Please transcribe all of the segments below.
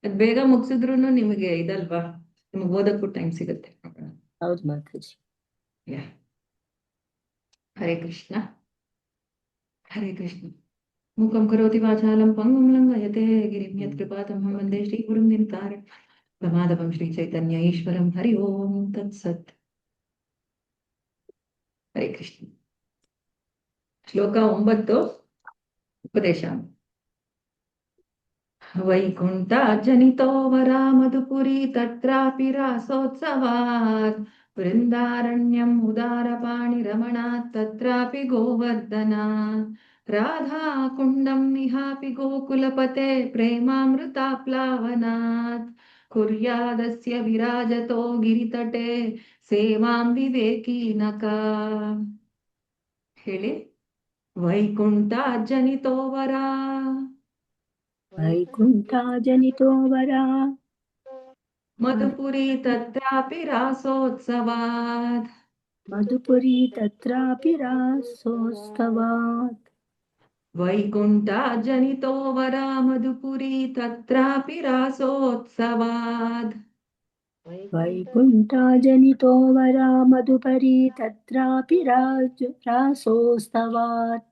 ಅದ್ ಬೇಗ ಮುಗಿಸಿದ್ರು ನಿಮಗೆ ಇದಲ್ವಾ, ನಿಮಗೆ ಓದಕ್ಕೂ ಟೈಮ್ ಸಿಗುತ್ತೆ. ಹೌದು ಮಾತಾಜಿ. ಯಾ. ಹರೇ ಕೃಷ್ಣ. ಹರೇ ಕೃಷ್ಣ. ಮೂಕಂ ಕರೋತಿ ವಾಚಾಲಂ ಪಂಗುಂ ಲಂಘಯತೆ ಗಿರಿಂ ಯತ್ಕೃಪಾತಮಹಂ ವಂದೇ ಶ್ರೀಗುರುಂ ದಿನತಾರಿಣಂ ಪ್ರಮಾದವಂ ಶ್ರೀ ಚೈತನ್ಯ ಈಶ್ವರಂ. ಹರಿ ಓಂ ತತ್ಸತ್. ಹರೇ ಕೃಷ್ಣ. ಶ್ಲೋಕ 9 ಉಪದೇಶ. वैकुण्ठाजनितो वरा मधुपुरी तत्रापि रासोत्सवात् वृन्दारण्यम् उदारपाणिरमणात् तत्रापि गोवर्धनात् राधाकुण्डम् निहापि गोकुलपते प्रेमामृताप्लावनात् कुर्यादस्य विराजतो गिरितटे सेवां विवेकीनका. ಹೇಳಿ. वैकुण्ठाजनितो वरा वैकुण्ठाजनितो वरा मधुपुरी तत्रापि रासोत्सवात् मधुपुरी तत्रापि रासोत्सवात् वैकुण्ठाजनितो वरा मधुपुरी तत्रापि रासोत्सवात् वैकुण्ठाजनितो वरा मधुपरी तत्रापि रासोत्सवात्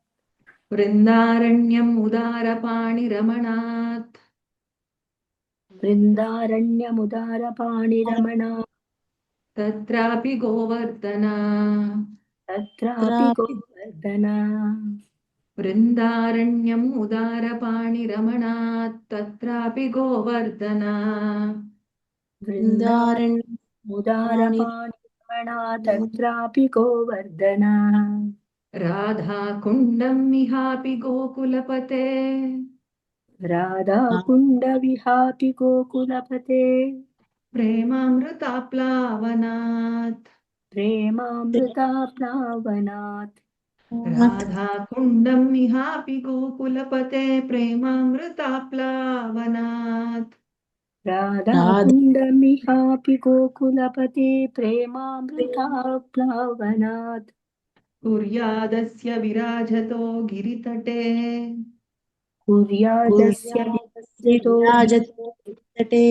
वृन्दारण्यम् उदारपाणिरमणात् वृन्दारण्यमुदारपाणिरमणा तत्रापि गोवर्धना. तत्रापि गोवर्धना. वृन्दारण्यम् उदारपाणिरमणात् तत्रापि गोवर्धना. वृन्दारण्यमुदारपाणिरमणा तत्रापि गोवर्धना. राधाकुण्डम् मिहापि गोकुलपते राधाकुण्डविहापि गोकुलपते प्रेमामृताप्लावनात्. प्रेमामृताप्लावनात् राधाकुण्डम् मिहापि गोकुलपते प्रेमामृताप्लावनात्. राधाकुण्डमिहापि गोकुलपते प्रेमामृताप्लावनात् कुर्यादस्य विराजतो गिरितटे कुर्यादस्य विरजतो विराजते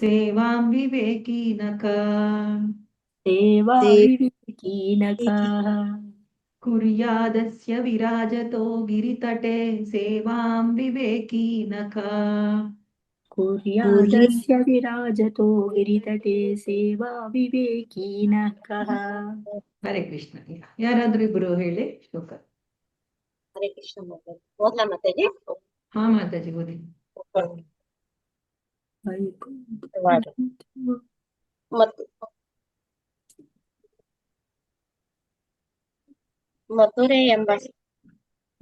सेवां विवेकीनका. सेवा विवेकीनकाः. कुर्यादस्य विराजतो गिरितटे सेवां विवेकीनका. कुर्यादस्य विराजतो गिरितटे ಸೇವಾ ವಿವೇಕೀನಃ. ಹರೇ ಕೃಷ್ಣ. ಯಾರಾದ್ರೂ ಇಬ್ರು ಹೇಳಿ ಶ್ಲೋಕ. ಹರೇ ಕೃಷ್ಣ ಮಾತಾಜಿ. ಓದ್ಲಾ ಮಾತಾಜಿ? ಹಾ ಮಾತಾಜಿ ಓದಿ. ಮತ್ತು ಮಥುರೆ ಎಂಬ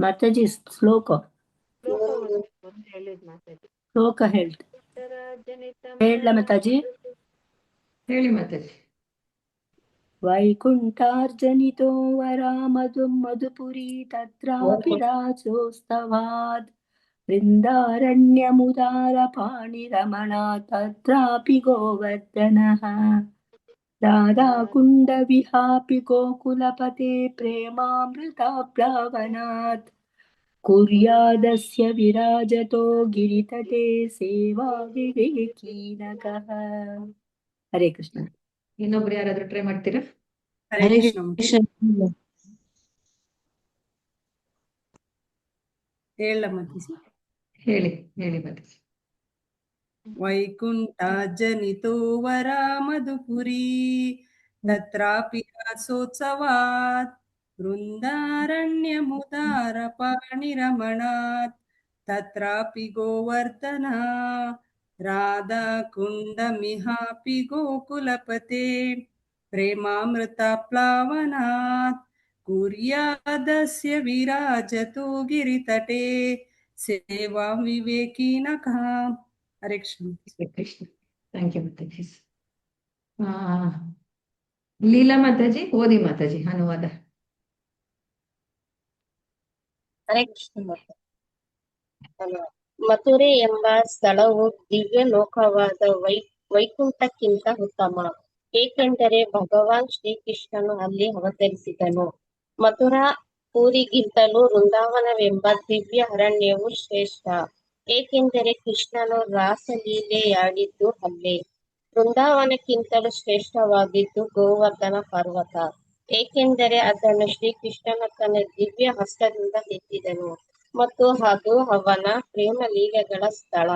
ಮಾತಾಜಿ ಶ್ಲೋಕ ಹೇಳ್ತ ಹೇಳ ಮಾತಾಜಿ. ಹೇಳಿ ಮಾತಾಜಿ. ವೈಕುಂಠಾರ್ಜನಿತೋ ವರಾ ಮಧುಪುರಿ ತತ್ರಾಪಿ ರಾಸೋತ್ಸವಾತ್ ವೃಂದಾರಣ್ಯಮುದಾರ ಪಾಣಿರಮಣ ತತ್ರಾಪಿ ಗೋವರ್ಧನಃ ರಾಧಾಕುಂಡ ವಿಹಾಪಿ ಗೋಕುಲಪತೆ ಪ್ರೇಮಾಮೃತಾಪ್ಲಾವನಾತ್ ಕುರ್ಯಾದಸ್ಯ ವಿರಾಜತೋ ಗಿರಿತಟೇ ಸೇವಾ ವಿವೇಕೀನಕಃ. ಹರೇ ಕೃಷ್ಣ. ಇನ್ನೊಬ್ರು ಯಾರಾದ್ರೂ ಟ್ರೈ ಮಾಡ್ತೀರಾ? ಹರೇ ಕೃಷ್ಣ. ಹೇಳ ಮಾತಾಜಿ. ಹೇಳಿ ಹೇಳಿ ಮಾತಾಜಿ. ವೈಕುಂಠಾಜನಿತೋ ವರಾ ಮಧುಪುರಿ ತತ್ರಾಪಿ ರಾಸೋತ್ಸವಾತ್ ವೃಂದಾರಣ್ಯಮುದಾರ ಪಾಣಿರಮಣಾತ್ ತತ್ರಾಪಿ ಗೋವರ್ಧನಾ ರಾಧಾಕುಂಡಮಿಹಾಪಿ ಗೋಕುಲಪತೆ ಪ್ರೇಮಾಮೃತಾಪ್ಲಾವನಾತ್ ಕುರ್ಯಾದಸ್ಯ ವಿರಾಜತೋ ಗಿರಿತಟೇ ಸೇವಾ ವಿವೇಕೀನಕಃ. ಹರೇ ಕೃಷ್ಣ. ಕೃಷ್ಣ. Thank you Mataji. ಲೀಲಾ ಮಾತಾಜಿ ಓದಿ ಮಾತಾಜಿ ಅನುವಾದ. ಹರೇ ಕೃಷ್ಣ ಮಾತಾಜಿ. ಮಥುರೆ ಎಂಬ ಸ್ಥಳವು ದಿವ್ಯ ಲೋಕವಾದ ವೈಕುಂಠಕ್ಕಿಂತ ಉತ್ತಮ, ಏಕೆಂದರೆ ಭಗವಾನ್ ಶ್ರೀಕೃಷ್ಣನು ಅಲ್ಲಿ ಅವತರಿಸಿದನು. ಮಥುರಾ ಪೂರಿಗಿಂತಲೂ ವೃಂದಾವನವೆಂಬ ದಿವ್ಯ ಅರಣ್ಯವು ಶ್ರೇಷ್ಠ. ಏಕೆಂದರೆ ಕೃಷ್ಣನು ರಾಸಲೀಲೆಯಾಡಿದ್ದು ಅಲ್ಲೇ. ಬೃಂದಾವನಕ್ಕಿಂತಲೂ ಶ್ರೇಷ್ಠವಾಗಿದ್ದು ಗೋವರ್ಧನ ಪರ್ವತ, ಏಕೆಂದರೆ ಅದನ್ನು ಶ್ರೀಕೃಷ್ಣನು ತನ್ನ ದಿವ್ಯ ಹಸ್ತದಿಂದ ಎತ್ತಿದನು ಮತ್ತು ಅದು ಅವನ ಪ್ರೇಮ ಲೀಲೆಗಳ ಸ್ಥಳ.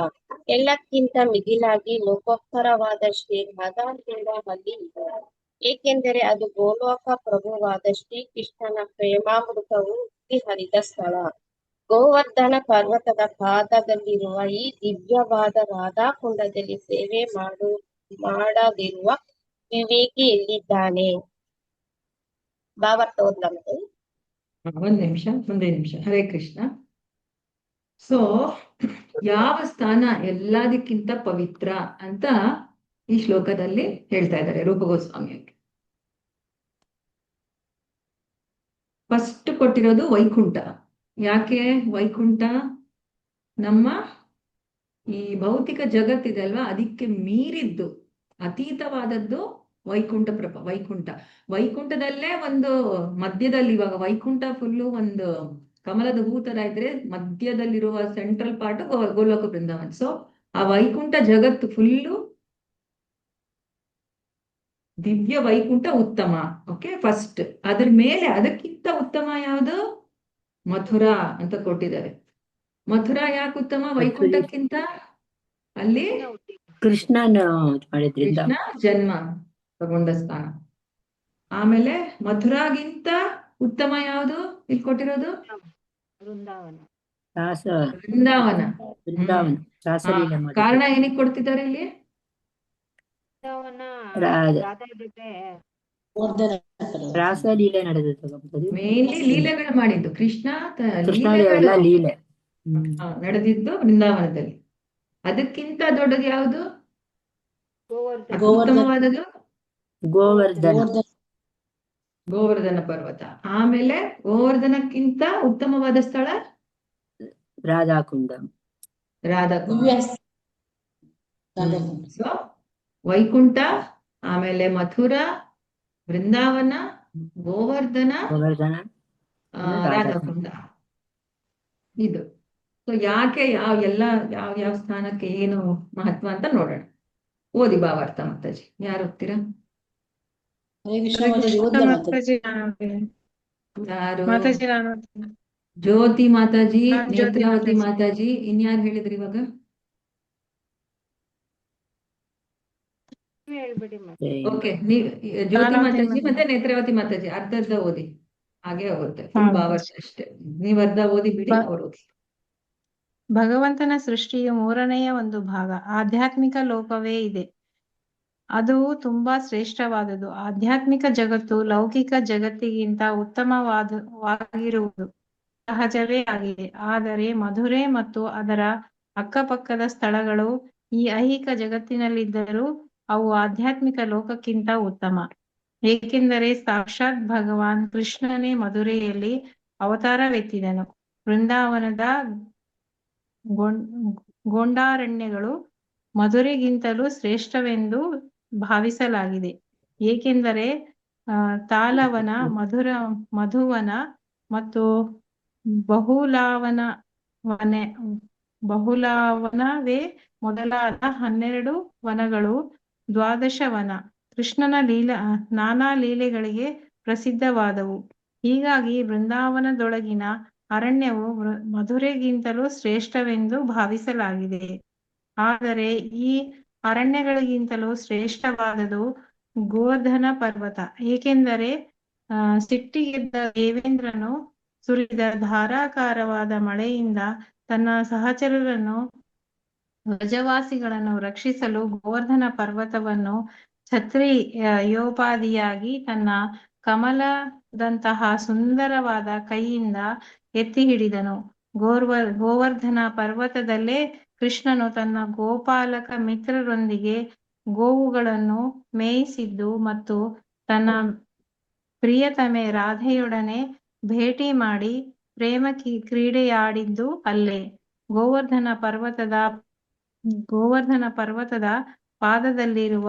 ಎಲ್ಲಕ್ಕಿಂತ ಮಿಗಿಲಾಗಿ ಲೋಕೋತ್ತರವಾದ ಶ್ರೀ ರಾಧಾಕುಂಡ ಅಲ್ಲಿ ಇದೆ, ಏಕೆಂದರೆ ಅದು ಗೋಲೋಕ ಪ್ರಭುವಾದ ಶ್ರೀಕೃಷ್ಣನ ಪ್ರೇಮಾಮೃತವು ಉಕ್ಕಿ ಹರಿದ ಸ್ಥಳ. ಗೋವರ್ಧನ ಪರ್ವತದ ಪಾದದಲ್ಲಿರುವ ಈ ದಿವ್ಯವಾದ ರಾಧಾಕುಂಡದಲ್ಲಿ ಸೇವೆ ಮಾಡದಿರುವ ವಿವೇಕಿ ಎಲ್ಲಿದ್ದಾನೆ? ಭಾವಾರ್ಥ ಓದ್ಲಾ ಮತ್ತೆ? ಒಂದ್ ನಿಮಿಷ, ಒಂದೇ ನಿಮಿಷ. ಹರೇ ಕೃಷ್ಣ. ಸೊ ಯಾವ ಸ್ಥಾನ ಎಲ್ಲದಕ್ಕಿಂತ ಪವಿತ್ರ ಅಂತ ಈ ಶ್ಲೋಕದಲ್ಲಿ ಹೇಳ್ತಾ ಇದ್ದಾರೆ ರೂಪ ಗೋಸ್ವಾಮಿಯವರು. ಫಸ್ಟ್ ಕೊಟ್ಟಿರೋದು ವೈಕುಂಠ. ಯಾಕೆ ವೈಕುಂಠ? ನಮ್ಮ ಈ ಭೌತಿಕ ಜಗತ್ತಿದೆ ಅಲ್ವಾ, ಅದಕ್ಕೆ ಮೀರಿದ್ದು ಅತೀತವಾದದ್ದು ವೈಕುಂಠ. ವೈಕುಂಠದಲ್ಲೇ ಒಂದು ಮಧ್ಯದಲ್ಲಿ, ಇವಾಗ ವೈಕುಂಠ ಫುಲ್ಲು ಒಂದು ಕಮಲದ ಹೂ ತರ ಇದ್ರೆ ಮಧ್ಯದಲ್ಲಿರುವ ಸೆಂಟ್ರಲ್ ಪಾರ್ಟ್ ಗೋಲೋಕ ಬೃಂದಾವನ್. ಸೊ ಆ ವೈಕುಂಠ ಜಗತ್ತು ಫುಲ್ಲು ದಿವ್ಯ ವೈಕುಂಠ ಉತ್ತಮ. Okay, first. ಅದ್ರ ಮೇಲೆ ಅದಕ್ಕಿಂತ ಉತ್ತಮ ಯಾವುದು? ಮಥುರಾ ಅಂತ ಕೊಟ್ಟಿದ್ದಾರೆ. ಮಥುರಾ ಯಾಕೆ ಉತ್ತಮ ವೈಕುಂಠಕ್ಕಿಂತ? ಅಲ್ಲಿ ಕೃಷ್ಣನ ಮಾಡಿದ್ರಿಂದ ಕೃಷ್ಣ ಜನ್ಮ ತಗೊಂಡ ಸ್ಥಾನ. ಆಮೇಲೆ ಮಥುರಾಗಿಂತ ಉತ್ತಮ ಯಾವುದು ಇಲ್ಲಿ ಕೊಟ್ಟಿರೋದು? ರಾಸ ವೃಂದಾವನ. ಬೃಂದಾವನ ರಾಸಲೀಲೆ ಹಾ, ಮಾಡಿದ್ರು. ಕಾರಣ ಏನಕ್ಕೆ ಕೊಡ್ತಿದ್ದಾರೆ ಇಲ್ಲಿ? ರಾಸಲೀಲೆ ನಡೆದಿತ್ತು. ಮೇನ್ಲಿ ಲೀಲೆಗಳು ಮಾಡಿದ್ದು ಕೃಷ್ಣ. ಕೃಷ್ಣ ಲೀಲೆಗಳು ಎಲ್ಲ ಲೀಲೆ ನಡೆದಿದ್ದು ವೃಂದಾವನದಲ್ಲಿ. ಅದಕ್ಕಿಂತ ದೊಡ್ಡದು ಯಾವುದು? ಉತ್ತಮವಾದದ್ದು ಗೋವರ್ಧನ ಪರ್ವತ. ಆಮೇಲೆ ಗೋವರ್ಧನಕ್ಕಿಂತ ಉತ್ತಮವಾದ ಸ್ಥಳ ರಾಧಾಕುಂಡ. ಸೊ ವೈಕುಂಠ, ಆಮೇಲೆ ಮಥುರಾ, ಬೃಂದಾವನ, ಗೋವರ್ಧನ, ರಾಧಾಕುಂಡ. ಇದು ಸೊ ಯಾಕೆ ಯಾವ ಸ್ಥಾನಕ್ಕೆ ಏನು ಮಹತ್ವ ಅಂತ ನೋಡೋಣ. ಓದಿ ಭಾವಾರ್ಥ ಮಾತಾಜಿ. ಯಾರು ಓದ್ತೀರಾ? ಯಾರು? ಜ್ಯೋತಿ ಮಾತಾಜಿ, ನೇತ್ರಾವತಿ ಮಾತಾಜಿ, ಇನ್ಯಾರು ಹೇಳಿದ್ರಿ ಇವಾಗ? ಓಕೆ, ಜ್ಯೋತಿ ಮಾತಾಜಿ ಮತ್ತೆ ನೇತ್ರಾವತಿ ಮಾತಾಜಿ ಅರ್ಧ ಓದಿ, ಹಾಗೆ ಹೋಗುತ್ತೆ. ಫುಲ್ ಭಾವಾರ್ಥ ಅಷ್ಟೇ. ನೀವ್ ಅರ್ಧ ಓದಿ ಬಿಡಿ, ಅವ್ರು ಓದಿ. ಭಗವಂತನ ಸೃಷ್ಟಿಯು ಮೂರನೆಯ ಒಂದು ಭಾಗ. ಆಧ್ಯಾತ್ಮಿಕ ಲೋಕವೇ ಇದೆ. ಅದು ತುಂಬಾ ಶ್ರೇಷ್ಠವಾದುದು. ಆಧ್ಯಾತ್ಮಿಕ ಜಗತ್ತು ಲೌಕಿಕ ಜಗತ್ತಿಗಿಂತ ಉತ್ತಮವಾಗಿರುವುದು ಸಹಜವೇ ಆಗಿದೆ. ಆದರೆ ಮಧುರೆ ಮತ್ತು ಅದರ ಅಕ್ಕಪಕ್ಕದ ಸ್ಥಳಗಳು ಈ ಐಹಿಕ ಜಗತ್ತಿನಲ್ಲಿದ್ದರೂ ಅವು ಆಧ್ಯಾತ್ಮಿಕ ಲೋಕಕ್ಕಿಂತ ಉತ್ತಮ. ಏಕೆಂದರೆ ಸಾಕ್ಷಾತ್ ಭಗವಾನ್ ಕೃಷ್ಣನೇ ಮಧುರೆಯಲ್ಲಿ ಅವತಾರವೆತ್ತಿದನು. ವೃಂದಾವನದ ಗೊಂಡಾರಣ್ಯಗಳು ಮಧುರೆಗಿಂತಲೂ ಶ್ರೇಷ್ಠವೆಂದು ಭಾವಿಸಲಾಗಿದೆ. ಏಕೆಂದರೆ ತಾಲವನ, ಮಧುವನ ಮತ್ತು ಬಹುಲಾವನವೇ ಮೊದಲಾದ 12 ವನಗಳು, 12 ವನ ಕೃಷ್ಣನ ನಾನಾ ಲೀಲೆಗಳಿಗೆ ಪ್ರಸಿದ್ಧವಾದವು. ಹೀಗಾಗಿ ವೃಂದಾವನದೊಳಗಿನ ಅರಣ್ಯವು ಮಧುರೆಗಿಂತಲೂ ಶ್ರೇಷ್ಠವೆಂದು ಭಾವಿಸಲಾಗಿದೆ. ಆದರೆ ಈ ಅರಣ್ಯಗಳಿಗಿಂತಲೂ ಶ್ರೇಷ್ಠವಾದುದು ಗೋವರ್ಧನ ಪರ್ವತ. ಏಕೆಂದರೆ ಸಿಟ್ಟಿಗೆದ್ದ ದೇವೇಂದ್ರನು ಸುರಿದ ಧಾರಾಕಾರವಾದ ಮಳೆಯಿಂದ ತನ್ನ ಸಹಚರರನ್ನು, ವ್ರಜವಾಸಿಗಳನ್ನು ರಕ್ಷಿಸಲು ಗೋವರ್ಧನ ಪರ್ವತವನ್ನು ಛತ್ರಿಯೋಪಾದಿಯಾಗಿ ತನ್ನ ಕಮಲದಂತಹ ಸುಂದರವಾದ ಕೈಯಿಂದ ಎತ್ತಿ ಹಿಡಿದನು. ಗೋವರ್ಧನ ಪರ್ವತದಲ್ಲೇ ಕೃಷ್ಣನು ತನ್ನ ಗೋಪಾಲಕ ಮಿತ್ರರೊಂದಿಗೆ ಗೋವುಗಳನ್ನು ಮೇಯಿಸಿದ್ದು ಮತ್ತು ತನ್ನ ಪ್ರಿಯತಮೆ ರಾಧೆಯೊಡನೆ ಭೇಟಿ ಮಾಡಿ ಪ್ರೇಮ ಕ್ರೀಡೆಯಾಡಿದ್ದು ಅಲ್ಲೇ. ಗೋವರ್ಧನ ಪರ್ವತದ ಪಾದದಲ್ಲಿರುವ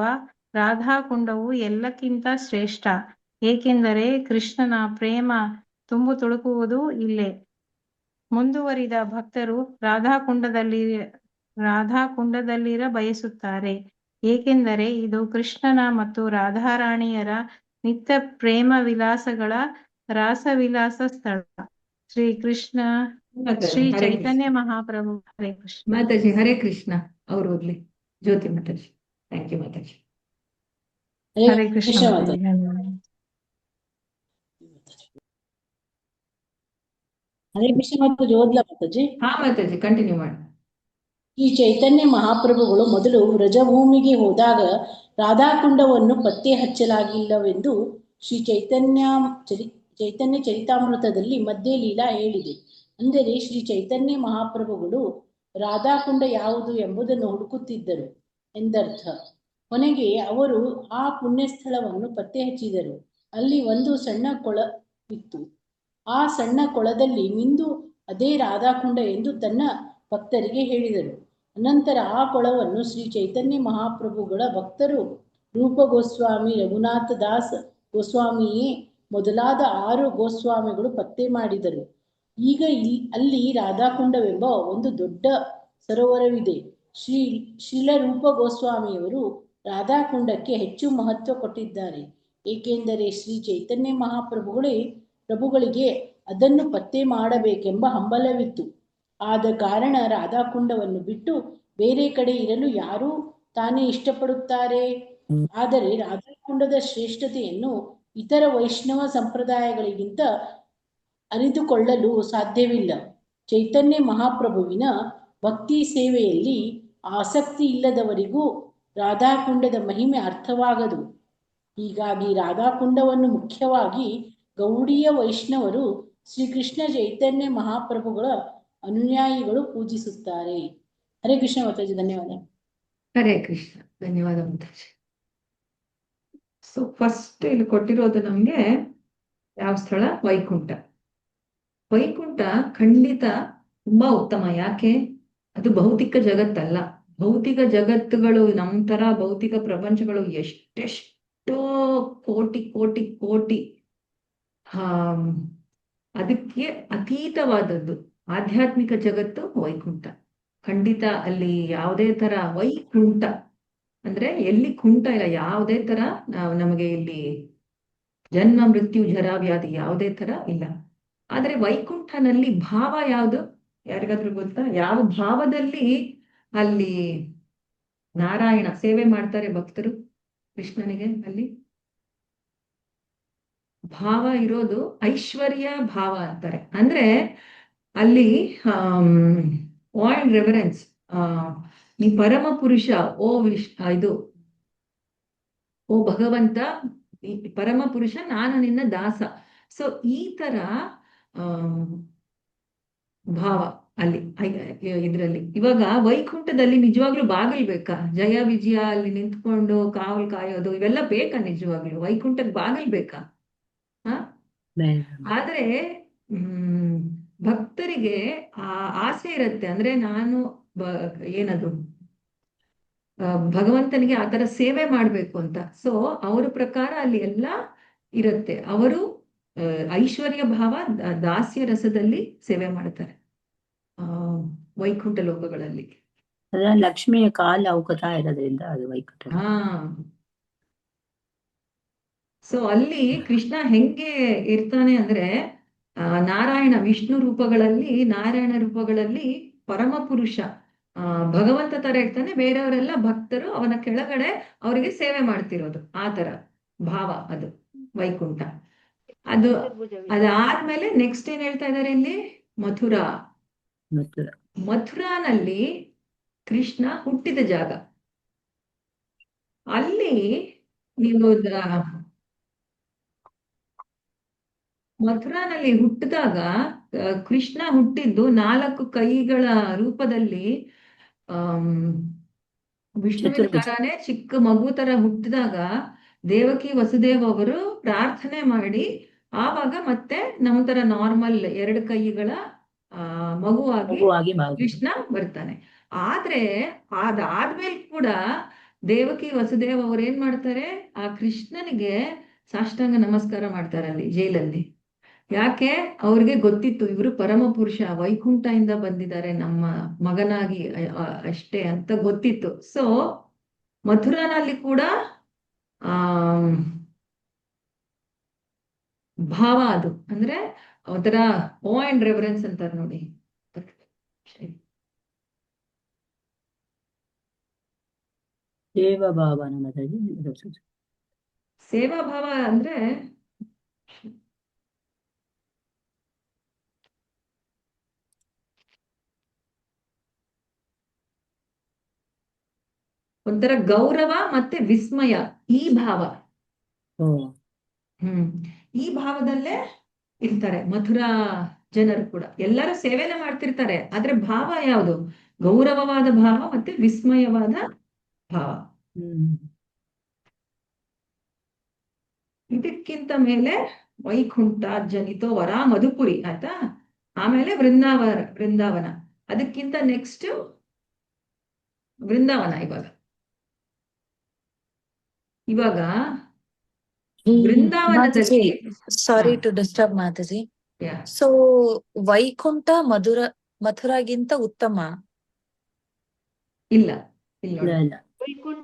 ರಾಧಾಕುಂಡವು ಎಲ್ಲಕ್ಕಿಂತ ಶ್ರೇಷ್ಠ. ಏಕೆಂದರೆ ಕೃಷ್ಣನ ಪ್ರೇಮ ತುಂಬು ತುಳುಕುವುದು ಇಲ್ಲೇ. ಮುಂದುವರಿದ ಭಕ್ತರು ರಾಧಾಕುಂಡದಲ್ಲಿರ ಬಯಸುತ್ತಾರೆ, ಏಕೆಂದರೆ ಇದು ಕೃಷ್ಣನ ಮತ್ತು ರಾಧಾರಾಣಿಯರ ನಿತ್ಯ ಪ್ರೇಮ ವಿಲಾಸಗಳ ರಾಸವಿಲಾಸ ಸ್ಥಳ. ಶ್ರೀ ಮಾತಾಜಿ ಹರೇ ಕೃಷ್ಣ. ಚೈತನ್ಯ ಮಹಾಪ್ರಭು. ಹರೇ ಕೃಷ್ಣ. ಮಾತಾಜಿ ಹರೇ ಕೃಷ್ಣ. ಅವ್ರು ಓದ್ಲಿ. ಜ್ಯೋತಿ ಮಾತಾಜಿ. Thank you Mataji. ಹರೇ ಕೃಷ್ಣ ಮಾತಾಜಿ. ಹರೇ ಕೃಷ್ಣ ಮಾತಾಜಿ ಓದ್ಲಾ ಮಾತಾಜಿ? ಹಾ ಮಾತಾಜಿ, ಕಂಟಿನ್ಯೂ ಮಾಡಿ. ಈ ಚೈತನ್ಯ ಮಹಾಪ್ರಭುಗಳು ಮೊದಲು ವ್ರಜಭೂಮಿಗೆ ಹೋದಾಗ ರಾಧಾಕುಂಡವನ್ನು ಪತ್ತೆ ಹಚ್ಚಲಾಗಿಲ್ಲವೆಂದು ಶ್ರೀ ಚೈತನ್ಯ ಚರಿತಾಮೃತದಲ್ಲಿ ಮಧ್ಯೆ ಲೀಲಾ ಹೇಳಿದೆ. ಅಂದರೆ ಶ್ರೀ ಚೈತನ್ಯ ಮಹಾಪ್ರಭುಗಳು ರಾಧಾಕುಂಡ ಯಾವುದು ಎಂಬುದನ್ನು ಹುಡುಕುತ್ತಿದ್ದರು ಎಂದರ್ಥ. ಕೊನೆಗೆ ಅವರು ಆ ಪುಣ್ಯಸ್ಥಳವನ್ನು ಪತ್ತೆ ಹಚ್ಚಿದರು. ಅಲ್ಲಿ ಒಂದು ಸಣ್ಣ ಕೊಳವಿತ್ತು. ಆ ಸಣ್ಣ ಕೊಳದಲ್ಲಿ ಮಿಂದು ಅದೇ ರಾಧಾಕುಂಡ ಎಂದು ತನ್ನ ಭಕ್ತರಿಗೆ ಹೇಳಿದರು. ಅನಂತರ ಆ ಕೊಳವನ್ನು ಶ್ರೀ ಚೈತನ್ಯ ಮಹಾಪ್ರಭುಗಳ ಭಕ್ತರು ರೂಪ ಗೋಸ್ವಾಮಿ, ರಘುನಾಥ ದಾಸ್ ಗೋಸ್ವಾಮಿಯೇ ಮೊದಲಾದ 6 ಗೋಸ್ವಾಮಿಗಳು ಪತ್ತೆ ಮಾಡಿದರು. ಈಗ ಅಲ್ಲಿ ರಾಧಾಕುಂಡವೆಂಬ ಒಂದು ದೊಡ್ಡ ಸರೋವರವಿದೆ. ಶ್ರೀಲ ರೂಪ ಗೋಸ್ವಾಮಿಯವರು ರಾಧಾಕುಂಡಕ್ಕೆ ಹೆಚ್ಚು ಮಹತ್ವ ಕೊಟ್ಟಿದ್ದಾರೆ, ಏಕೆಂದರೆ ಶ್ರೀ ಚೈತನ್ಯ ಪ್ರಭುಗಳಿಗೆ ಅದನ್ನು ಪತ್ತೆ ಮಾಡಬೇಕೆಂಬ ಹಂಬಲವಿತ್ತು. ಆದ ಕಾರಣ ರಾಧಾಕುಂಡವನ್ನು ಬಿಟ್ಟು ಬೇರೆ ಕಡೆ ಇರಲು ಯಾರೂ ತಾನೇ ಇಷ್ಟಪಡುತ್ತಾರೆ. ಆದರೆ ರಾಧಾಕುಂಡದ ಶ್ರೇಷ್ಠತೆಯನ್ನು ಇತರ ವೈಷ್ಣವ ಸಂಪ್ರದಾಯಗಳಿಗಿಂತ ಅರಿತುಕೊಳ್ಳಲು ಸಾಧ್ಯವಿಲ್ಲ. ಚೈತನ್ಯ ಮಹಾಪ್ರಭುವಿನ ಭಕ್ತಿ ಸೇವೆಯಲ್ಲಿ ಆಸಕ್ತಿ ಇಲ್ಲದವರಿಗೂ ರಾಧಾಕುಂಡದ ಮಹಿಮೆ ಅರ್ಥವಾಗದು. ಹೀಗಾಗಿ ರಾಧಾಕುಂಡವನ್ನು ಮುಖ್ಯವಾಗಿ ಗೌಡೀಯ ವೈಷ್ಣವರು ಶ್ರೀಕೃಷ್ಣ ಚೈತನ್ಯ ಮಹಾಪ್ರಭುಗಳ ಅನುಯಾಯಿಗಳು ಪೂಜಿಸುತ್ತಾರೆ. ಹರೇ ಕೃಷ್ಣ ಮಾತಾಜಿ, ಧನ್ಯವಾದ. ಹರೇ ಕೃಷ್ಣ, ಧನ್ಯವಾದ ಮಾತಾಜಿ. ಸೊ ಫಸ್ಟ್ ಇಲ್ಲಿ ಕೊಟ್ಟಿರೋದು ನಮ್ಗೆ ಯಾವ ಸ್ಥಳ? ವೈಕುಂಠ. ವೈಕುಂಠ ಖಂಡಿತ ತುಂಬಾ ಉತ್ತಮ. ಯಾಕೆ? ಅದು ಭೌತಿಕ ಜಗತ್ತಲ್ಲ. ಭೌತಿಕ ಜಗತ್ತುಗಳು, ನಮ್ಮ ತರ ಭೌತಿಕ ಪ್ರಪಂಚಗಳು ಎಷ್ಟೆಷ್ಟೋ ಕೋಟಿ ಕೋಟಿ ಕೋಟಿ ಅದಕ್ಕೆ ಅತೀತವಾದದ್ದು ಆಧ್ಯಾತ್ಮಿಕ ಜಗತ್ತು ವೈಕುಂಠ. ಖಂಡಿತ ಅಲ್ಲಿ ಯಾವುದೇ ತರ ವೈಕುಂಠ ಅಂದ್ರೆ ಎಲ್ಲಿ ಕುಂಠ ಇಲ್ಲ, ಯಾವುದೇ ತರ ನಮಗೆ ಇಲ್ಲಿ ಜನ್ಮ ಮೃತ್ಯು ಜರಾ ವ್ಯಾಧಿ ಯಾವುದೇ ತರ ಇಲ್ಲ. ಆದ್ರೆ ವೈಕುಂಠನಲ್ಲಿ ಭಾವ ಯಾವುದು? ಯಾರಿಗಾದ್ರೂ ಗೊತ್ತಾ? ಯಾವ ಭಾವದಲ್ಲಿ ಅಲ್ಲಿ ನಾರಾಯಣ ಸೇವೆ ಮಾಡ್ತಾರೆ ಭಕ್ತರು ಕೃಷ್ಣನಿಗೆ? ಅಲ್ಲಿ ಭಾವ ಇರೋದು ಐಶ್ವರ್ಯ ಭಾವ ಅಂತಾರೆ. ಅಂದ್ರೆ ಅಲ್ಲಿ ವಾಯ್ಡ್ ರೆವರೆನ್ಸ್, ನೀ ಪರಮ ಪುರುಷ, ಓ ಭಗವಂತ, ಪರಮ ಪುರುಷ, ನಾನು ನಿನ್ನ ದಾಸ. ಸೊ ಈ ತರ ಭಾವ ಅಲ್ಲಿ ಇದ್ರಲ್ಲಿ. ಇವಾಗ ವೈಕುಂಠದಲ್ಲಿ ನಿಜವಾಗ್ಲೂ ಬಾಗಿಲ್ ಬೇಕಾ? ಜಯ ವಿಜಯ ಅಲ್ಲಿ ನಿಂತ್ಕೊಂಡು ಕಾವಲ್ ಕಾಯೋದು ಇವೆಲ್ಲ ಬೇಕಾ? ನಿಜವಾಗ್ಲೂ ವೈಕುಂಠಕ್ಕೆ ಬಾಗಿಲ್ ಬೇಕಾ? ಆದ್ರೆ ಭಕ್ತರಿಗೆ ಆ ಆಸೆ ಇರತ್ತೆ. ಅಂದ್ರೆ ನಾನು ಏನದು ಭಗವಂತನಿಗೆ ಆತರ ಸೇವೆ ಮಾಡ್ಬೇಕು ಅಂತ. ಸೊ ಅವ್ರ ಪ್ರಕಾರ ಅಲ್ಲಿ ಎಲ್ಲ ಇರತ್ತೆ. ಅವರು ಐಶ್ವರ್ಯ ಭಾವ, ದಾಸ್ಯ ರಸದಲ್ಲಿ ಸೇವೆ ಮಾಡ್ತಾರೆ ವೈಕುಂಠ ಲೋಕಗಳಲ್ಲಿ. ಲಕ್ಷ್ಮಿಯ ಕಾಲ ಅವಕತಾ ಇರೋದ್ರಿಂದ ಅದು ವೈಕುಂಠ. ಸೊ ಅಲ್ಲಿ ಕೃಷ್ಣ ಹೆಂಗೆ ಇರ್ತಾನೆ ಅಂದ್ರೆ ನಾರಾಯಣ ವಿಷ್ಣು ರೂಪಗಳಲ್ಲಿ, ನಾರಾಯಣ ರೂಪಗಳಲ್ಲಿ ಪರಮ ಪುರುಷ ಭಗವಂತ ತರ ಇರ್ತಾನೆ. ಬೇರೆಯವರೆಲ್ಲ ಭಕ್ತರು ಅವನ ಕೆಳಗಡೆ ಅವರಿಗೆ ಸೇವೆ ಮಾಡ್ತಿರೋದು. ಆ ತರ ಭಾವ ಅದು ವೈಕುಂಠ. ಅದಾದ್ಮೇಲೆ ನೆಕ್ಸ್ಟ್ ಏನ್ ಹೇಳ್ತಾ ಇದಾರೆ ಇಲ್ಲಿ? ಮಥುರಾನಲ್ಲಿ ಕೃಷ್ಣ ಹುಟ್ಟಿದ ಜಾಗ. ಅಲ್ಲಿ ನೀವು ಮಥುರಾನಲ್ಲಿ ಹುಟ್ಟಿದಾಗ ಕೃಷ್ಣ ಹುಟ್ಟಿದ್ದು 4 ಕೈಗಳ ರೂಪದಲ್ಲಿ. ವಿಷ್ಣುವಿನ ತರಾನೇ ಚಿಕ್ಕ ಮಗು ತರ ಹುಟ್ಟಿದಾಗ ದೇವಕಿ ವಸುದೇವ್ ಅವರು ಪ್ರಾರ್ಥನೆ ಮಾಡಿ ಆವಾಗ ಮತ್ತೆ ನಮ್ಮ ತರ ನಾರ್ಮಲ್ 2 ಕೈಗಳ ಮಗುವಾಗಿ ಕೃಷ್ಣ ಬರ್ತಾನೆ. ಆದ್ರೆ ಅದಾದ್ಮೇಲೆ ಕೂಡ ದೇವಕಿ ವಸುದೇವ್ ಅವ್ರು ಏನ್ ಮಾಡ್ತಾರೆ? ಆ ಕೃಷ್ಣನಿಗೆ ಸಾಷ್ಟಾಂಗ ನಮಸ್ಕಾರ ಮಾಡ್ತಾರೆ ಅಲ್ಲಿ ಜೈಲಲ್ಲಿ. ಯಾಕೆ? ಅವ್ರಿಗೆ ಗೊತ್ತಿತ್ತು ಇವರು ಪರಮ ಪುರುಷ ವೈಕುಂಠದಿಂದ ಬಂದಿದ್ದಾರೆ ನಮ್ಮ ಮಗನಾಗಿ ಅಷ್ಟೇ ಅಂತ ಗೊತ್ತಿತ್ತು. ಸೊ ಮಥುರಾನಲ್ಲಿ ಕೂಡ ಆ ಭಾವ ಅದು ಅಂದ್ರೆ ಒಂಥರ ಓ ಅಂಡ್ ರೆವರೆನ್ಸ್ ಅಂತಾರೆ ನೋಡಿ. ಸೇವಾ ಭಾವನ ಮಾತಾಜಿ. ಸೇವಾ ಭಾವ ಅಂದ್ರೆ ಒಂಥರ ಗೌರವ ಮತ್ತೆ ವಿಸ್ಮಯ, ಈ ಭಾವ. ಓ ಈ ಭಾವದಲ್ಲೇ ಇರ್ತಾರೆ ಮಥುರಾ ಜನರು ಕೂಡ. ಎಲ್ಲರೂ ಸೇವೆನ ಮಾಡ್ತಿರ್ತಾರೆ, ಆದ್ರೆ ಭಾವ ಯಾವುದು? ಗೌರವವಾದ ಭಾವ ಮತ್ತೆ ವಿಸ್ಮಯವಾದ ಭಾವ. ಇದಕ್ಕಿಂತ ಮೇಲೆ ವೈಕುಂಠ ಜನಿತೋ ವರ ಮಧುಪುರಿ ಆಯ್ತಾ, ಆಮೇಲೆ ವೃಂದಾವನ, ಅದಕ್ಕಿಂತ ನೆಕ್ಸ್ಟ್ ವೃಂದಾವನ. ಇವಾಗ ವೃಂದಾವನದಲ್ಲಿ sorry to disturb Mataji. So Vaikuntha ಮಥುರಾಗಿಂತ ಉತ್ತಮ? ಇಲ್ಲ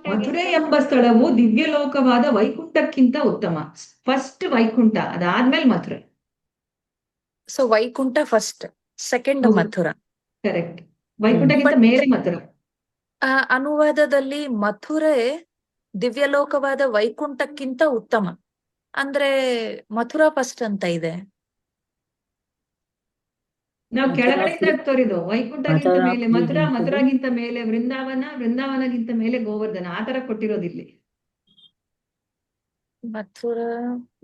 ಮಥುರೆ ಎಂಬ ಸ್ಥಳವು ದಿವ್ಯಲೋಕವಾದ ವೈಕುಂಠಕ್ಕಿಂತ ಉತ್ತಮ. ಫಸ್ಟ್ ವೈಕುಂಠ, ಅದಾದ್ಮೇಲೆ Mathura. So Vaikuntha first, second Mathura. Correct. ವೈಕುಂಠಕ್ಕಿಂತ ಮೇಲೆ ಮಥುರಾ. ಅನುವಾದದಲ್ಲಿ ಮಥುರೆ ದಿವ್ಯಲೋಕವಾದ ವೈಕುಂಠಕ್ಕಿಂತ ಉತ್ತಮ ಅಂದ್ರೆ ಮಥುರಾ ಫಸ್ಟ್ ಅಂತ ಇದೆ. ನಾವು ಕೆಳಗಡೆಯಿಂದ ತೋರಿದು ವೈಕುಂಠಗಿಂತ ಮೇಲೆ ಮಥುರಾ, ಮಥುರಾಗಿಂತ ಮೇಲೆ ವೃಂದಾವನ, ವೃಂದಾವನಗಿಂತ ಮೇಲೆ ಗೋವರ್ಧನ, ಆತರ ಕೊಟ್ಟಿರೋದಿಲ್ಲಿ. ಮಥುರಾ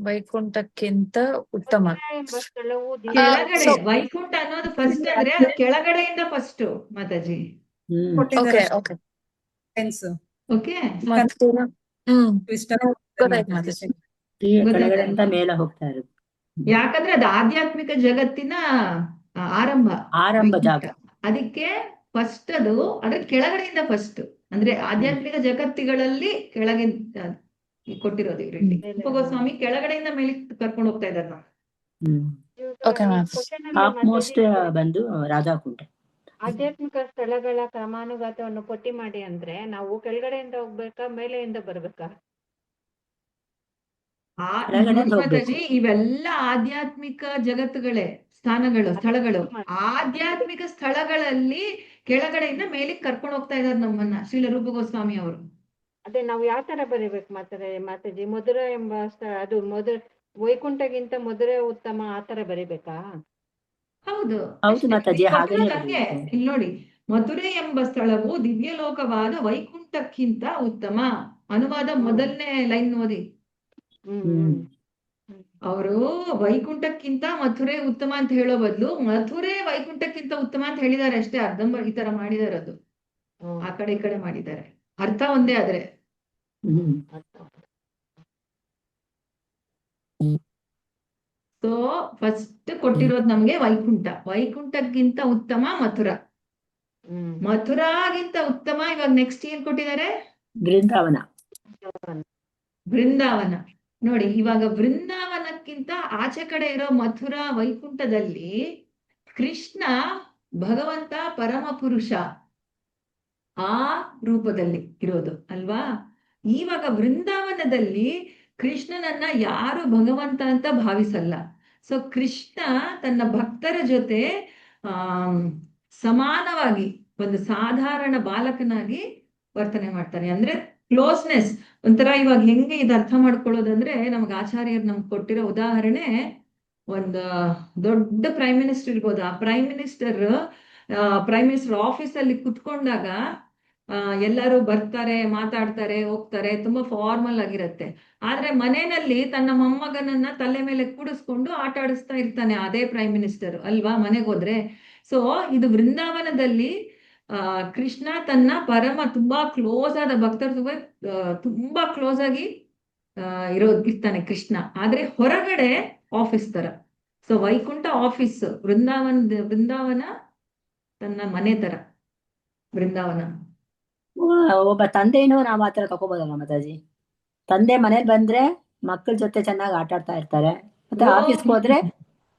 ವೈಕುಂಠಕ್ಕಿಂತ ಉತ್ತಮ. ಕೆಳಗಡೆ ವೈಕುಂಠ ಅನ್ನೋದು ಫಸ್ಟ್ ಅಂದ್ರೆ ಅದು ಕೆಳಗಡೆಯಿಂದ first Mataji. Okay okay okay, Mathura ಗೊತ್ತಾಯ್ತು ಮಾತಾಜಿ. ಕೆಳಗಡೆಯಿಂದ ಮೇಲೆ ಹೋಗ್ತಾ ಇರೋದು. ಯಾಕಂದ್ರೆ ಅದು ಆಧ್ಯಾತ್ಮಿಕ ಜಗತ್ತಿನ ಆರಂಭ ಜಾಗ. ಅದಕ್ಕೆ ಫಸ್ಟ್ ಅದು, ಅದ್ರ ಕೆಳಗಡೆಯಿಂದ ಫಸ್ಟ್ ಅಂದ್ರೆ ಆಧ್ಯಾತ್ಮಿಕ ಜಗತ್ತಿಗಳಲ್ಲಿ ಕೆಳಗೆ ಕೊಟ್ಟಿರೋದು ಇವರಲ್ಲಿ. ಗೋಸ್ವಾಮಿ ಕೆಳಗಡೆಯಿಂದ ಮೇಲೆ ಕರ್ಕೊಂಡು ಹೋಗ್ತಾ ಇದ್ದಾರೆ ನಾವು. Okay ma'am. ಟಾಪ್ ಮೋಸ್ಟ್ ಬಂದು ರಾಧಾಕುಂಡ. ಆಧ್ಯಾತ್ಮಿಕ ಸ್ಥಳಗಳ ಕ್ರಮಾನುಗತವನ್ನು ಪಟ್ಟಿ ಮಾಡಿ ಅಂದ್ರೆ ನಾವು ಕೆಳಗಡೆಯಿಂದ ಹೋಗ್ಬೇಕಾ ಮೇಲೆಯಿಂದ ಬರ್ಬೇಕಾ? ಮಾತಾಜಿ ಇವೆಲ್ಲ ಆಧ್ಯಾತ್ಮಿಕ ಜಗತ್ತುಗಳೇ, ಸ್ಥಳಗಳು. ಆಧ್ಯಾತ್ಮಿಕ ಸ್ಥಳಗಳಲ್ಲಿ ಕೆಳಗಡೆಯಿಂದ ಮೇಲಿಗೆ ಕರ್ಕೊಂಡು ಹೋಗ್ತಾ ಇದ್ದಾರೆ ನಮ್ಮನ್ನ ಶ್ರೀಲ ರೂಪ ಗೋಸ್ವಾಮಿ ಅವರು. ಅದೇ ನಾವು ಯಾವ ತರ ಬರೀಬೇಕು ಮಾತಾಜಿ? ಮಧುರ ಎಂಬ ಅದು ವೈಕುಂಠಗಿಂತ ಮಧುರೆ ಉತ್ತಮ, ಆತರ ಬರೀಬೇಕಾ? ಹೌದು ಮಾತಾಜಿ, ಹಾಗೇನೆ ಇಲ್ಲಿ ನೋಡಿ, ಮಥುರೆ ಎಂಬ ಸ್ಥಳವು ದಿವ್ಯಲೋಕವಾದ ವೈಕುಂಠಕ್ಕಿಂತ ಉತ್ತಮ. ಅನುವಾದ ಮೊದಲನೇ ಲೈನ್ ಓದಿ. ಅವರು ವೈಕುಂಠಕ್ಕಿಂತ ಮಥುರೆ ಉತ್ತಮ ಅಂತ ಹೇಳೋ ಬದಲು ಮಥುರೆ ವೈಕುಂಠಕ್ಕಿಂತ ಉತ್ತಮ ಅಂತ ಹೇಳಿದ್ದಾರೆ ಅಷ್ಟೇ. ಅರ್ಧಂಬರ್ಧ ಈ ತರ ಮಾಡಿದ್ದಾರೆ, ಅದು ಆ ಕಡೆ ಈ ಕಡೆ ಮಾಡಿದ್ದಾರೆ, ಅರ್ಥ ಒಂದೇ. ಆದ್ರೆ ಸೊ ಫಸ್ಟ್ ಕೊಟ್ಟಿರೋದು ನಮ್ಗೆ ವೈಕುಂಠಕ್ಕಿಂತ ಉತ್ತಮ ಮಥುರಾ. ಮಥುರಾಗಿಂತ ಉತ್ತಮ ಇವಾಗ ನೆಕ್ಸ್ಟ್ ಏನ್ ಕೊಟ್ಟಿದ್ದಾರೆ? ವೃಂದಾವನ. ನೋಡಿ, ಇವಾಗ ವೃಂದಾವನಕ್ಕಿಂತ ಆಚೆ ಕಡೆ ಇರೋ ಮಥುರಾ ವೈಕುಂಠದಲ್ಲಿ ಕೃಷ್ಣ ಭಗವಂತ ಪರಮ ಪುರುಷ ಆ ರೂಪದಲ್ಲಿ ಇರೋದು ಅಲ್ವಾ. ಇವಾಗ ವೃಂದಾವನದಲ್ಲಿ ಕೃಷ್ಣನನ್ನ ಯಾರು ಭಗವಂತ ಅಂತ ಭಾವಿಸಲ್ಲ. ಸೊ ಕೃಷ್ಣ ತನ್ನ ಭಕ್ತರ ಜೊತೆ ಸಮಾನವಾಗಿ ಒಂದು ಸಾಧಾರಣ ಬಾಲಕನಾಗಿ ವರ್ತನೆ ಮಾಡ್ತಾನೆ. ಅಂದ್ರೆ ಕ್ಲೋಸ್ನೆಸ್ ಒಂಥರ. ಇವಾಗ ಹೆಂಗೆ ಇದು ಅರ್ಥ ಮಾಡ್ಕೊಳ್ಳೋದಂದ್ರೆ, ನಮ್ಗೆ ಆಚಾರ್ಯರು ನಮ್ಗೆ ಕೊಟ್ಟಿರೋ ಉದಾಹರಣೆ, ಒಂದು ದೊಡ್ಡ ಪ್ರೈಮ್ ಮಿನಿಸ್ಟರ್ ಇರ್ಬೋದು. ಆ ಪ್ರೈಮ್ ಮಿನಿಸ್ಟರ್ ಆಫೀಸ್ ಅಲ್ಲಿ ಕುತ್ಕೊಂಡಾಗ ಎಲ್ಲರೂ ಬರ್ತಾರೆ, ಮಾತಾಡ್ತಾರೆ, ಹೋಗ್ತಾರೆ, ತುಂಬಾ ಫಾರ್ಮಲ್ ಆಗಿರತ್ತೆ. ಆದ್ರೆ ಮನೆಯಲ್ಲಿ ತನ್ನ ಮೊಮ್ಮಗನನ್ನ ತಲೆ ಮೇಲೆ ಕೂಡಿಸ್ಕೊಂಡು ಆಟ ಆಡಿಸ್ತಾ ಇರ್ತಾನೆ ಅದೇ ಪ್ರೈಮ್ ಮಿನಿಸ್ಟರ್ ಅಲ್ವಾ, ಮನೆಗೆ ಹೋದ್ರೆ. ಸೊ ಇದು ವೃಂದಾವನದಲ್ಲಿ ಕೃಷ್ಣ ತನ್ನ ತುಂಬಾ ಕ್ಲೋಸ್ ಆದ ಭಕ್ತರು ತುಂಬಾ ಕ್ಲೋಸ್ ಆಗಿ ಇರ್ತಾನೆ ಕೃಷ್ಣ. ಆದ್ರೆ ಹೊರಗಡೆ ಆಫೀಸ್ ತರ. ಸೊ ವೈಕುಂಠ ಆಫೀಸ್, ವೃಂದಾವನ ತನ್ನ ಮನೆ ತರ ವೃಂದಾವನ. ಒಬ್ಬ ತಂದೆನೂ ನಾವ್ ಆತರ ತಗೋಬೋದಲ್ಲ ಮಾತಾಜಿ? ತಂದೆ ಮನೇಲಿ ಬಂದ್ರೆ ಮಕ್ಕಳ ಜೊತೆ ಚೆನ್ನಾಗಿ ಆಟ ಆಡ್ತಾ ಇರ್ತಾರೆ, ಮತ್ತೆ ಆಫೀಸ್ಗೆ ಹೋದ್ರೆ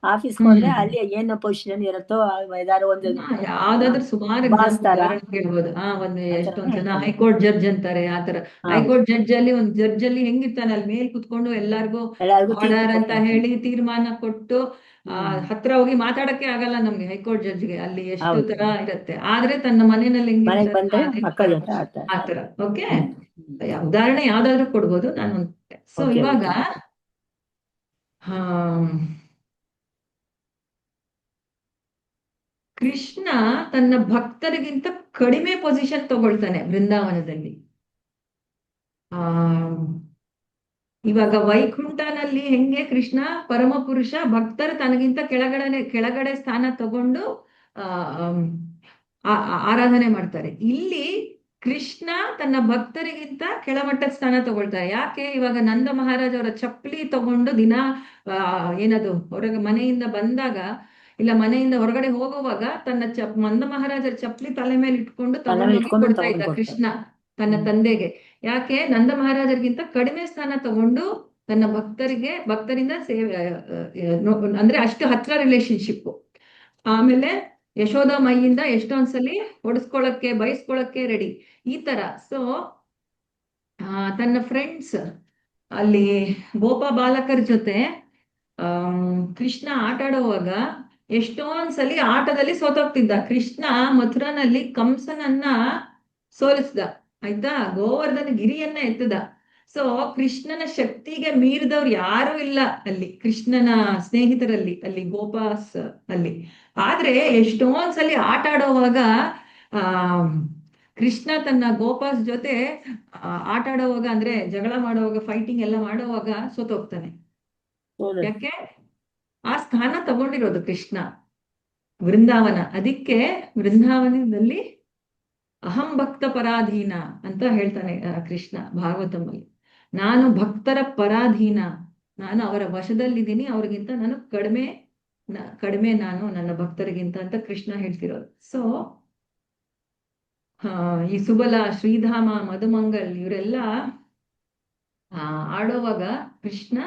ಆಫೀಸ್ಗೆ ಹೋದ್ರೆ ಹ್ಮ್ ಅಲ್ಲಿ ಏನು ಪೊಸಿಷನ್ ಇರುತ್ತೋ ಏದಾದ್ರು ಒಂದು ಯಾವ್ದಾದ್ರು ಸುಮಾರು ಎಕ್ಸಾಂಪಲ್ ಬಾಸ್ತಾರ ಉದಾಹರಣೆ ಹೇಳ್ಬೋದು. ಒಂದು ಆ ಎಷ್ಟೊಂದ್ ಥರನೇ ಜನ ಹೇಳ್ತಾರೆ. ಹೈಕೋರ್ಟ್ ಜಡ್ಜ್ ಅಂತಾರೆ ಆತರ. ಹಾ ಹೈಕೋರ್ಟ್ ಜಡ್ಜ್ ಅಲ್ಲಿ ಒಂದ್ ಜಡ್ಜ್ ಅಲ್ಲಿ ಹೆಂಗಿರ್ತಾನೆ ಅಲ್ಲಿ ಮೇಲ್ ಕುತ್ಕೊಂಡು ಎಲ್ಲಾರ್ಗೂ ಎಲ್ಲರಿಗೂ ತೀರ್ಪು ಆರ್ಡರ್ ಅಂತ ಕೊಡ್ತಾ ಇರ್ತಾನೆ. ಹೇಳಿ ತೀರ್ಮಾನ ಕೊಟ್ಟು ಹತ್ರ ಹೋಗಿ ಮಾತಾಡಕ್ಕೆ ಆಗಲ್ಲ ನಮ್ಗೆ ಹೈಕೋರ್ಟ್ ಜಡ್ಜ್ಗೆ. ಅಲ್ಲಿ ಎಷ್ಟು ಹೌದು. ತರ ಇರುತ್ತೆ. ಆದ್ರೆ ತನ್ನ ಮನೆಯಲ್ಲಿ ಮನೆಗೆ ಹೆಂಗಿರ್ತಾರೆ ಬಂದ್ರೆ ಅದೇ ಮಕ್ಕಳ ಜೊತೆ ಆಡ್ತಾ ಇರ್ತಾರೆ. ಆತರ. ಓಕೆ, ಹ್ಮ್ ಹ್ಮ್ ಉದಾಹರಣೆ ಯಾವ್ದಾದ್ರು ಕೊಡ್ಬೋದು ನಾನು. ಸೊ ಓಕೆ ಇವಾಗ ಓಕೆ. ಹಾ ಕೃಷ್ಣ ತನ್ನ ಭಕ್ತರಿಗಿಂತ ಕಡಿಮೆ ಪೊಸಿಷನ್ ತಗೊಳ್ತಾನೆ ಬೃಂದಾವನದಲ್ಲಿ. ಆ ಇವಾಗ ವೈಕುಂಠನಲ್ಲಿ ಹೆಂಗೆ ಕೃಷ್ಣ ಪರಮ ಪುರುಷ, ಭಕ್ತರು ತನಗಿಂತ ಕೆಳಗಡೆ ಸ್ಥಾನ ತಗೊಂಡು ಆ ಆಮ್, ಆರಾಧನೆ ಮಾಡ್ತಾರೆ. ಇಲ್ಲಿ ಕೃಷ್ಣ ತನ್ನ ಭಕ್ತರಿಗಿಂತ ಕೆಳಮಟ್ಟದ ಸ್ಥಾನ ತಗೊಳ್ತಾರೆ. ಯಾಕೆ? ಇವಾಗ ನಂದ ಮಹಾರಾಜ್ ಅವರ ಚಪ್ಪಲಿ ತಗೊಂಡು ದಿನ ಏನದು ಹೊರಗೆ ಮನೆಯಿಂದ ಬಂದಾಗ ಇಲ್ಲ ಮನೆಯಿಂದ ಹೊರಗಡೆ ಹೋಗುವಾಗ ತನ್ನ ನಂದ ಮಹಾರಾಜರ ಚಪ್ಪಲಿ ತಲೆ ಮೇಲೆ ಇಟ್ಕೊಂಡು ತಲೆ ಮೇಲೆ ತಗೊಂಡೋಗಿ ಇಟ್ಕೊಂಡು ಕೊಡ್ತಾ ತಗೊಂಡು ಇದ್ದ ಕೊಡ್ತಾರೆ. ಕೃಷ್ಣ ತನ್ನ ಹ್ಮ್ ತಂದೆಗೆ. ಯಾಕೆ? ನಂದ ಮಹಾರಾಜರಿಗಿಂತ ಕಡಿಮೆ ಸ್ಥಾನ ತಗೊಂಡು ತನ್ನ ಭಕ್ತರಿಂದ ಸೇವೆ ಅಂದ್ರೆ ಅಷ್ಟು ಹತ್ರ ರಿಲೇಶನ್ಶಿಪ್. ಆಮೇಲೆ ಯಶೋಧ ಮೈಯಿಂದ ಎಷ್ಟೊಂದ್ಸಲಿ ಹೊಡೆಸ್ಕೊಳಕ್ಕೆ ಬಯಸ್ಕೊಳಕ್ಕೆ ರೆಡಿ, ಈ ತರ. ಸೊ ತನ್ನ ಫ್ರೆಂಡ್ಸ್ ಅಲ್ಲಿ ಗೋಪ ಬಾಲಕರ ಜೊತೆ ಕೃಷ್ಣ ಆಟ ಆಡುವಾಗ ಎಷ್ಟೊಂದ್ಸಲಿ ಆಟದಲ್ಲಿ ಸೋತೋಗ್ತಿದ್ದ. ಕೃಷ್ಣ ಮಥುರಾನಲ್ಲಿ ಕಂಸನನ್ನ ಸೋಲಿಸ್ದ, ಆಯ್ತಾ, ಗೋವರ್ಧನ ಗಿರಿಯನ್ನ ಎತ್ತದ. ಸೊ ಕೃಷ್ಣನ ಶಕ್ತಿಗೆ ಮೀರಿದವ್ರು ಯಾರು ಇಲ್ಲ ಅಲ್ಲಿ, ಕೃಷ್ಣನ ಸ್ನೇಹಿತರಲ್ಲಿ, ಅಲ್ಲಿ ಗೋಪಾಸ್ ಅಲ್ಲಿ. ಆದ್ರೆ ಎಷ್ಟೊಂದ್ಸಲಿ ಆಟ ಆಡೋವಾಗ ಆ ಕೃಷ್ಣ ತನ್ನ ಗೋಪಾಸ್ ಜೊತೆ ಆಟ ಆಡೋವಾಗ, ಅಂದ್ರೆ ಜಗಳ ಮಾಡುವಾಗ, ಫೈಟಿಂಗ್ ಎಲ್ಲ ಮಾಡುವಾಗ ಸೋತೋಗ್ತಾನೆ. ಹೌದು. ಯಾಕೆ? ಆ ಸ್ಥಾನ ತಗೊಂಡಿರೋದು ಕೃಷ್ಣ ವೃಂದಾವನ. ಅದಕ್ಕೆ ವೃಂದಾವನದಲ್ಲಿ ಅಹಂ ಭಕ್ತ ಪರಾಧೀನ ಅಂತ ಹೇಳ್ತಾನೆ ಕೃಷ್ಣ ಭಾಗವತಮಲ್ಲಿ. ನಾನು ಭಕ್ತರ ಪರಾಧೀನ, ನಾನು ಅವರ ವಶದಲ್ಲಿದ್ದೀನಿ, ಅವ್ರಿಗಿಂತ ನಾನು ಕಡಿಮೆ ನಾನು ನನ್ನ ಭಕ್ತರಿಗಿಂತ ಅಂತ ಕೃಷ್ಣ ಹೇಳ್ತಿರೋದು. ಸೊ ಈ ಸುಬಲ, ಶ್ರೀಧಾಮ, ಮಧುಮಂಗಲ್ ಇವರೆಲ್ಲ ಆಡೋವಾಗ ಕೃಷ್ಣ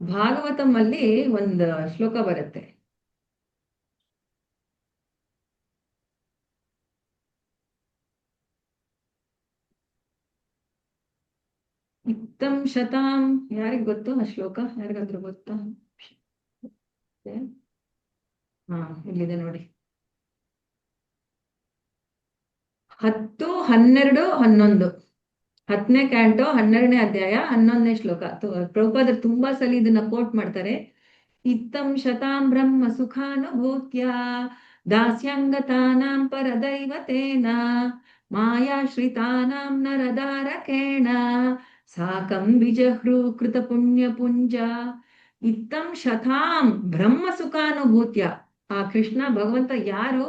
ಭಾಗವತಮಲ್ಲಿ ಒಂದು ಶ್ಲೋಕ ಬರುತ್ತೆ. ಇತ್ತಂ ಶತಾಂ, ಯಾರಿಗ್ ಗೊತ್ತು ಆ ಶ್ಲೋಕ? ಯಾರಿಗಾದ್ರೂ ಗೊತ್ತಾ? ಇಲ್ಲಿದೆ ನೋಡಿ. 10, 12, 11, 10ನೇ ಕ್ಯಾಂಟೋ 12ನೇ ಅಧ್ಯಾಯ 11ನೇ ಶ್ಲೋಕ. ಪ್ರಭುಪಾದರು ತುಂಬಾ ಸಲ ಇದನ್ನ ಕೋಟ್ ಮಾಡ್ತಾರೆ. ಇತ್ತಂ ಶತಾಂ ಬ್ರಹ್ಮ ಸುಖಾನುಭೂತ್ಯ ದಾಸ್ಯಾಂಗತಾನಾಂ ಪರದೈವತೇನ ಮಾಯಾಶ್ರಿತಾನಾಂ ನರದಾರಕೇಣ ಸಾಕಂ ವಿಜಹೃ ಕೃತ ಪುಣ್ಯ ಪುಂಜ. ಇತ್ತಂ ಶತಾಂ ಬ್ರಹ್ಮ ಸುಖಾನುಭೂತ್ಯ. ಆ ಕೃಷ್ಣ ಭಗವಂತ ಯಾರು?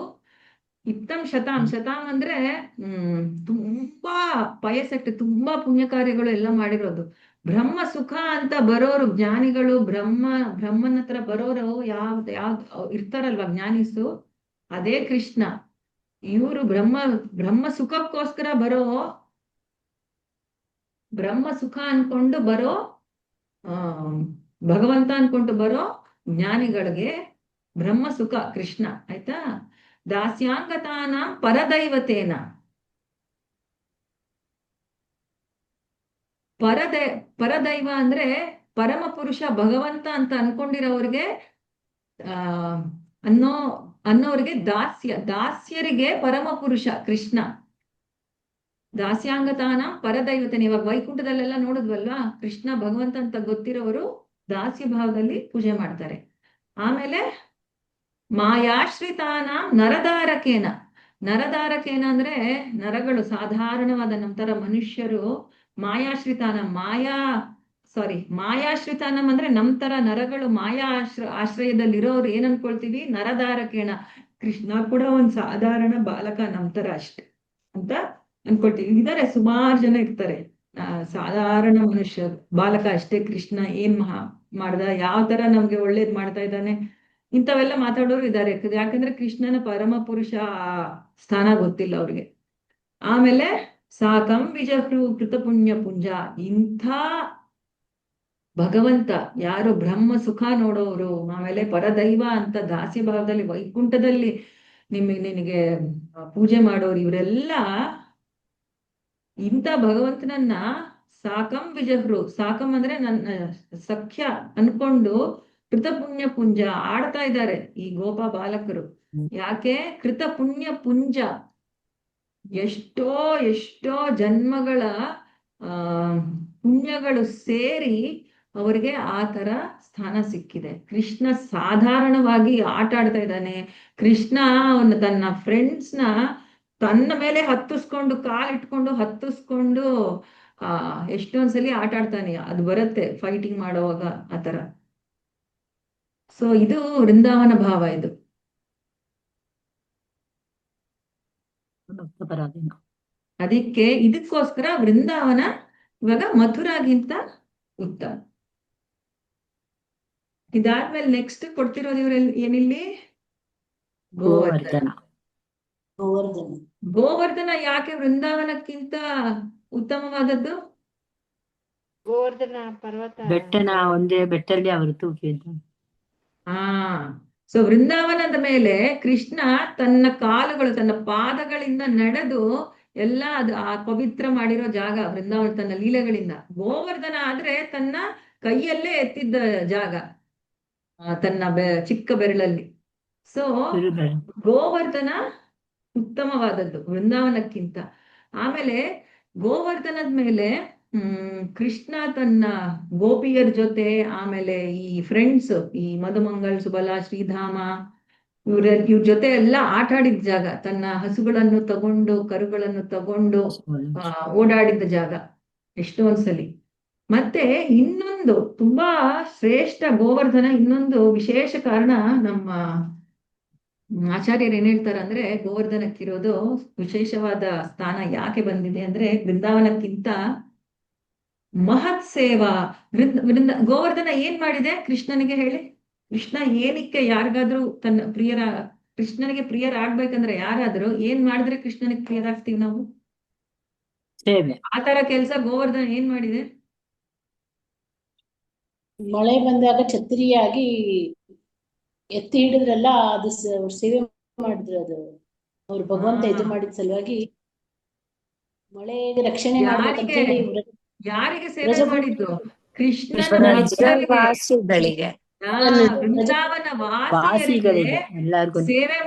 ಇತ್ತಂ ಶತಾಂ, ಶತಾಂ ಅಂದ್ರೆ ತುಂಬಾ ಪಯಸೆಟ್ಟು, ತುಂಬಾ ಪುಣ್ಯ ಕಾರ್ಯಗಳು ಎಲ್ಲ ಮಾಡಿರೋದು. ಬ್ರಹ್ಮ ಸುಖ ಅಂತ ಬರೋರು ಜ್ಞಾನಿಗಳು, ಬ್ರಹ್ಮನ ಹತ್ರ ಬರೋರು ಯಾವ್ದು ಇರ್ತಾರಲ್ವಾ ಜ್ಞಾನಿಸು, ಅದೇ ಕೃಷ್ಣ. ಇವರು ಬ್ರಹ್ಮ ಸುಖಕ್ಕೋಸ್ಕರ ಬ್ರಹ್ಮ ಸುಖ ಅನ್ಕೊಂಡು ಬರೋ ಭಗವಂತ ಅನ್ಕೊಂಡು ಬರೋ ಜ್ಞಾನಿಗಳಿಗೆ ಬ್ರಹ್ಮ ಸುಖ ಕೃಷ್ಣ, ಆಯ್ತಾ. ದಾಸ್ಯಾಂಗತಾನ ಪರದೈವತೇನ, ಪರದೈವ ಅಂದ್ರೆ ಪರಮ ಪುರುಷ ಭಗವಂತ ಅಂತ ಅನ್ಕೊಂಡಿರೋರಿಗೆ ಅನ್ನೋರಿಗೆ ದಾಸ್ಯರಿಗೆ ಪರಮ ಪುರುಷ ಕೃಷ್ಣ. ದಾಸ್ಯಾಂಗತಾನ ಪರದೈವತೇನ. ಇವಾಗ ವೈಕುಂಠದಲ್ಲೆಲ್ಲ ನೋಡಿದ್ವಲ್ವಾ, ಕೃಷ್ಣ ಭಗವಂತ ಅಂತ ಗೊತ್ತಿರೋರು ದಾಸ್ಯ ಭಾವದಲ್ಲಿ ಪೂಜೆ ಮಾಡ್ತಾರೆ. ಆಮೇಲೆ ಮಾಯಾಶ್ರಿತಾನ ನರದಾರಕೇನ. ನರದಾರಕೇನ ಅಂದ್ರೆ ನರಗಳು, ಸಾಧಾರಣವಾದ ನಮ್ಮ ತರ ಮನುಷ್ಯರು ಮಾಯಾಶ್ರಿತಾನಂ ಅಂದ್ರೆ ನಮ್ ತರ ನರಗಳು ಆಶ್ರಯದಲ್ಲಿರೋರು ಏನ್ ಅನ್ಕೊಳ್ತೀವಿ? ನರದಾರಕೇಣ. ಕೃಷ್ಣ ಕೂಡ ಒಂದ್ ಸಾಧಾರಣ ಬಾಲಕ ನಮ್ ತರ ಅಷ್ಟೆ ಅಂತ ಅನ್ಕೊಳ್ತೀವಿ. ಇದಾರೆ ಸುಮಾರು ಜನ ಇರ್ತಾರೆ ಸಾಧಾರಣ ಮನುಷ್ಯರು, ಬಾಲಕ ಅಷ್ಟೇ. ಕೃಷ್ಣ ಏನ್ ಮಾಡ್ದ, ಯಾವ ತರ ನಮ್ಗೆ ಒಳ್ಳೇದ್ ಮಾಡ್ತಾ ಇದ್ದಾನೆ, ಇಂಥವೆಲ್ಲ ಮಾತಾಡೋರು ಇದ್ದಾರೆ. ಯಾಕಂದ್ರೆ ಕೃಷ್ಣನ ಪರಮ ಪುರುಷ ಸ್ಥಾನ ಗೊತ್ತಿಲ್ಲ ಅವ್ರಿಗೆ. ಆಮೇಲೆ ಸಾಕಂ ವಿಜಹೃ ಕೃತ ಪುಣ್ಯ ಪುಂಜ. ಇಂಥ ಭಗವಂತ ಯಾರು ಬ್ರಹ್ಮ ಸುಖ ನೋಡೋರು, ಆಮೇಲೆ ಪರದೈವ ಅಂತ ದಾಸ್ಯ ಭಾವದಲ್ಲಿ ವೈಕುಂಠದಲ್ಲಿ ನಿನಗೆ ಪೂಜೆ ಮಾಡೋರು, ಇವರೆಲ್ಲ ಇಂಥ ಭಗವಂತನನ್ನ ಸಾಕಂ ವಿಜಹ್ರು, ಸಾಕಂ ಅಂದ್ರೆ ನನ್ನ ಸಖ್ಯ ಅನ್ಕೊಂಡು ಕೃತ ಪುಣ್ಯ ಪುಂಜ ಆಡ್ತಾ ಇದ್ದಾರೆ ಈ ಗೋಪ ಬಾಲಕರು. ಯಾಕೆ? ಕೃತ ಪುಣ್ಯ ಪುಂಜ, ಎಷ್ಟೋ ಎಷ್ಟೋ ಜನ್ಮಗಳ ಪುಣ್ಯಗಳು ಸೇರಿ ಅವರಿಗೆ ಆ ತರ ಸ್ಥಾನ ಸಿಕ್ಕಿದೆ. ಕೃಷ್ಣ ಸಾಧಾರಣವಾಗಿ ಆಟ ಆಡ್ತಾ ಇದ್ದಾನೆ. ಕೃಷ್ಣ ಅವನು ತನ್ನ ಫ್ರೆಂಡ್ಸ್ನ ತನ್ನ ಮೇಲೆ ಹತ್ತಿಸ್ಕೊಂಡು, ಕಾಲಿಟ್ಕೊಂಡು ಹತ್ತಿಸ್ಕೊಂಡು ಎಷ್ಟೊಂದ್ಸಲಿ ಆಟ ಆಡ್ತಾನೆ. ಅದು ಬರುತ್ತೆ ಫೈಟಿಂಗ್ ಮಾಡುವಾಗ ಆತರ. ಸೊ ಇದು ವೃಂದಾವನ ಭಾವ. ಇದು ಅದಕ್ಕೆ ಇದಕ್ಕೋಸ್ಕರ ವೃಂದಾವನ ಇವಾಗ ಮಥುರಾಗಿಂತ ಉತ್ತಮ. ಇದಾದ್ಮೇಲೆ ನೆಕ್ಸ್ಟ್ ಕೊಡ್ತಿರೋದು ಇವ್ರಲ್ಲಿ ಏನಿಲ್ಲಿ? ಗೋವರ್ಧನ. ಗೋವರ್ಧನ ಯಾಕೆ ವೃಂದಾವನಕ್ಕಿಂತ ಉತ್ತಮವಾದದ್ದು? ಗೋವರ್ಧನ ಪರ್ವತ ಬೆಟ್ಟನ ಒಂದೇ ಬೆಟ್ಟಲ್ಲಿ ಅವರು ತೂಕಿದ್ದು. ಸೊ ವೃಂದಾವನದ ಮೇಲೆ ಕೃಷ್ಣ ತನ್ನ ಕಾಲುಗಳು, ತನ್ನ ಪಾದಗಳಿಂದ ನಡೆದು ಎಲ್ಲ ಅದು ಆ ಪವಿತ್ರ ಮಾಡಿರೋ ಜಾಗ ವೃಂದಾವನ ತನ್ನ ಲೀಲೆಗಳಿಂದ. ಗೋವರ್ಧನ ಆದ್ರೆ ತನ್ನ ಕೈಯಲ್ಲೇ ಎತ್ತಿದ್ದ ಜಾಗ, ತನ್ನ ಚಿಕ್ಕ ಬೆರಳಲ್ಲಿ. ಸೊ ಗೋವರ್ಧನ ಉತ್ತಮವಾದದ್ದು ವೃಂದಾವನಕ್ಕಿಂತ. ಆಮೇಲೆ ಗೋವರ್ಧನದ ಮೇಲೆ ಕೃಷ್ಣ ತನ್ನ ಗೋಪಿಯರ ಜೊತೆ, ಆಮೇಲೆ ಈ ಫ್ರೆಂಡ್ಸ್, ಈ ಮಧುಮಂಗಲ್, ಸುಬಲ, ಶ್ರೀಧಾಮ, ಇವ್ರ ಜೊತೆ ಎಲ್ಲ ಆಟ ಆಡಿದ ಜಾಗ, ತನ್ನ ಹಸುಗಳನ್ನು ತಗೊಂಡು, ಕರುಗಳನ್ನು ತಗೊಂಡು ಓಡಾಡಿದ ಜಾಗ ಎಷ್ಟೊಂದ್ಸಲಿ. ಮತ್ತೆ ಇನ್ನೊಂದು ತುಂಬಾ ಶ್ರೇಷ್ಠ ಗೋವರ್ಧನ, ಇನ್ನೊಂದು ವಿಶೇಷ ಕಾರಣ ನಮ್ಮ ಆಚಾರ್ಯರು ಏನ್ ಹೇಳ್ತಾರ ಅಂದ್ರೆ, ಗೋವರ್ಧನಕ್ಕಿರೋದು ವಿಶೇಷವಾದ ಸ್ಥಾನ ಯಾಕೆ ಬಂದಿದೆ ಅಂದ್ರೆ, ವೃಂದಾವನಕ್ಕಿಂತ ಮಹತ್ ಸೇವಾ. ಗೋವರ್ಧನ ಏನ್ ಮಾಡಿದೆ ಕೃಷ್ಣನಿಗೆ ಹೇಳಿ? ಕೃಷ್ಣ ಏನಕ್ಕೆ ಯಾರಿಗಾದ್ರೂ ತನ್ನ ಕೃಷ್ಣನಿಗೆ ಪ್ರಿಯರಾಗ್ಬೇಕಂದ್ರೆ ಯಾರಾದ್ರೂ ಏನ್ ಮಾಡಿದ್ರೆ ಕೃಷ್ಣನಿಗೆ ಪ್ರಿಯರಾಗ್ತೀವಿ ನಾವು? ಆತರ ಕೆಲ್ಸ ಗೋವರ್ಧನ ಏನ್ ಮಾಡಿದೆ? ಮಳೆ ಬಂದಾಗ ಛತ್ರಿಯಾಗಿ ಎತ್ತಿ ಹಿಡಿದ್ರಲ್ಲ, ಅದು ಸೇವೆ ಮಾಡಿದ್ರು. ಅದು ಅವ್ರು ಭಗವಂತ ಇದು ಮಾಡಿದ ಸಲುವಾಗಿ ಮಳೆ ರಕ್ಷಣೆ ಮಾಡ್ಬೇಕಂತ ಹೇಳಿ ಯಾರಿಗೆ ಸೇವೆ ಮಾಡಿದ್ದು? ಕೃಷ್ಣನ ವಾಸಿಗಳಿಗೆ, ವೃಂದಾವನ ವಾಸಿಗಳಿಗೆ ಸೇವೆ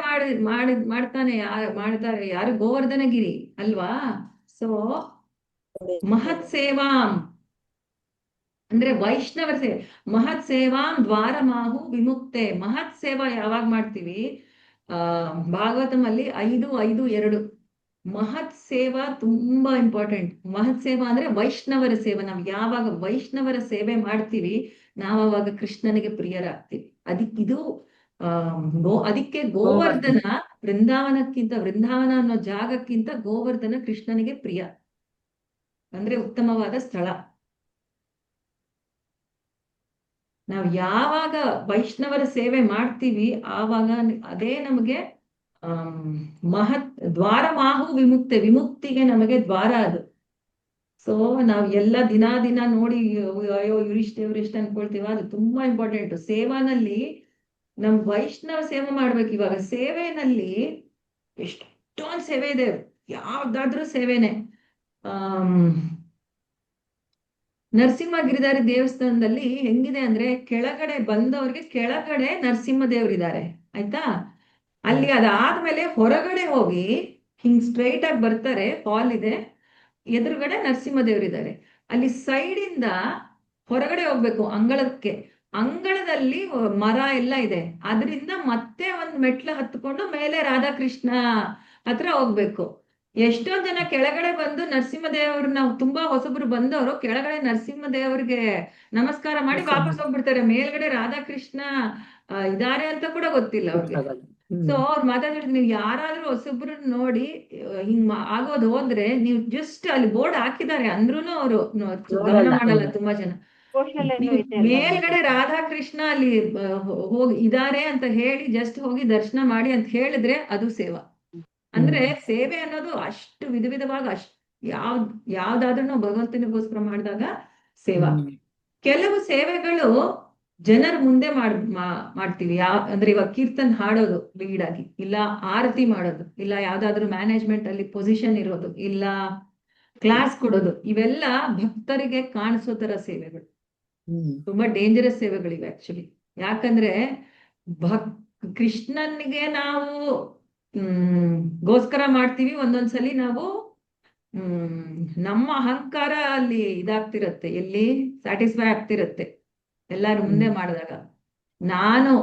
ಮಾಡ್ತಾನೆ. ಮಾಡ್ತಾರೆ ಯಾರು? ಗೋವರ್ಧನಗಿರಿ ಅಲ್ವಾ? ಸೊ ಮಹತ್ ಸೇವಾಂ ಅಂದ್ರೆ ವೈಷ್ಣವರ ಸೇವೆ. ಮಹತ್ ಸೇವಾಂ ದ್ವಾರಮಾಹು ವಿಮುಕ್ತೆ. ಮಹತ್ ಸೇವಾ ಯಾವಾಗ ಮಾಡ್ತೀವಿ? ಭಾಗವತಂ ಅಲ್ಲಿ 5:5:2 ಮಹತ್ ಸೇವಾ ತುಂಬಾ ಇಂಪಾರ್ಟೆಂಟ್. ಮಹತ್ ಸೇವಾ ಅಂದ್ರೆ ವೈಷ್ಣವರ ಸೇವೆ. ನಾವು ಯಾವಾಗ ವೈಷ್ಣವರ ಸೇವೆ ಮಾಡ್ತೀವಿ, ನಾವು ಅವಾಗ ಕೃಷ್ಣನಿಗೆ ಪ್ರಿಯರಾಗ್ತೀವಿ. ಅದಕ್ಕೆ ಗೋವರ್ಧನ ವೃಂದಾವನ ಅನ್ನೋ ಜಾಗಕ್ಕಿಂತ ಗೋವರ್ಧನ ಕೃಷ್ಣನಿಗೆ ಪ್ರಿಯ, ಅಂದ್ರೆ ಉತ್ತಮವಾದ ಸ್ಥಳ. ನಾವು ಯಾವಾಗ ವೈಷ್ಣವರ ಸೇವೆ ಮಾಡ್ತೀವಿ ಆವಾಗ ಅದೇ ನಮಗೆ ದ್ವಾರಮಾಹು ವಿಮುಕ್ತೆ, ವಿಮುಕ್ತಿಗೆ ನಮಗೆ ದ್ವಾರ ಅದು. ಸೊ ನಾವ್ ಎಲ್ಲ ದಿನ ನೋಡಿ ಅಯ್ಯೋ ಇವ್ರಿಷ್ಟ ಅನ್ಕೊಳ್ತೀವ, ಅದು ತುಂಬಾ ಇಂಪಾರ್ಟೆಂಟ್. ಸೇವಾನಲ್ಲಿ ನಮ್ ವೈಷ್ಣವ ಸೇವೆ ಮಾಡ್ಬೇಕು. ಇವಾಗ ಸೇವೆನಲ್ಲಿ ಎಷ್ಟೊಂದು ಸೇವೆ ಇದೆ, ಯಾವ್ದಾದ್ರೂ ಸೇವೆನೆ. ನರಸಿಂಹ ಗಿರಿಧಾರಿ ದೇವಸ್ಥಾನದಲ್ಲಿ ಹೆಂಗಿದೆ ಅಂದ್ರೆ, ಕೆಳಗಡೆ ಬಂದವ್ರಿಗೆ ಕೆಳಗಡೆ ನರಸಿಂಹ ದೇವರಿದ್ದಾರೆ, ಆಯ್ತಾ? ಅಲ್ಲಿ ಅದಾದ್ಮೇಲೆ ಹೊರಗಡೆ ಹೋಗಿ ಹಿಂಗ್ ಸ್ಟ್ರೈಟ್ ಆಗಿ ಬರ್ತಾರೆ, ಹಾಲ್ ಇದೆ, ಎದುರುಗಡೆ ನರಸಿಂಹ ದೇವರಿದ್ದಾರೆ. ಅಲ್ಲಿ ಸೈಡ್ ಇಂದ ಹೊರಗಡೆ ಹೋಗ್ಬೇಕು ಅಂಗಳಕ್ಕೆ. ಅಂಗಳದಲ್ಲಿ ಮರ ಎಲ್ಲ ಇದೆ, ಅದರಿಂದ ಮತ್ತೆ ಒಂದ್ ಮೆಟ್ಲು ಹತ್ಕೊಂಡು ಮೇಲೆ ರಾಧಾಕೃಷ್ಣ ಹತ್ರ ಹೋಗ್ಬೇಕು. ಎಷ್ಟೊಂದ್ ಜನ ಕೆಳಗಡೆ ಬಂದು ನರಸಿಂಹದೇವ್ರು, ನಾವು ತುಂಬಾ ಹೊಸಬ್ರು ಬಂದವರು ಕೆಳಗಡೆ ನರಸಿಂಹದೇವ್ರಿಗೆ ನಮಸ್ಕಾರ ಮಾಡಿ ವಾಪಸ್ ಹೋಗ್ಬಿಡ್ತಾರೆ. ಮೇಲ್ಗಡೆ ರಾಧಾಕೃಷ್ಣ ಇದಾರೆ ಅಂತ ಕೂಡ ಗೊತ್ತಿಲ್ಲ ಅವ್ರಿಗೆ. ಸೊ ಅವ್ರು ಮಾತಾಡಿದ್ರೆ, ನೀವು ಯಾರಾದ್ರೂ ಹೊಸಬ್ರು ನೋಡಿ ಹಿಂಗ್ ಆಗೋದು ಹೋದ್ರೆ, ನೀವು ಜಸ್ಟ್ ಅಲ್ಲಿ ಬೋರ್ಡ್ ಹಾಕಿದ್ದಾರೆ ಅಂದ್ರೂನು ಅವರು ಗಮನ ಮಾಡಲ್ಲ ತುಂಬಾ ಜನ. ಮೇಲ್ಗಡೆ ರಾಧಾಕೃಷ್ಣ ಅಲ್ಲಿ ಹೋಗಿ ಇದಾರೆ ಅಂತ ಹೇಳಿ ಜಸ್ಟ್ ಹೋಗಿ ದರ್ಶನ ಮಾಡಿ ಅಂತ ಹೇಳಿದ್ರೆ ಅದು ಸೇವಾ. ಅಂದ್ರೆ ಸೇವೆ ಅನ್ನೋದು ಅಷ್ಟು ವಿಧವಾಗಿ ಯಾವ್ದಾದ್ರೂ ನಾವು ಭಗವಂತನಿಗೋಸ್ಕರ ಮಾಡಿದಾಗ ಸೇವಾ. ಕೆಲವು ಸೇವೆಗಳು ಜನರ ಮುಂದೆ ಮಾಡ್ತೀವಿ. ಅಂದ್ರೆ ಇವಾಗ ಕೀರ್ತನ್ ಹಾಡೋದು ಲೀಡ್ ಆಗಿ, ಇಲ್ಲ ಆರತಿ ಮಾಡೋದು, ಇಲ್ಲ ಯಾವ್ದಾದ್ರು ಮ್ಯಾನೇಜ್ಮೆಂಟ್ ಅಲ್ಲಿ ಪೊಸಿಷನ್ ಇರೋದು, ಇಲ್ಲ ಕ್ಲಾಸ್ ಕೊಡೋದು, ಇವೆಲ್ಲ ಭಕ್ತರಿಗೆ ಕಾಣಿಸೋ ತರ ಸೇವೆಗಳು. ತುಂಬಾ ಡೇಂಜರಸ್ ಸೇವೆಗಳಿವೆ ಆಕ್ಚುಲಿ. ಯಾಕಂದ್ರೆ ಭಕ್ ಕೃಷ್ಣನ್ಗೆ ನಾವು ಗೋಸ್ಕರ ಮಾಡ್ತೀವಿ. ಒಂದೊಂದ್ಸಲಿ ನಾವು ನಮ್ಮ ಅಹಂಕಾರ ಅಲ್ಲಿ ಇದಾಗ್ತಿರತ್ತೆ, ಎಲ್ಲಿ ಸ್ಯಾಟಿಸ್ಫೈ ಆಗ್ತಿರತ್ತೆ ಎಲ್ಲಾರು ಮುಂದೆ ಮಾಡಿದಾಗ. ನಾನು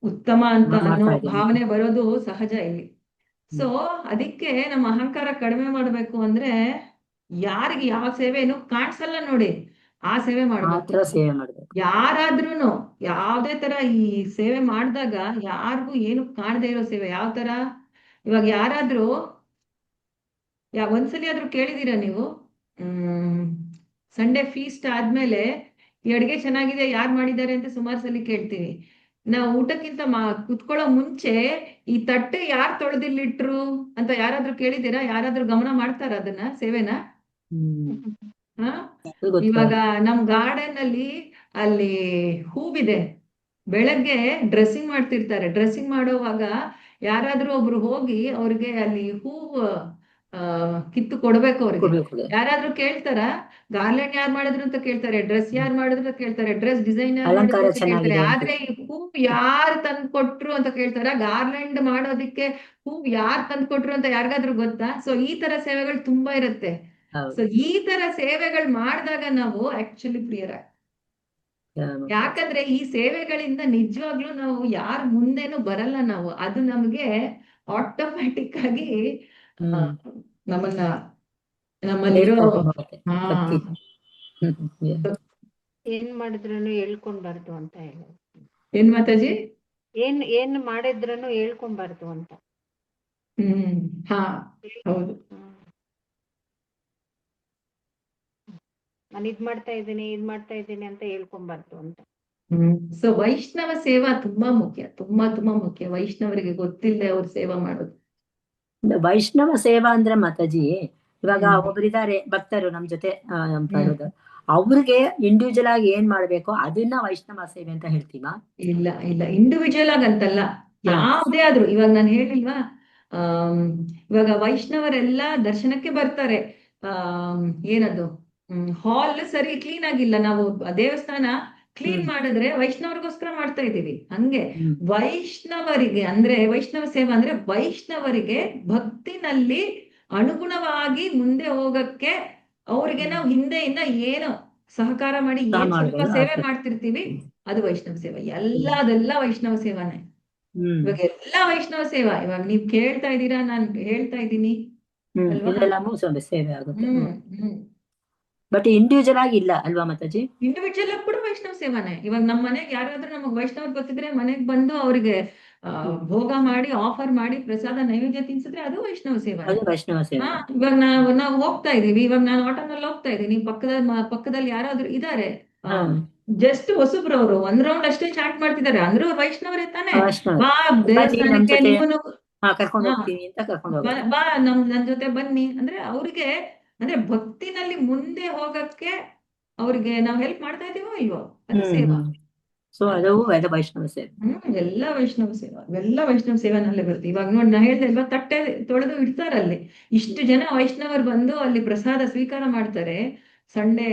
ಉತ್ತಮ ಅಂತ ಅನ್ನೋ ಭಾವನೆ ಬರೋದು ಸಹಜ ಇಲ್ಲಿ. ಸೊ ಅದಕ್ಕೆ ನಮ್ಮ ಅಹಂಕಾರ ಕಡಿಮೆ ಮಾಡ್ಬೇಕು ಅಂದ್ರೆ ಯಾರಿಗೆ ಯಾವ ಸೇವೆನೂ ಕಾಣಿಸಲ್ಲ ನೋಡಿ, ಆ ಸೇವೆ ಮಾಡ್ಬೇಕು. ಯಾರಾದ್ರೂನು ಯಾವ್ದೇ ತರ ಈ ಸೇವೆ ಮಾಡಿದಾಗ ಯಾರಿಗೂ ಏನು ಕಾಣದೇ ಇರೋ ಸೇವೆ. ಯಾವ ತರ, ಇವಾಗ ಯಾರಾದ್ರೂ ಒಂದ್ಸಲಿ ಆದ್ರೂ ಕೇಳಿದೀರಾ ನೀವು, ಸಂಡೇ ಫೀಸ್ಟ್ ಆದ್ಮೇಲೆ ಈ ಅಡ್ಗೆ ಚೆನ್ನಾಗಿದೆ ಯಾರು ಮಾಡಿದ್ದಾರೆ ಅಂತ ಸುಮಾರು ಸಲ ಕೇಳ್ತೀವಿ. ನಾವು ಊಟಕ್ಕಿಂತ ಕುತ್ಕೊಳ್ಳೋ ಮುಂಚೆ ಈ ತಟ್ಟೆ ಯಾರು ತೊಳೆದಿಲ್ಲಿಟ್ರು ಅಂತ ಯಾರಾದ್ರೂ ಕೇಳಿದ್ದೀರಾ? ಯಾರಾದ್ರೂ ಗಮನ ಮಾಡ್ತಾರ ಅದನ್ನ, ಸೇವೆನ? ಹ ಇವಾಗ ನಮ್ ಗಾರ್ಡನ್ ಅಲ್ಲಿ ಹೂವಿದೆ, ಬೆಳಗ್ಗೆ ಡ್ರೆಸ್ಸಿಂಗ್ ಮಾಡ್ತಿರ್ತಾರೆ. ಡ್ರೆಸ್ಸಿಂಗ್ ಮಾಡೋವಾಗ ಯಾರಾದ್ರೂ ಒಬ್ರು ಹೋಗಿ ಅವ್ರಿಗೆ ಅಲ್ಲಿ ಹೂವು ಕಿತ್ತು ಕೊಡ್ಬೇಕು ಅವ್ರಿಗೆ. ಯಾರಾದ್ರೂ ಕೇಳ್ತಾರ ಗಾರ್ಲೆಂಡ್ ಯಾರು ಮಾಡಿದ್ರು ಅಂತ ಕೇಳ್ತಾರೆ, ಡ್ರೆಸ್ ಯಾರು ಮಾಡಿದ್ರು ಅಂತ ಕೇಳ್ತಾರೆ, ಡ್ರೆಸ್ ಡಿಸೈನ್ ಯಾರು ಮಾಡಿದ್ರು ಅಂತ ಕೇಳ್ತಾರೆ. ಆದ್ರೆ ಈ ಹೂವು ಯಾರು ತಂದು ಕೊಟ್ರು ಅಂತ ಕೇಳ್ತಾರ. ಗಾರ್ಲೆಂಡ್ ಮಾಡೋದಿಕ್ಕೆ ಹೂವು ಯಾರು ತಂದು ಕೊಟ್ರು ಅಂತ ಯಾರಿಗಾದ್ರೂ ಗೊತ್ತಾ? ಸೊ ಈ ತರ ಸೇವೆಗಳು ತುಂಬಾ ಇರುತ್ತೆ. ಸೊ ಈ ತರ ಸೇವೆಗಳು ಮಾಡಿದಾಗ ನಾವು ಆಕ್ಚುಲಿ ಪ್ರಿಯರ, ಯಾಕಂದ್ರೆ ಈ ಸೇವೆಗಳಿಂದ ನಿಜವಾಗ್ಲೂ ನಾವು ಯಾರ ಮುಂದೆನೂ ಬರಲ್ಲ ನಾವು. ಅದು ನಮ್ಗೆ ಆಟೋಮ್ಯಾಟಿಕ್ ಆಗಿ ನಮ್ಮಲ್ಲಿರೋ ಏನ್ ಮಾಡಿದ್ರು ಹೇಳ್ಕೊಂಡ್ಬಾರ್ದು ಅಂತ ಹೇಳೋದು. ಏನ್ ಮಾತಾಜಿ? ಏನ್ ಮಾಡಿದ್ರೂ ಹೇಳ್ಕೊಂಡ್ಬಾರ್ದು ಅಂತ. ಹಾ ಹೌದು. ನಾನು ಇದ್ ಮಾಡ್ತಾ ಇದ್ದೀನಿ ಅಂತ ಹೇಳ್ಕೊಂಬಾರ್ದು ಅಂತ. ಸೊ ವೈಷ್ಣವ ಸೇವಾ ತುಂಬಾ ಮುಖ್ಯ, ತುಂಬಾ ಮುಖ್ಯ. ವೈಷ್ಣವರಿಗೆ ಗೊತ್ತಿಲ್ಲದೆ ಅವ್ರು ಸೇವಾ ಮಾಡೋದು. ವೈಷ್ಣವ ಸೇವಾ ಅಂದ್ರೆ ಮಾತಾಜಿ, ಇವಾಗ ಒಬ್ಬರಿದ್ದಾರೆ ಭಕ್ತರು ನಮ್ ಜೊತೆ ಮಾಡೋದು, ಅವ್ರಿಗೆ ಇಂಡಿವಿಜುವಲ್ ಆಗಿ ಏನ್ ಮಾಡ್ಬೇಕು ಅದನ್ನ ವೈಷ್ಣವ ಸೇವೆ ಅಂತ ಹೇಳ್ತೀವ? ಇಲ್ಲ ಇಂಡಿವಿಜುವಲ್ ಆಗಿ ಅಂತಲ್ಲ, ಯಾವ್ದೇ ಆದ್ರೂ. ಇವಾಗ ನಾನು ಹೇಳಿಲ್ವಾ, ಇವಾಗ ವೈಷ್ಣವರೆಲ್ಲ ದರ್ಶನಕ್ಕೆ ಬರ್ತಾರೆ. ಏನದು ಹಾಲ್ ಸರಿ ಕ್ಲೀನ್ ಆಗಿಲ್ಲ, ನಾವು ದೇವಸ್ಥಾನ ಕ್ಲೀನ್ ಮಾಡಿದ್ರೆ ವೈಷ್ಣವರಿಗೋಸ್ಕರ ಮಾಡ್ತಾ ಇದೀವಿ. ಹಂಗೆ ವೈಷ್ಣವರಿಗೆ ಅಂದ್ರೆ ವೈಷ್ಣವ ಸೇವಾ ಅಂದ್ರೆ ವೈಷ್ಣವರಿಗೆ ಭಕ್ತಿನಲ್ಲಿ ಅನುಗುಣವಾಗಿ ಮುಂದೆ ಹೋಗಕ್ಕೆ ಅವ್ರಿಗೆ ನಾವು ಹಿಂದೆಯಿಂದ ಏನು ಸಹಕಾರ ಮಾಡಿ ಏನ್ ಸ್ವಲ್ಪ ಸೇವೆ ಮಾಡ್ತಿರ್ತೀವಿ, ಅದು ವೈಷ್ಣವ ಸೇವಾ. ಅದೆಲ್ಲ ವೈಷ್ಣವ ಸೇವಾನೇ. ಇವಾಗ ಎಲ್ಲಾ ವೈಷ್ಣವ ಸೇವಾ. ಇವಾಗ ನೀವ್ ಕೇಳ್ತಾ ಇದ್ದೀರಾ, ನಾನ್ ಹೇಳ್ತಾ ಇದ್ದೀನಿ ಸೇವೆ ಆಗುತ್ತೆ. ಬಟ್ ಇಂಡಿವಿಜುವಲ್ ಆಗಿ ಇಲ್ಲ ಅಲ್ವಾ ಮಾತಾಜಿ? ಇಂಡಿವಿಜುವಲ್ ಆಗಿ ಕೂಡ ವೈಷ್ಣವ ಸೇವಾನೇ. ಇವಾಗ ನಮ್ಮ ಮನೆಗೆ ಯಾರಾದ್ರೂ ನಮಗ್ ವೈಷ್ಣವ್ ಗೊತ್ತಿದ್ರೆ ಮನೆಗ್ ಬಂದು ಅವ್ರಿಗೆ ಭೋಗ ಮಾಡಿ ಆಫರ್ ಮಾಡಿ ಪ್ರಸಾದ ನೈವೇದ್ಯ ತಿನ್ಸಿದ್ರೆ ಅದು ವೈಷ್ಣವ ಸೇವಾ. ಇವಾಗ ನಾವು ಹೋಗ್ತಾ ಇದೀವಿ, ಇವಾಗ ನಾನು ಆಟೋನಲ್ಲಿ ಹೋಗ್ತಾ ಇದ್ದೀನಿ, ಪಕ್ಕದಲ್ಲಿ ಯಾರಾದ್ರೂ ಇದಾರೆ, ಜಸ್ಟ್ ಹೊಸಬ್ರವ್ರು ಒಂದ್ ರೌಂಡ್ ಅಷ್ಟೇ ಚಾಟ್ ಮಾಡ್ತಿದ್ದಾರೆ ಅಂದ್ರೂ ವೈಷ್ಣವರೇ ತಾನೆ. ಬಾ ದೇವಸ್ಥಾನಕ್ಕೆ ನಿಮ್ಮನ್ನು ಬಾ ನನ್ ಜೊತೆ ಬನ್ನಿ ಅಂದ್ರೆ ಅವ್ರಿಗೆ, ಅಂದ್ರೆ ಭಕ್ತಿನಲ್ಲಿ ಮುಂದೆ ಹೋಗಕ್ಕೆ ಅವ್ರಿಗೆ ನಾವು ಹೆಲ್ಪ್ ಮಾಡ್ತಾ ಇದೀವೋ ಇಲ್ವೋ, ಅದು ಸೇವಾ. ವೈಷ್ಣವ ಸೇವೆ. ಎಲ್ಲ ವೈಷ್ಣವ ಸೇವಾ, ಇವೆಲ್ಲ ವೈಷ್ಣವ ಸೇವಾನಲ್ಲೇ ಬರುತ್ತೆ. ಇವಾಗ ನೋಡಿ ನಾ ಹೇಳ್ತಾ ಇಲ್ವಾ, ತಟ್ಟೆ ತೊಳೆದು ಇಡ್ತಾರಲ್ಲಿ. ಇಷ್ಟು ಜನ ವೈಷ್ಣವರು ಬಂದು ಅಲ್ಲಿ ಪ್ರಸಾದ ಸ್ವೀಕಾರ ಮಾಡ್ತಾರೆ ಸಂಡೇ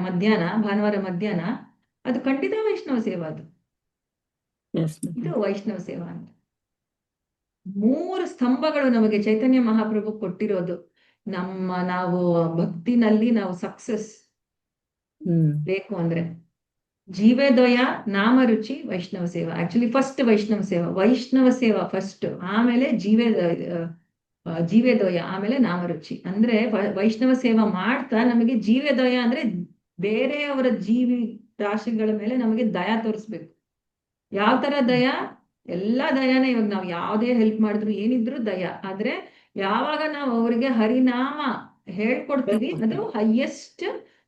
ಮಧ್ಯಾಹ್ನ, ಭಾನುವಾರ ಮಧ್ಯಾಹ್ನ. ಅದು ಖಂಡಿತ ವೈಷ್ಣವ ಸೇವಾ. ಅದು ಇದು ವೈಷ್ಣವ ಸೇವಾ ಅಂತ. 3 ಸ್ತಂಭಗಳು ನಮಗೆ ಚೈತನ್ಯ ಮಹಾಪ್ರಭು ಕೊಟ್ಟಿರೋದು. ನಾವು ಭಕ್ತಿನಲ್ಲಿ ನಾವು ಸಕ್ಸಸ್ ಬೇಕು ಅಂದ್ರೆ ಜೀವೇದ್ವಯ, ನಾಮರುಚಿ, ವೈಷ್ಣವ ಸೇವಾ. ಆಕ್ಚುಲಿ ಫಸ್ಟ್ ವೈಷ್ಣವ ಸೇವಾ ಫಸ್ಟ್, ಆಮೇಲೆ ಜೀವೇದ್ವಯ, ಆಮೇಲೆ ನಾಮರುಚಿ. ಅಂದ್ರೆ ವೈಷ್ಣವ ಸೇವಾ ಮಾಡ್ತಾ ನಮಗೆ ಜೀವೇದ್ವಯ ಅಂದ್ರೆ ಬೇರೆಯವರ ಜೀವಿ ರಾಶಿಗಳ ಮೇಲೆ ನಮಗೆ ದಯ ತೋರಿಸ್ಬೇಕು. ಯಾವ ತರ ದಯ? ಎಲ್ಲಾ ದಯಾನೇ. ಇವಾಗ ನಾವು ಯಾವ್ದೇ ಹೆಲ್ಪ್ ಮಾಡಿದ್ರು ಏನಿದ್ರು ದಯ. ಆದ್ರೆ ಯಾವಾಗ ನಾವು ಅವ್ರಿಗೆ ಹರಿನಾಮ ಹೇಳ್ಕೊಡ್ತೀವಿ, ಅದು ಹೈಯೆಸ್ಟ್.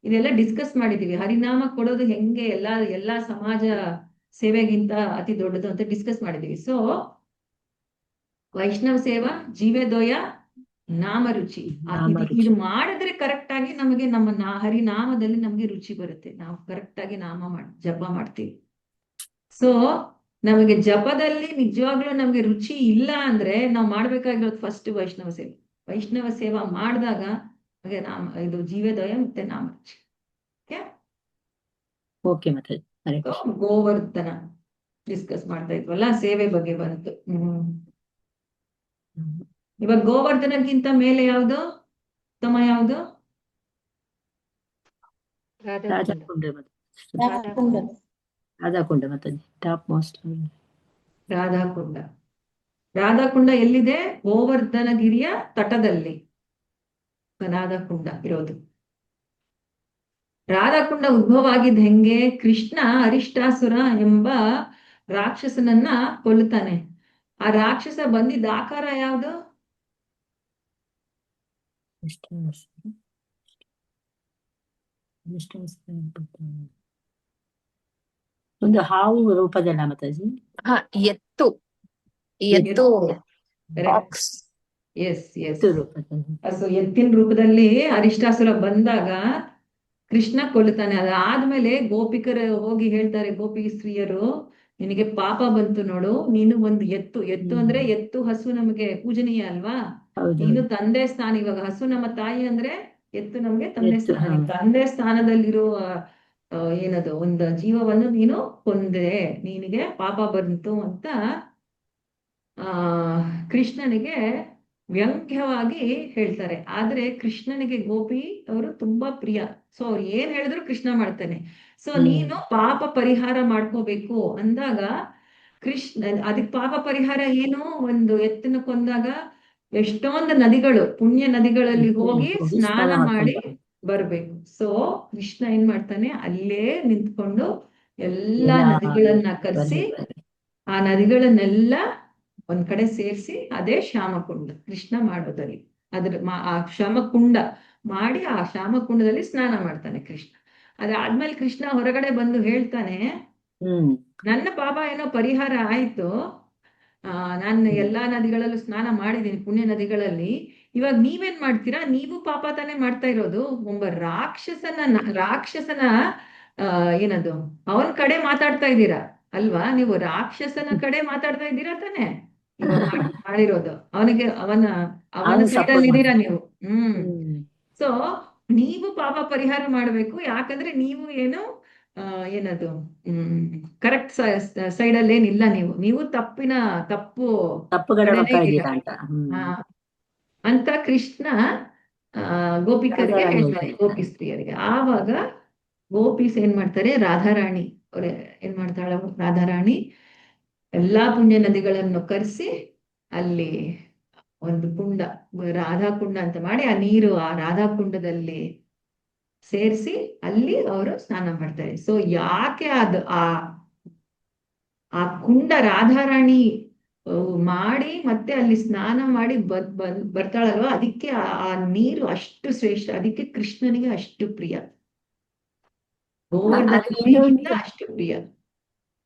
ಇದೆಲ್ಲ ಡಿಸ್ಕಸ್ ಮಾಡಿದೀವಿ, ಹರಿನಾಮ ಕೊಡೋದು ಹೆಂಗೆ ಎಲ್ಲಾ ಸಮಾಜ ಸೇವೆಗಿಂತ ಅತಿ ದೊಡ್ಡದು ಅಂತ ಡಿಸ್ಕಸ್ ಮಾಡಿದೀವಿ. ಸೊ ವೈಷ್ಣವ ಸೇವಾ, ಜೀವೇದ್ವಯ, ನಾಮ ರುಚಿ. ನಾಮ ಇದು ರುಚಿ. ಮಾಡಿದ್ರೆ ಕರೆಕ್ಟ್ ಆಗಿ ನಮಗೆ ನಮ್ಮ ಹರಿನಾಮದಲ್ಲಿ ನಮಗೆ ರುಚಿ ಬರುತ್ತೆ. ನಾವು ಕರೆಕ್ಟ್ ಆಗಿ ಜಪ ಮಾಡ್ತೀವಿ. ಸೊ ನಮಗೆ ಜಪದಲ್ಲಿ ನಿಜವಾಗ್ಲೂ ನಮಗೆ ರುಚಿ ಇಲ್ಲ ಅಂದ್ರೆ ನಾವು ಮಾಡ್ಬೇಕಾಗಿರೋದು ಫಸ್ಟ್ ವೈಷ್ಣವ ಸೇವೆ. ವೈಷ್ಣವ ಸೇವಾ ಮಾಡಿದಾಗ ನಮಗೆ ಇದು ಜೀವೋದಯ ಮತ್ತೆ ನಾಮ ರುಚಿ. ಓಕೆ ಮಾತಾಜಿ. ಹರೇ ಕೃಷ್ಣ. ಗೋವರ್ಧನ ಡಿಸ್ಕಸ್ ಮಾಡ್ತಾ ಇದ್ವಲ್ಲ, ಸೇವೆ ಬಗ್ಗೆ ಬಂತು. ಇವಾಗ ಗೋವರ್ಧನಕ್ಕಿಂತ ಮೇಲೆ ಯಾವ್ದು ಉತ್ತಮ? ಯಾವ್ದು? ರಾಧಾಕುಂಡ ರಾಧಾಕುಂಡ. ರಾಧಾಕುಂಡ ಮಾತಾಜಿ ಟಾಪ್ ಮೋಸ್ಟ್. ರಾಧಾಕುಂಡ. ರಾಧಾಕುಂಡ ಎಲ್ಲಿದೆ? ಗೋವರ್ಧನಗಿರಿಯ ತಟದಲ್ಲಿ ರಾಧಾಕುಂಡ ಇರೋದು. ರಾಧಾಕುಂಡ ಉದ್ಭವ ಆಗಿದ್ದು ಹೆಂಗೆ? ಕೃಷ್ಣ ಅರಿಷ್ಟಾಸುರ ಎಂಬ ರಾಕ್ಷಸನನ್ನ ಕೊಲ್ಲುತ್ತಾನೆ. ಆ ರಾಕ್ಷಸ ಬಂದಿದ್ದ ಆಕಾರ ಯಾವುದು? ಒಂದು ಹಾವು ರೂಪದಲ್ಲ ಮಾತಾಜಿ? ಹಾ, ಎತ್ತು ಬಾಕ್ಸ್. ಎಸ್ ಎತ್ತು ರೂಪದಲ್ಲಿ. ಎತ್ತಿನ ರೂಪದಲ್ಲಿ ಅರಿಷ್ಟಾಸುರ ಬಂದಾಗ ಕೃಷ್ಣ ಕೊಲ್ಲುತ್ತಾನೆ. ಅದಾದ್ಮೇಲೆ ಗೋಪಿಕರು ಹೋಗಿ ಹೇಳ್ತಾರೆ, ಗೋಪಿ ಸ್ತ್ರೀಯರು, ನಿನಗೆ ಪಾಪ ಬಂತು ನೋಡು, ನೀನು ಒಂದು ಎತ್ತು ಅಂದ್ರೆ ಎತ್ತು ಹಸು ನಮಗೆ ಪೂಜನೀಯ ಅಲ್ವಾ? ನೀನು ತಂದೆ ಸ್ಥಾನ. ಇವಾಗ ಹಸು ನಮ್ಮ ತಾಯಿ ಅಂದ್ರೆ ಎತ್ತು ನಮ್ಗೆ ತಂದೆ ಸ್ಥಾನ. ತಂದೆ ಸ್ಥಾನದಲ್ಲಿರುವ ಏನದು ಒಂದು ಜೀವವನ್ನು ನೀನು ಕೊಂದೆ, ನಿನಗೆ ಪಾಪ ಬಂತು ಅಂತ ಕೃಷ್ಣನಿಗೆ ವ್ಯಂಗ್ಯವಾಗಿ ಹೇಳ್ತಾರೆ. ಆದ್ರೆ ಕೃಷ್ಣನಿಗೆ ಗೋಪಿ ಅವರು ತುಂಬಾ ಪ್ರಿಯ. ಸೊ ಅವ್ರು ಏನ್ ಹೇಳಿದ್ರು ಕೃಷ್ಣ ಮಾಡ್ತಾನೆ. ಸೊ ನೀನು ಪಾಪ ಪರಿಹಾರ ಮಾಡ್ಕೋಬೇಕು ಅಂದಾಗ ಕೃಷ್ಣ ಅದಕ್ಕೆ ಪಾಪ ಪರಿಹಾರ ಏನು? ಒಂದು ಎತ್ತನ್ನು ಕೊಂದಾಗ ಎಷ್ಟೊಂದು ನದಿಗಳು, ಪುಣ್ಯ ನದಿಗಳಲ್ಲಿ ಹೋಗಿ ಸ್ನಾನ ಮಾಡಿ ಬರ್ಬೇಕು. ಸೊ ಕೃಷ್ಣ ಏನ್ ಮಾಡ್ತಾನೆ, ಅಲ್ಲೇ ನಿಂತ್ಕೊಂಡು ಎಲ್ಲಾ ನದಿಗಳನ್ನ ಕರೆಸಿ ಆ ನದಿಗಳನ್ನೆಲ್ಲ ಒಂದ್ ಕಡೆ ಸೇರಿಸಿ ಅದೇ ಶ್ಯಾಮಕುಂಡ ಕೃಷ್ಣ ಮಾಡೋದಲ್ಲಿ. ಆ ಶ್ಯಾಮಕುಂಡ ಮಾಡಿ ಆ ಶ್ಯಾಮಕುಂಡದಲ್ಲಿ ಸ್ನಾನ ಮಾಡ್ತಾನೆ ಕೃಷ್ಣ. ಅದಾದ್ಮೇಲೆ ಕೃಷ್ಣ ಹೊರಗಡೆ ಬಂದು ಹೇಳ್ತಾನೆ, ನನ್ನ ಪಾಪ ಏನೋ ಪರಿಹಾರ ಆಯ್ತು, ನಾನು ಎಲ್ಲಾ ನದಿಗಳಲ್ಲೂ ಸ್ನಾನ ಮಾಡಿದ್ದೀನಿ, ಪುಣ್ಯ ನದಿಗಳಲ್ಲಿ. ಇವಾಗ ನೀವೇನ್ ಮಾಡ್ತೀರಾ? ನೀವು ಪಾಪ ತಾನೇ ಮಾಡ್ತಾ ಇರೋದು. ಒಬ್ಬ ರಾಕ್ಷಸನ ಏನದು ಅವನ್ ಕಡೆ ಮಾತಾಡ್ತಾ ಇದ್ದೀರಾ ಅಲ್ವಾ? ನೀವು ರಾಕ್ಷಸನ ಕಡೆ ಮಾತಾಡ್ತಾ ಇದ್ದೀರಾ ತಾನೆ ಮಾಡಿರೋದು. ಅವನ ಸೈಡಲ್ಲಿ ಇದ್ದೀರಾ ನೀವು. ಸೊ ನೀವು ಪಾಪ ಪರಿಹಾರ ಮಾಡ್ಬೇಕು. ಯಾಕಂದ್ರೆ ನೀವು ಏನು ಏನದು ಕರೆಕ್ಟ್ ಸೈಡಲ್ಲಿ ಏನಿಲ್ಲ. ನೀವು ತಪ್ಪು ಅಂತ ಕೃಷ್ಣ ಗೋಪಿಕರಿಗೆ ಹೇಳ್ತಾರೆ, ಗೋಪಿ ಸ್ತ್ರೀಯರಿಗೆ. ಆವಾಗ ಗೋಪೀಸ್ ಏನ್ ಮಾಡ್ತಾರೆ, ರಾಧಾರಾಣಿ ಅವ್ರ ಏನ್ ಮಾಡ್ತಾಳ, ರಾಧಾರಾಣಿ ಎಲ್ಲಾ ಪುಣ್ಯ ನದಿಗಳನ್ನು ಕರೆಸಿ ಅಲ್ಲಿ ಒಂದು ಕುಂಡ, ರಾಧಾಕುಂಡ ಅಂತ ಮಾಡಿ ಆ ನೀರು ಆ ರಾಧಾಕುಂಡದಲ್ಲಿ ಸೇರಿಸಿ ಅಲ್ಲಿ ಅವರು ಸ್ನಾನ ಮಾಡ್ತಾರೆ. ಸೊ ಯಾಕೆ ಅದು ಆ ಕುಂಡ ರಾಧಾರಾಣಿ ಮಾಡಿ ಮತ್ತೆ ಅಲ್ಲಿ ಸ್ನಾನ ಮಾಡಿ ಬರ್ತಾಳಲ್ವಾ, ಅದಕ್ಕೆ ಆ ನೀರು ಅಷ್ಟು ಶ್ರೇಷ್ಠ. ಅದಕ್ಕೆ ಕೃಷ್ಣನಿಗೆ ಅಷ್ಟು ಪ್ರಿಯ, ಗೋವರ್ಧನ ಅಷ್ಟು ಪ್ರಿಯ.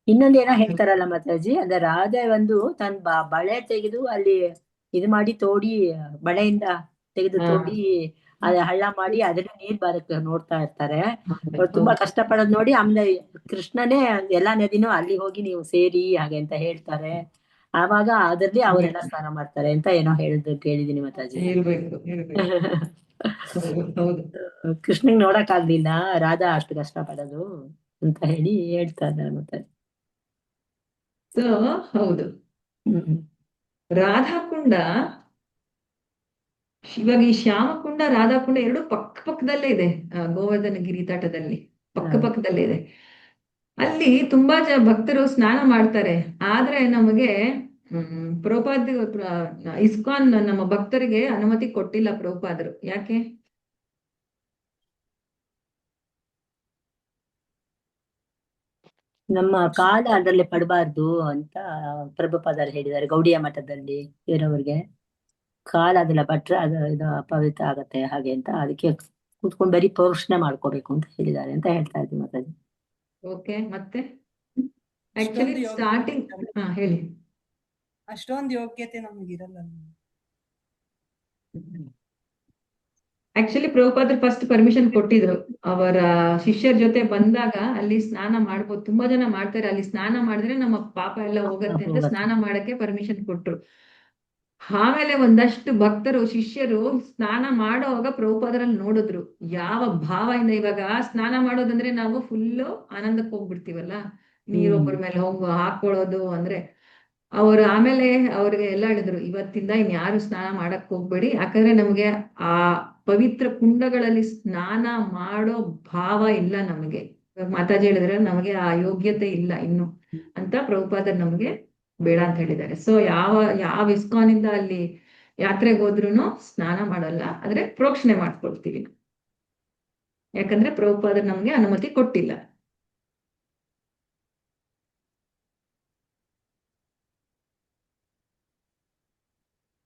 ಇನ್ನೊಂದೇನೋ ಹೇಳ್ತಾರಲ್ಲ ಮಾತಾಜಿ, ಅಂದ್ರೆ ರಾಧೆ ಒಂದು ತನ್ನ ಬಳೆ ತೆಗೆದು ಅಲ್ಲಿ ಇದು ಮಾಡಿ ತೋಡಿ, ಬಳೆಯಿಂದ ತೆಗೆದು ತೋಡಿ ಅದ ಹಳ್ಳ ಮಾಡಿ ಅದನ್ನ ನೀರ್ ಬರಕ್ ನೋಡ್ತಾ ಇರ್ತಾರೆ. ಅವ್ರು ತುಂಬಾ ಕಷ್ಟ ಪಡೋದ್ ನೋಡಿ ಆಮೇಲೆ ಕೃಷ್ಣನೇ ಎಲ್ಲಾ ನದಿನೂ ಅಲ್ಲಿ ಹೋಗಿ ನೀವು ಸೇರಿ ಹಾಗೆ ಅಂತ ಹೇಳ್ತಾರೆ. ಆವಾಗ ಅದರಲ್ಲಿ ಅವರೆಲ್ಲ ಸ್ನಾನ ಮಾಡ್ತಾರೆ ಅಂತ ಏನೋ ಕೇಳಿದೀನಿ ಮಾತಾಜಿ. ಕೃಷ್ಣಗ್ ನೋಡಕ್ ಆಗ್ಲಿಲ್ಲ, ರಾಧಾ ಅಷ್ಟು ಕಷ್ಟ ಪಡೋದು ಅಂತ ಹೇಳಿ ಹೇಳ್ತಾ ಇದ್ದಾರೆ ಮಾತಾಜಿ. ಸೊ ಹೌದು, ರಾಧಾಕುಂಡ ಇವಾಗ ಈ ಶ್ಯಾಮಕುಂಡ ರಾಧಾಕುಂಡ ಎರಡು ಪಕ್ಕದಲ್ಲೇ ಇದೆ. ಗೋವರ್ಧನ ಗಿರಿ ತಟದಲ್ಲಿ ಪಕ್ಕದಲ್ಲೇ ಇದೆ. ಅಲ್ಲಿ ತುಂಬಾ ಭಕ್ತರು ಸ್ನಾನ ಮಾಡ್ತಾರೆ. ಆದ್ರೆ ನಮಗೆ ಪ್ರಭುಪಾದ ಇಸ್ಕಾನ್ ನಮ್ಮ ಭಕ್ತರಿಗೆ ಅನುಮತಿ ಕೊಟ್ಟಿಲ್ಲ ಪ್ರಭುಪಾದರು. ಯಾಕೆ? ನಮ್ಮ ಕಾಲ ಅದರಲ್ಲಿ ಪಡಬಾರ್ದು ಅಂತ ಪ್ರಭುಪಾದರು ಹೇಳಿದ್ದಾರೆ. ಗೌಡಿಯ ಮಠದಲ್ಲಿ ಇರೋರಿಗೆ ಕಾಲ ಅದೆಲ್ಲ ಪಟ್ರೆ ಇದು ಅಪವಿತ್ರ ಆಗತ್ತೆ ಹಾಗೆ ಅಂತ, ಅದಕ್ಕೆ ಕೂತ್ಕೊಂಡು ಬರೀ ಪ್ರೋಷಣೆ ಮಾಡ್ಕೋಬೇಕು ಅಂತ ಹೇಳಿದ್ದಾರೆ ಅಂತ ಹೇಳ್ತಾ ಇದ್ವಿ ಮಾತಾಜಿ. ಓಕೆ, ಮತ್ತೆ ಆಕ್ಚುಲಿ ಸ್ಟಾರ್ಟಿಂಗ್ ಹೇಳಿ. ಅಷ್ಟೊಂದು ಯೋಗ್ಯತೆ ನಮಗಿರಲ್ಲ. ಆಕ್ಚುಲಿ ಪ್ರಭುಪಾದರು ಫಸ್ಟ್ ಪರ್ಮಿಷನ್ ಕೊಟ್ಟಿದ್ರು. ಅವರ ಶಿಷ್ಯರ ಜೊತೆ ಬಂದಾಗ ಅಲ್ಲಿ ಸ್ನಾನ ಮಾಡ್ಬೋದು, ತುಂಬಾ ಜನ ಮಾಡ್ತಾರೆ, ಅಲ್ಲಿ ಸ್ನಾನ ಮಾಡಿದ್ರೆ ನಮ್ಮ ಪಾಪ ಎಲ್ಲ ಹೋಗತ್ತೆ ಅಂತ ಹೋಗತ್ತೆ. ಸ್ನಾನ ಮಾಡಕ್ಕೆ ಪರ್ಮಿಷನ್ ಕೊಟ್ರು. ಆಮೇಲೆ ಒಂದಷ್ಟು ಭಕ್ತರು ಶಿಷ್ಯರು ಸ್ನಾನ ಮಾಡೋವಾಗ ಪ್ರಭುಪಾದರಲ್ಲಿ ನೋಡಿದ್ರು ಯಾವ ಭಾವದಿಂದ. ಇವಾಗ ಸ್ನಾನ ಮಾಡೋದಂದ್ರೆ ನಾವು ಫುಲ್ಲು ಆನಂದಕ್ಕೆ ಹೋಗ್ಬಿಡ್ತೀವಲ್ಲ, ನೀರೊಬ್ಬರ ಮೇಲೆ ಹೋಗು ಹಾಕೊಳ್ಳೋದು ಅಂದ್ರೆ. ಅವರು ಆಮೇಲೆ ಅವ್ರಿಗೆ ಎಲ್ಲ ಹೇಳಿದ್ರು, ಇವತ್ತಿಂದ ಇನ್ಯಾರು ಸ್ನಾನ ಮಾಡಕ್ ಹೋಗ್ಬೇಡಿ, ಯಾಕಂದ್ರೆ ನಮ್ಗೆ ಆ ಪವಿತ್ರ ಕುಂಡಗಳಲ್ಲಿ ಸ್ನಾನ ಮಾಡೋ ಭಾವ ಇಲ್ಲ ನಮಗೆ. ಇವಾಗ ಮಾತಾಜಿ ಹೇಳಿದ್ರೆ ನಮಗೆ ಆ ಯೋಗ್ಯತೆ ಇಲ್ಲ ಇನ್ನು ಅಂತ ಪ್ರಭುಪಾದರು ನಮ್ಗೆ ಬೇಡ ಅಂತ ಹೇಳಿದ್ದಾರೆ. ಸೊ ಯಾವ ಇಸ್ಕಾನಿಂದ ಅಲ್ಲಿ ಯಾತ್ರೆಗೆ ಹೋದ್ರುನು ಸ್ನಾನ ಮಾಡಲ್ಲ, ಆದ್ರೆ ಪ್ರೋಕ್ಷಣೆ ಮಾಡ್ಕೊಳ್ತೀವಿ ನಾವು. ಯಾಕಂದ್ರೆ ಪ್ರಭುಪಾದರು ನಮ್ಗೆ ಅನುಮತಿ ಕೊಟ್ಟಿಲ್ಲ.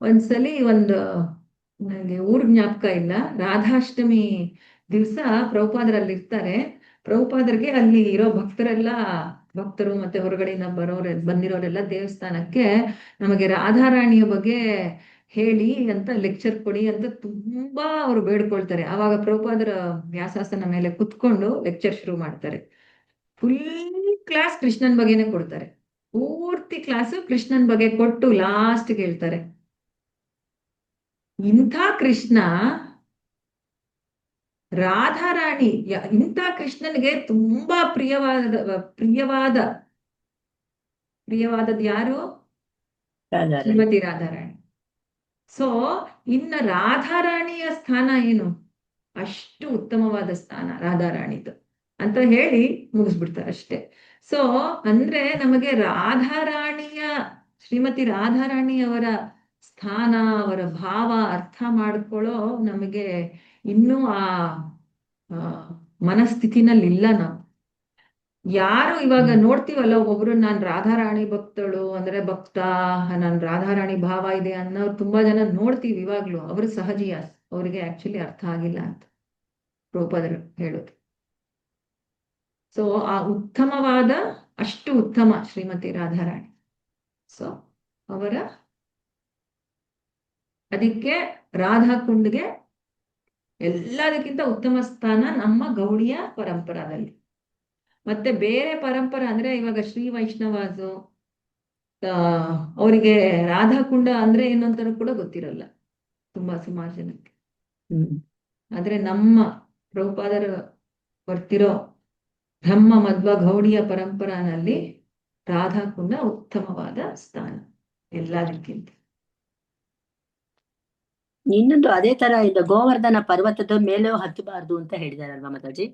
ಒಂದ್ಸಲಿ ನನಗೆ ಊರ್ ಜ್ಞಾಪಕ ಇಲ್ಲ, ರಾಧಾಷ್ಟಮಿ ದಿವಸ ಪ್ರಭುಪಾದರಲ್ಲಿ ಇರ್ತಾರೆ. ಪ್ರಭುಪಾದರಿಗೆ ಅಲ್ಲಿ ಇರೋ ಭಕ್ತರು ಮತ್ತೆ ಹೊರಗಡೆಯಿಂದ ಬಂದಿರೋರೆಲ್ಲ ದೇವಸ್ಥಾನಕ್ಕೆ ನಮಗೆ ರಾಧಾರಾಣಿಯ ಬಗ್ಗೆ ಹೇಳಿ ಅಂತ ಲೆಕ್ಚರ್ ಕೊಡಿ ಅಂತ ತುಂಬಾ ಅವರು ಬೇಡ್ಕೊಳ್ತಾರೆ. ಆವಾಗ ಪ್ರಭುಪಾದರ ವ್ಯಾಸಾಸನ ಮೇಲೆ ಕುತ್ಕೊಂಡು ಲೆಕ್ಚರ್ ಶುರು ಮಾಡ್ತಾರೆ. ಫುಲ್ ಕ್ಲಾಸ್ ಕೃಷ್ಣನ್ ಬಗ್ಗೆನೆ ಕೊಡ್ತಾರೆ. ಪೂರ್ತಿ ಕ್ಲಾಸು ಕೃಷ್ಣನ್ ಬಗ್ಗೆ ಕೊಟ್ಟು ಲಾಸ್ಟ್ಗೆ ಹೇಳ್ತಾರೆ, ಇಂಥ ಕೃಷ್ಣ ರಾಧಾರಾಣಿ ಇಂಥ ಕೃಷ್ಣನಿಗೆ ತುಂಬಾ ಪ್ರಿಯವಾದದ್ದು ಯಾರು? ರಾಧಾರಾಣಿ. ಶ್ರೀಮತಿ ರಾಧಾರಾಣಿ. ಸೊ ಇನ್ನ ರಾಧಾರಾಣಿಯ ಸ್ಥಾನ ಏನು? ಅಷ್ಟು ಉತ್ತಮವಾದ ಸ್ಥಾನ ರಾಧಾರಾಣಿದು ಅಂತ ಹೇಳಿ ಮುಗಿಸ್ಬಿಡ್ತಾರೆ ಅಷ್ಟೇ. ಸೊ ಅಂದ್ರೆ ನಮಗೆ ಶ್ರೀಮತಿ ರಾಧಾರಾಣಿಯವರ ಸ್ಥಾನ, ಅವರ ಭಾವ ಅರ್ಥ ಮಾಡ್ಕೊಳ್ಳೋ ನಮಗೆ ಇನ್ನೂ ಆ ಮನಸ್ಥಿತಿನಲ್ಲಿ ಇಲ್ಲ ನಾವು. ಯಾರು ಇವಾಗ ನೋಡ್ತೀವಲ್ಲ, ಒಬ್ಬೊಬ್ರು ನಾನ್ ರಾಧಾರಾಣಿ ಭಕ್ತಳು ಅಂದ್ರೆ ನನ್ ರಾಧಾರಾಣಿ ಭಾವ ಇದೆ ಅನ್ನೋರು ತುಂಬಾ ಜನ ನೋಡ್ತೀವಿ ಇವಾಗ್ಲೂ. ಅವರು ಸಹಜೀಯ, ಅವ್ರಿಗೆ ಆಕ್ಚುಲಿ ಅರ್ಥ ಆಗಿಲ್ಲ ಅಂತ ಪ್ರಭುಪಾದರು ಹೇಳೋದು. ಸೊ ಆ ಉತ್ತಮವಾದ, ಅಷ್ಟು ಉತ್ತಮ ಶ್ರೀಮತಿ ರಾಧಾರಾಣಿ. ಸೊ ಅದಕ್ಕೆ ರಾಧಾಕುಂಡ್ಗೆ ಎಲ್ಲದಕ್ಕಿಂತ ಉತ್ತಮ ಸ್ಥಾನ ನಮ್ಮ ಗೌಡಿಯ ಪರಂಪರಾದಲ್ಲಿ. ಮತ್ತೆ ಬೇರೆ ಪರಂಪರಾ ಅಂದ್ರೆ ಇವಾಗ ಶ್ರೀ ವೈಷ್ಣವಾಸು ಅವರಿಗೆ ರಾಧಾಕುಂಡ ಅಂದ್ರೆ ಏನು ಅಂತಾನೂ ಕೂಡ ಗೊತ್ತಿರಲ್ಲ ಸುಮಾರು ಜನಕ್ಕೆ. ಆದ್ರೆ ನಮ್ಮ ಪ್ರಭುಪಾದರು ಬರ್ತಿರೋ ಬ್ರಹ್ಮ ಮಧ್ವ ಗೌಡಿಯ ಪರಂಪರಾನಲ್ಲಿ ರಾಧಾಕುಂಡ ಉತ್ತಮವಾದ ಸ್ಥಾನ ಎಲ್ಲದಕ್ಕಿಂತ. ಇನ್ನೊಂದು ಅದೇ ತರ ಇದು ಗೋವರ್ಧನ ಪರ್ವತದ ಮೇಲೆ ಹತ್ತಬಾರ್ದು ಅಂತ ಹೇಳಿದಾರಲ್ವಾ ಮಾತಾಜಿ?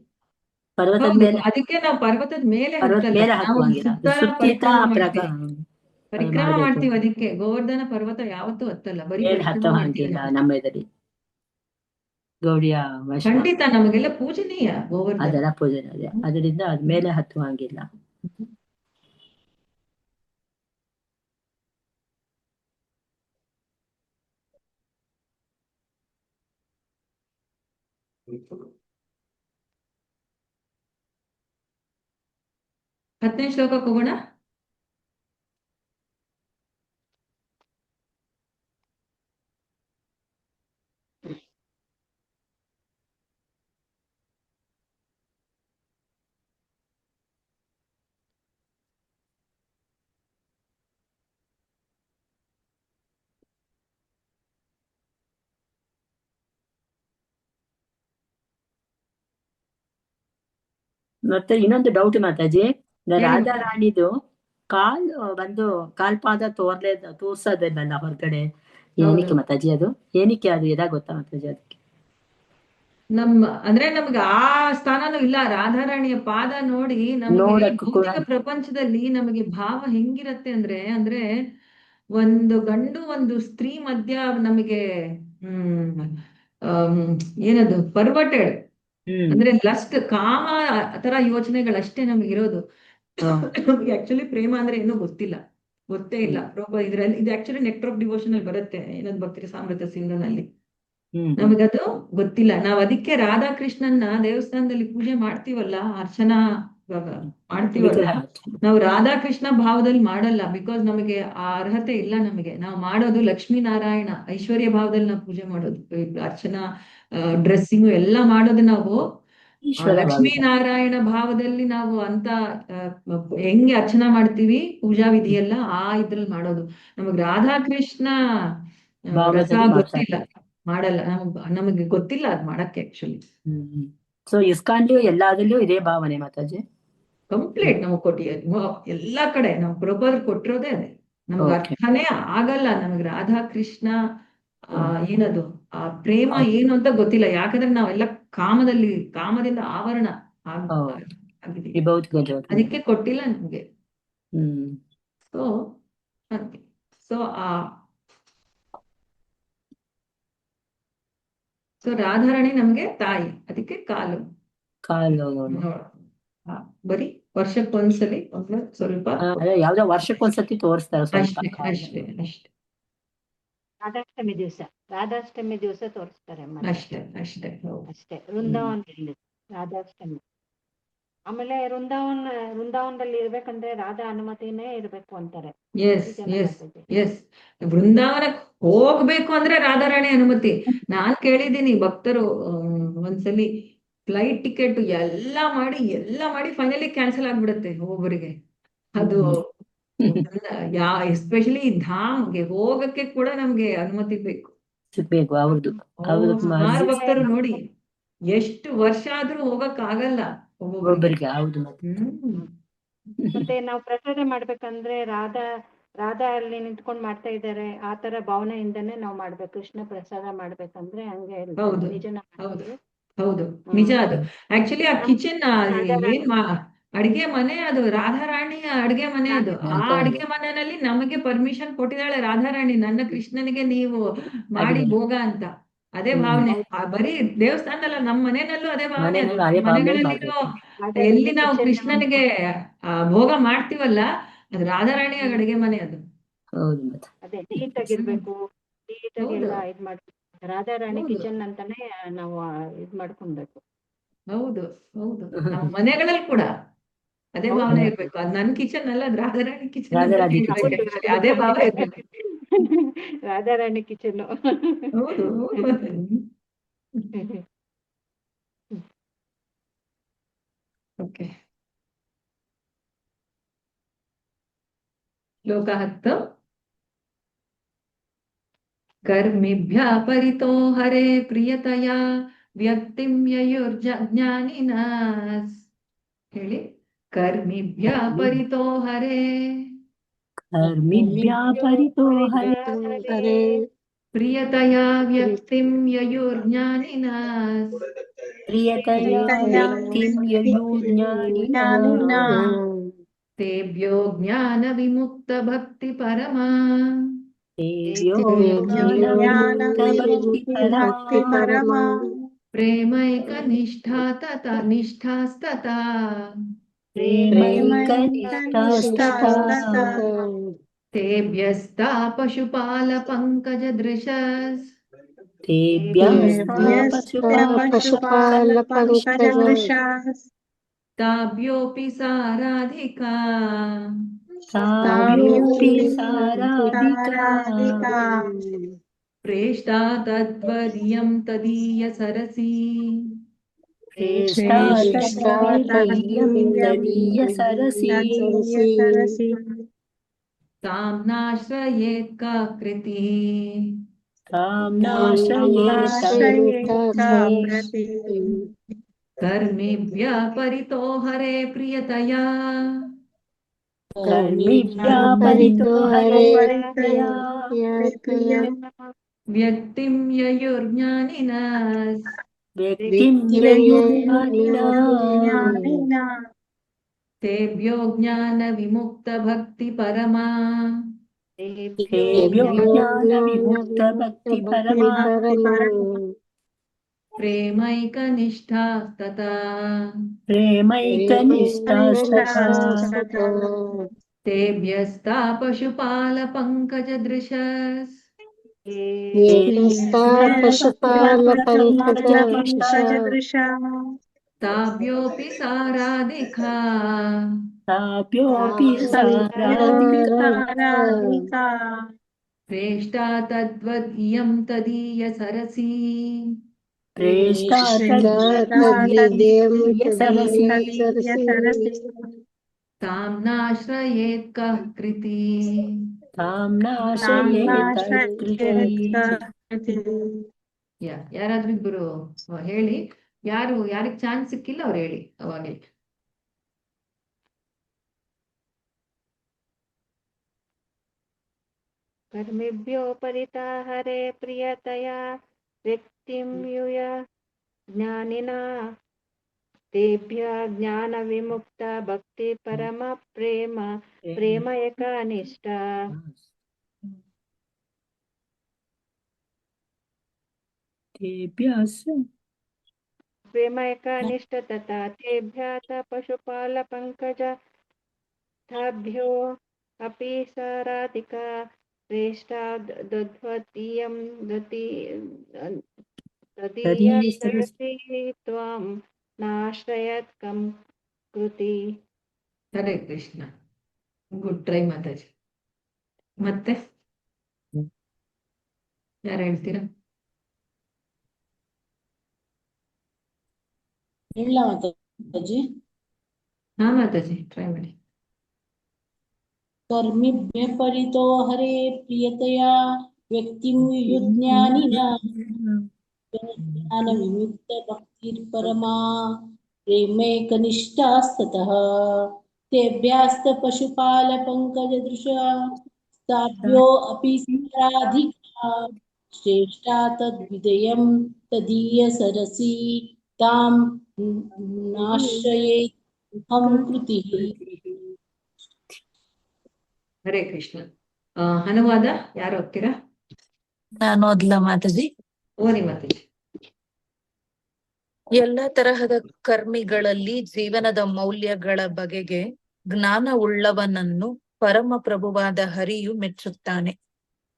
ಪರ್ವತದ ಮೇಲೆ, ಅದಕ್ಕೆ ನಾವು ಪರ್ವತದ ಮೇಲೆ ಹತ್ತುವಂಗಿಲ್ಲ, ಪರಿಕ್ರಮ ಮಾಡ್ತೀವಿ. ಅದಕ್ಕೆ ಗೋವರ್ಧನ ಪರ್ವತ ಯಾವತ್ತೂ ಹತ್ತಲ್ಲ, ಬರೀ ಹತ್ತೋ ಹಂಗಿಲ್ಲ ನಮ್ಮ ಇದರಲ್ಲಿ ಗೌಡಿಯ ಖಂಡಿತ ನಮಗೆಲ್ಲ ಪೂಜನೀಯ ಗೋವರ್ಧನ, ಅದೆಲ್ಲ ಪೂಜನೆ. ಅದರಿಂದ ಅದ್ ಮೇಲೆ ಹತ್ತುವಂಗಿಲ್ಲ. ಹತ್ತನೇ ಶ್ಲೋಕಕ್ಕೆ ಹೋಗೋಣ. ಮತ್ತೆ ಇನ್ನೊಂದು ಡೌಟ್ ಮಾತಾಜಿ, ರಾಧಾರಾಣಿದು ಕಾಲ್ಪಾದ ತೋರ್ಸೋದಿಲ್ಲ ಹೊರಗಡೆ, ಏನಕ್ಕೆ ಮಾತಾಜಿ? ಅದು ಏನಕ್ಕೆ? ಅದು ಎದಾಗ ಗೊತ್ತಾ ಮಾತಾಜಿ? ಅದಕ್ಕೆ ಅಂದ್ರೆ ನಮ್ಗೆ ಆ ಸ್ಥಾನನೂ ಇಲ್ಲ. ರಾಧಾರಾಣಿಯ ಪಾದ ನೋಡಿ ನಮಗೆ ಭೌತಿಕ ಪ್ರಪಂಚದಲ್ಲಿ ನಮಗೆ ಭಾವ ಹೆಂಗಿರತ್ತೆ ಅಂದ್ರೆ ಒಂದು ಗಂಡು ಒಂದು ಸ್ತ್ರೀ ಮಧ್ಯ ನಮಗೆ ಏನದು ಪರ್ವಟೆಡ್ ಅಂದ್ರೆ ಲಸ್ಟ್ ಕಾಮ ತರ ಯೋಚನೆಗಳಷ್ಟೇ ನಮಗಿರೋದು. ನಮ್ಗೆ ಆಕ್ಚುಲಿ ಪ್ರೇಮ ಅಂದ್ರೆ ಏನೂ ಗೊತ್ತೇ ಇಲ್ಲ. ಇದ್ರಲ್ಲಿ ಇದು ಆಕ್ಚುಲಿ ನೆಕ್ಟರ್ ಆಫ್ ಡಿವೋಷನ್ ಅಲ್ಲಿ ಬರುತ್ತೆ, ಏನದು ಭಕ್ತಿ ಸಾಮೃತ ಸಿಂಧುನಲ್ಲಿ. ನಮಗದು ಗೊತ್ತಿಲ್ಲ. ನಾವ್ ಅದಕ್ಕೆ ರಾಧಾಕೃಷ್ಣನ್ನ ದೇವಸ್ಥಾನದಲ್ಲಿ ಪೂಜೆ ಮಾಡ್ತೀವಲ್ಲ, ಅರ್ಚನಾ ಇವಾಗ ಮಾಡ್ತೀವಲ್ಲ, ವಿಗ್ರಹ. ನಾವು ರಾಧಾಕೃಷ್ಣ ಭಾವದಲ್ಲಿ ಮಾಡಲ್ಲ, ಬಿಕಾಸ್ ನಮಗೆ ಆ ಅರ್ಹತೆ ಇಲ್ಲ. ನಮಗೆ ನಾವು ಮಾಡೋದು ಲಕ್ಷ್ಮೀನಾರಾಯಣ ಐಶ್ವರ್ಯ ಭಾವದಲ್ಲಿ ನಾವು ಪೂಜೆ ಮಾಡೋದು. ಅರ್ಚನಾ, ಡ್ರೆಸ್ಸಿಂಗು ಎಲ್ಲ ಮಾಡೋದು ನಾವು ಈಶ್ವರ ಭಾವ. ಲಕ್ಷ್ಮೀನಾರಾಯಣ ಭಾವದಲ್ಲಿ ನಾವು ಅಂತ ಹೆಂಗೆ ಅರ್ಚನಾ ಮಾಡ್ತೀವಿ ಪೂಜಾ ವಿಧಿ ಎಲ್ಲ ಆ ಇದ್ರಲ್ಲಿ ಮಾಡೋದು. ನಮಗ್ ರಾಧಾಕೃಷ್ಣ ರಸ ಭಾವದಲ್ಲಿ ಮಾಡ್ತಾರೆ. ಗೊತ್ತಿಲ್ಲ, ಮಾಡಲ್ಲ. ನಮಗೆ ಗೊತ್ತಿಲ್ಲ ಅದ್ ಮಾಡಕ್ಕೆ ಆಕ್ಚುಲಿ. ಸೊ ಇಸ್ಕಾನ್ಲು ಎಲ್ಲಾದ್ರಲ್ಲೂ ಇದೇ ಭಾವನೆ ಮಾತಾಜಿ. ಕಂಪ್ಲೀಟ್ ನಾವು ಎಲ್ಲಾ ಕಡೆ ನಾವು ಪ್ರೊಪರ್ ಕೊಟ್ಟಿರೋದೇ ಅದೇ. ನಮ್ಗೆ Okay. ಅರ್ಥನೇ ಆಗಲ್ಲ ನಮಗ್ ರಾಧಾಕೃಷ್ಣ ಏನದು ಆ ಪ್ರೇಮ ಏನು ಅಂತ ಗೊತ್ತಿಲ್ಲ. ಯಾಕಂದ್ರೆ ನಾವೆಲ್ಲ ಕಾಮದಿಂದ ಆವರಣ ಆಗಿದೀವಿ, ವಿಭೌತ್ ಗಜ. ಅದಕ್ಕೆ ಕೊಟ್ಟಿಲ್ಲ ನಮ್ಗೆ. ಸೊ ಸೊ ಸೊ ರಾಧಾರಾಣಿ ನಮ್ಗೆ ತಾಯಿ, ಅದಕ್ಕೆ ಕಾಲು ಬರೀ ವರ್ಷಕ್ಕೊಂದ್ಸಲಿ ಸ್ವಲ್ಪ ಯಾವ್ದೋ ವರ್ಷಕ್ಕೊಂದ್ಸತಿ ತೋರಿಸ್ತಾರೆ ಸ್ವಲ್ಪ. ಅಷ್ಟೇ. ರಾಧಾಷ್ಟಮಿ ದಿವಸ ತೋರಿಸ್ತಾರೆ ಅಷ್ಟೇ. ವೃಂದಾವನದಲ್ಲಿ ರಾಧಾಷ್ಟಮಿ. ಆಮೇಲೆ ವೃಂದಾವನದಲ್ಲಿ ಇರ್ಬೇಕಂದ್ರೆ ರಾಧಾ ಅನುಮತಿನೇ ಇರ್ಬೇಕು ಅಂತಾರೆ. ಎಸ್ ವೃಂದಾವನಕ್ಕೆ ಹೋಗ್ಬೇಕು ಅಂದ್ರೆ ರಾಧಾರಾಣಿ ಅನುಮತಿ. ನಾನ್ ಕೇಳಿದ್ದೀನಿ ಭಕ್ತರು ಒಂದ್ಸಲಿ ಫ್ಲೈಟ್ ಟಿಕೆಟ್ ಎಲ್ಲ ಮಾಡಿ ಫೈನಲಿ ಕ್ಯಾನ್ಸಲ್ ಆಗ್ಬಿಡುತ್ತೆ ಒಬ್ಬೊಬ್ಬರಿಗೆ. ಅದು ಎಸ್ಪೆಷಲಿ ಧಾಮ್ಗೆ ಹೋಗಕ್ಕೆ ಕೂಡ ನಮ್ಗೆ ಅನುಮತಿ ಬೇಕು. ಸುಮಾರು ಭಕ್ತರು ನೋಡಿ ಎಷ್ಟು ವರ್ಷ ಆದ್ರೂ ಹೋಗಕ್ ಆಗಲ್ಲ ಒಬ್ಬೊಬ್ಬರಿಗೆ. ಮತ್ತೆ ನಾವು ಪ್ರಸಾದ ಮಾಡ್ಬೇಕಂದ್ರೆ ರಾಧಾ ಅಲ್ಲಿ ನಿಂತ್ಕೊಂಡ್ ಮಾಡ್ತಾ ಇದ್ದಾರೆ ಆ ತರ ಭಾವನೆಯಿಂದನೇ ನಾವು ಮಾಡ್ಬೇಕು. ಕೃಷ್ಣ ಪ್ರಸಾದ ಮಾಡ್ಬೇಕಂದ್ರೆ ಹಂಗೆ ಹೌದು, ನಿಜ. ಅದು ಆಕ್ಚುಲಿ ಆ ಕಿಚನ್ ಅಡ್ಗೆ ಮನೆ, ಅದು ರಾಧಾರಾಣಿಯ ಅಡ್ಗೆ ಮನೆ. ಅದು ಆ ಅಡ್ಗೆ ಮನೆಯಲ್ಲಿ ನಮಗೆ ಪರ್ಮಿಷನ್ ಕೊಟ್ಟಿದ್ದಾಳೆ ರಾಧಾರಾಣಿ, ನನ್ನ ಕೃಷ್ಣನಿಗೆ ನೀವು ಮಾಡಿ ಭೋಗ ಅಂತ. ಅದೇ ಭಾವನೆ ಬರೀ ದೇವಸ್ಥಾನದಲ್ಲ, ನಮ್ಮ ಮನೆಯಲ್ಲೂ ಅದೇ ಭಾವನೆ. ಮನೆಗಳಲ್ಲಿರೋ ಎಲ್ಲಿ ನಾವು ಕೃಷ್ಣನಿಗೆ ಭೋಗ ಮಾಡ್ತೀವಲ್ಲ, ಅದು ರಾಧಾರಾಣಿಯ ಅಡುಗೆ ಮನೆ. ಅದು ಅದೇ ನೀಟಾಗಿರ್ಬೇಕು, ನೀಟಾಗೆಲ್ಲ ಇದ್ ಮಾಡ್ಬೇಕು. ರಾಧಾರಾಣಿ ಕಿಚನ್ ಅಂತಾನೆ ನಾವು ಇದ್ ಮಾಡ್ಕೊಬೇಕು. ಹೌದು ನಮ್ಮ ಮನೆಗಳಲ್ಲಿ ಕೂಡ ಅದೇ ಭಾವನೆ ಇರ್ಬೇಕು. ಅದ್ ನನ್ ಕಿಚನ್ ಅಲ್ಲ, ಅದು ರಾಧಾರಾಣಿ ಕಿಚನ್. ಅದೇ ಭಾವ ಇರ್ಬೇಕು, ರಾಧಾರಾಣಿ ಕಿಚನ್. ಹೌದು. ಓಕೆ, ಶ್ಲೋಕ 10. ಕರ್ಮಿಭ್ಯ ಪರಿತೋ ಹರೇ ಪ್ರಿಯತಯ ವ್ಯಕ್ತಿಂ ಯಯುರ್ಜ್ಞಾನಿನ. ಹೇಳಿ, ಕರ್ಮಿಭ್ಯ ಪರಿತೋ ಹರೇ ಪ್ರಿಯತಯ ವ್ಯಕ್ತಿಂ ಯಯುರ್ಜ್ಞಾನಿನ. ತೇಭ್ಯೋ ಜ್ಞಾನ ವಿಮುಕ್ತ ಭಕ್ತಿ ಪರಮಾ. ಪ್ರೇಮೈಕ ನಿಷ್ಠಾಸ್ತತಾ. ತೇಭ್ಯಸ್ತಾ ಪಶುಪಾಲ ಪಂಕಜ ದೃಶಸ್. ತಾಭ್ಯೋಪಿ ಸಾರಾಧಿಕಾ. ಪ್ರೇಷ್ಠಾ ತದ್ವದಿಯಂ ತದೀಯ ಸರಸಿ. ತಾಮ್ನಾಶ್ರಯೇತ್ ಕಾಕೃತಿ. ಕರ್ಮಿಭ್ಯ ಪರಿತೋ ಹರೇ ಪ್ರಿಯತಯ. ವ್ಯಕ್ತಿಂ ಯಯುರ್ಜ್ಞಾನಿನ. ತೇಭ್ಯೋ ಜ್ಞಾನ ವಿಮುಕ್ತ ಭಕ್ತಿ ಪರಮಾ. ಪ್ರೇಮೈಕ ನಿಷ್ಠಾಸ್ತತಾ. ತೇಭ್ಯಸ್ತಾ ಪಶುಪಾಲ ಪಂಕಜ ದೃಶಸ್. ताभ्योऽपि सा राधिका ताभ्योऽपि सा राधिका श्रेष्ठा तद्वद् इयं तदीय सरसी प्रेष्ठा सरसि ताम्नाश्रयेत् कः कृती ताम्नाश्रयेत ಯಾರಾದ್ರೂ ಇಬ್ಬರು ಹೇಳಿ. ಯಾರಿಗ್ ಚಾನ್ಸ್ ಸಿಕ್ಕಿಲ್ಲ ಅವ್ರು ಹೇಳಿ ಅವಾಗೆ. कर्मिभ्यो परिता हरे प्रियतया व्यक्तिं यूय ज्ञानिना तेभ्य ज्ञानविमुक्ता भक्ति परम प्रेम प्रेम एकनिष्ठा प्रेम एकनिष्ठ तथा तेभ्य पशुपाल पंकज ताभ्यो अपि सा राधिका श्रेष्ठा दध्वतीयं तदीय सरसी त्वां नाश्रयत् कं कृति. ಹರೇ ಕೃಷ್ಣ. Good try Mataji. ಮತ್ತೆ ಯಾರು ಹೇಳ್ತೀರಾ? ಹೇಳ ಮಾತಾಜಿ. ಹಾ ಮಾತಾಜಿ ಟ್ರೈ ಮಾಡಿ. कर्मिभ्य परितो हरे प्रियतया व्यक्तिं युज्ञानिना ज्ञानविमुक्त भक्तिर्परमा प्रेमैकनिष्ठास्ततः तेभ्यस्त पशुपाल पंकजदृशा ताभ्यो अपि राधिका श्रेष्ठा तद्विदयं तदीय सरसी तां नाश्रयेत् हम कृतिः. ಹರೇ ಕೃಷ್ಣ. ಅನುವಾದ ಯಾರು ಹೋಗ್ತೀರಾ? ನಾನು ಓದ್ಲಾ ಮಾತಾಜಿ? ಓದಿ ಮಾತಾಜಿ. ಎಲ್ಲ ತರಹದ ಕರ್ಮಿಗಳಲ್ಲಿ ಜೀವನದ ಮೌಲ್ಯಗಳ ಬಗೆಗೆ ಜ್ಞಾನ ಉಳ್ಳವನನ್ನು ಪರಮ ಪ್ರಭುವಾದ ಹರಿಯು ಮೆಚ್ಚುತ್ತಾನೆ.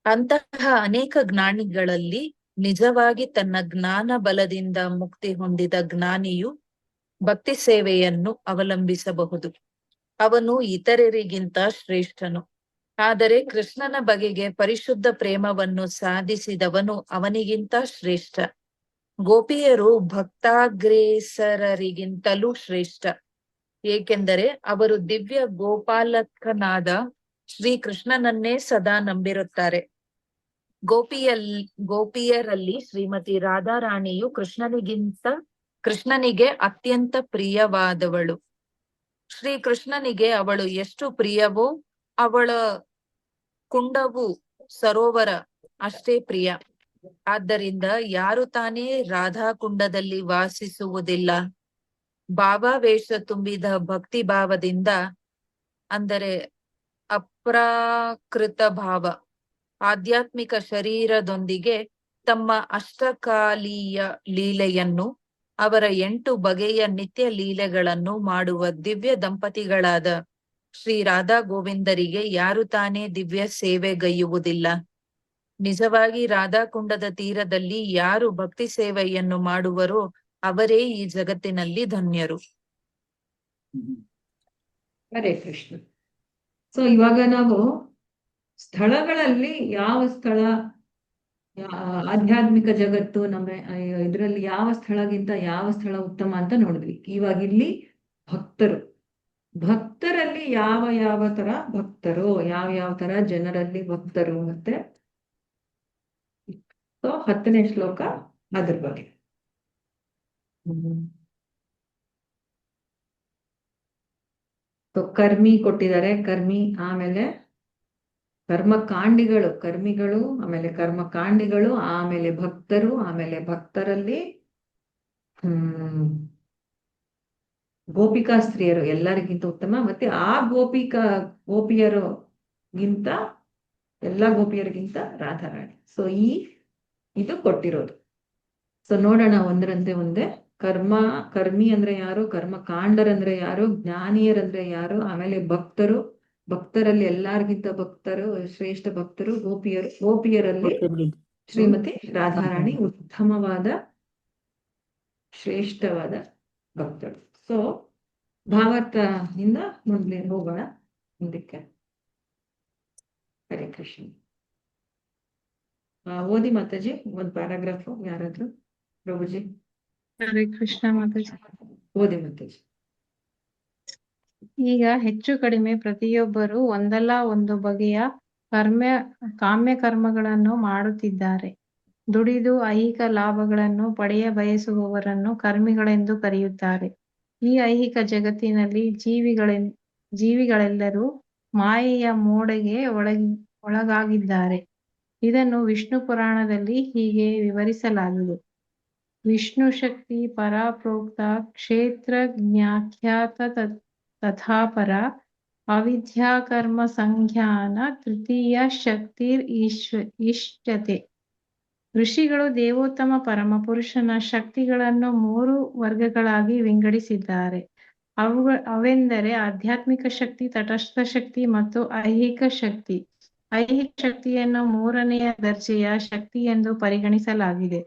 ಅಂತಹ ಅನೇಕ ಜ್ಞಾನಿಗಳಲ್ಲಿ ನಿಜವಾಗಿ ತನ್ನ ಜ್ಞಾನ ಬಲದಿಂದ ಮುಕ್ತಿ ಹೊಂದಿದ ಜ್ಞಾನಿಯು ಭಕ್ತಿ ಸೇವೆಯನ್ನು ಅವಲಂಬಿಸಬಹುದು. ಅವನು ಇತರರಿಗಿಂತ ಶ್ರೇಷ್ಠನು. ಆದರೆ ಕೃಷ್ಣನ ಬಗೆಗೆ ಪರಿಶುದ್ಧ ಪ್ರೇಮವನ್ನು ಸಾಧಿಸಿದವನು ಅವನಿಗಿಂತ ಶ್ರೇಷ್ಠ. ಗೋಪಿಯರು ಭಕ್ತಾಗ್ರೇಸರರಿಗಿಂತಲೂ ಶ್ರೇಷ್ಠ, ಏಕೆಂದರೆ ಅವರು ದಿವ್ಯ ಗೋಪಾಲಕನಾದ ಶ್ರೀಕೃಷ್ಣನನ್ನೇ ಸದಾ ನಂಬಿರುತ್ತಾರೆ. ಗೋಪಿಯರಲ್ಲಿ ಶ್ರೀಮತಿ ರಾಧಾರಾಣಿಯು ಕೃಷ್ಣನಿಗೆ ಅತ್ಯಂತ ಪ್ರಿಯವಾದವಳು. ಶ್ರೀಕೃಷ್ಣನಿಗೆ ಅವಳು ಎಷ್ಟು ಪ್ರಿಯವೋ ಅವಳ ಕುಂಡವು ಸರೋವರ ಅಷ್ಟೇ ಪ್ರಿಯ. ಆದ್ದರಿಂದ ಯಾರು ತಾನೇ ರಾಧಾಕುಂಡದಲ್ಲಿ ವಾಸಿಸುವುದಿಲ್ಲ? ಭಾವಾವೇಶ ತುಂಬಿದ ಭಕ್ತಿ ಭಾವದಿಂದ, ಅಂದರೆ ಅಪ್ರಾಕೃತ ಭಾವ, ಆಧ್ಯಾತ್ಮಿಕ ಶರೀರದೊಂದಿಗೆ ತಮ್ಮ ಅಷ್ಟಕಾಲೀಯ ಲೀಲೆಯನ್ನು, ಅವರ 8 ಬಗೆಯ ನಿತ್ಯ ಲೀಲೆಗಳನ್ನು ಮಾಡುವ ದಿವ್ಯ ದಂಪತಿಗಳಾದ ಶ್ರೀ ರಾಧಾ ಗೋವಿಂದರಿಗೆ ಯಾರು ತಾನೇ ದಿವ್ಯ ಸೇವೆಗೈಯುವುದಿಲ್ಲ? ನಿಜವಾಗಿ ರಾಧಾಕುಂಡದ ತೀರದಲ್ಲಿ ಯಾರು ಭಕ್ತಿ ಸೇವೆಯನ್ನು ಮಾಡುವರೋ ಅವರೇ ಈ ಜಗತ್ತಿನಲ್ಲಿ ಧನ್ಯರು. ಹರೇ ಕೃಷ್ಣ. ಸೊ ಇವಾಗ ನಾವು ಸ್ಥಳಗಳಲ್ಲಿ ಯಾವ ಸ್ಥಳ, ಆಧ್ಯಾತ್ಮಿಕ ಜಗತ್ತು ನಮ್ಮ ಇದರಲ್ಲಿ ಯಾವ ಸ್ಥಳಗಿಂತ ಯಾವ ಸ್ಥಳ ಉತ್ತಮ ಅಂತ ನೋಡಿದ್ವಿ. ಇವಾಗ ಇಲ್ಲಿ ಭಕ್ತರಲ್ಲಿ ಯಾವ ತರ ಭಕ್ತರು, ಯಾವ ತರ ಜನರಲ್ಲಿ ಭಕ್ತರು, ಮತ್ತೆ 10ನೇ ಶ್ಲೋಕ ಅದ್ರ ಬಗ್ಗೆ. ಕರ್ಮಿ ಕೊಟ್ಟಿದ್ದಾರೆ, ಕರ್ಮಿ, ಆಮೇಲೆ ಕರ್ಮಿಗಳು, ಆಮೇಲೆ ಕರ್ಮಕಾಂಡಿಗಳು, ಆಮೇಲೆ ಭಕ್ತರು, ಆಮೇಲೆ ಭಕ್ತರಲ್ಲಿ ಗೋಪಿಕಾ ಸ್ತ್ರೀಯರು ಎಲ್ಲರಿಗಿಂತ ಉತ್ತಮ, ಮತ್ತೆ ಆ ಗೋಪಿಯರಿಗಿಂತ ಎಲ್ಲಾ ಗೋಪಿಯರಿಗಿಂತ ರಾಧಾರಾಣಿ. ಸೊ ಇದು ಕೊಟ್ಟಿರೋದು. ಸೊ ನೋಡೋಣ ಒಂದರಂತೆ ಒಂದೇ. ಕರ್ಮಿ ಅಂದ್ರೆ ಯಾರು, ಕರ್ಮಕಾಂಡರಂದ್ರೆ ಯಾರು, ಜ್ಞಾನಿಯರಂದ್ರೆ ಯಾರು, ಆಮೇಲೆ ಭಕ್ತರಲ್ಲಿ ಎಲ್ಲರಿಗಿಂತ ಭಕ್ತರು, ಶ್ರೇಷ್ಠ ಭಕ್ತರು ಗೋಪಿಯರಲ್ಲಿ ಶ್ರೀಮತಿ ರಾಧಾರಾಣಿ ಉತ್ತಮವಾದ ಶ್ರೇಷ್ಠವಾದ ಭಕ್ತರು. ಸೊ ಭಾವಾರ್ಥದಿಂದ ಮುಂದೆ ಹೋಗೋಣ ಮುಂದಕ್ಕೆ. ಹರೇ ಕೃಷ್ಣ. ಓದಿ ಮಾತಾಜಿ ಒಂದು ಪ್ಯಾರಾಗ್ರಾಫ್ ಯಾರಾದ್ರು. ಪ್ರಭುಜಿ ಹರೇ ಕೃಷ್ಣ ಮಾತಾಜಿ. ಓದಿ ಮಾತಾಜಿ. ಈಗ ಹೆಚ್ಚು ಕಡಿಮೆ ಪ್ರತಿಯೊಬ್ಬರು ಒಂದಲ್ಲ ಒಂದು ಬಗೆಯ ಕಾಮ್ಯ ಕರ್ಮಗಳನ್ನು ಮಾಡುತ್ತಿದ್ದಾರೆ. ದುಡಿದು ಐಹಿಕ ಲಾಭಗಳನ್ನು ಪಡೆಯ ಬಯಸುವವರನ್ನು ಕರ್ಮಿಗಳೆಂದು ಕರೆಯುತ್ತಾರೆ. ಈ ಐಹಿಕ ಜಗತ್ತಿನಲ್ಲಿ ಜೀವಿಗಳೆಲ್ಲರೂ ಮಾಯೆಯ ಮೋಡೆಗೆ ಒಳಗಾಗಿದ್ದಾರೆ. ಇದನ್ನು ವಿಷ್ಣು ಪುರಾಣದಲ್ಲಿ ಹೀಗೆ ವಿವರಿಸಲಾಗಿದೆ. ವಿಷ್ಣು ಶಕ್ತಿ ಪರಾಪ್ರೋಕ್ತ ಕ್ಷೇತ್ರ ಜ್ಞಾಖ್ಯಾತ ತಥಾಪರ ಅವಿದ್ಯಾಕರ್ಮ ಸಂಜ್ಞಾನ ತೃತೀಯ ಶಕ್ತಿರ್ ಇಷ್ಯತೆ. ಋಷಿಗಳು ದೇವೋತ್ತಮ ಪರಮಪುರುಷನ ಶಕ್ತಿಗಳನ್ನು 3 ವರ್ಗಗಳಾಗಿ ವಿಂಗಡಿಸಿದ್ದಾರೆ. ಅವೆಂದರೆ ಆಧ್ಯಾತ್ಮಿಕ ಶಕ್ತಿ, ತಟಸ್ಥ ಶಕ್ತಿ ಮತ್ತು ಐಹಿಕ ಶಕ್ತಿ. ಐಹಿಕ ಶಕ್ತಿಯನ್ನು 3ನೆಯ ದರ್ಜೆಯ ಶಕ್ತಿ ಎಂದು ಪರಿಗಣಿಸಲಾಗಿದೆ.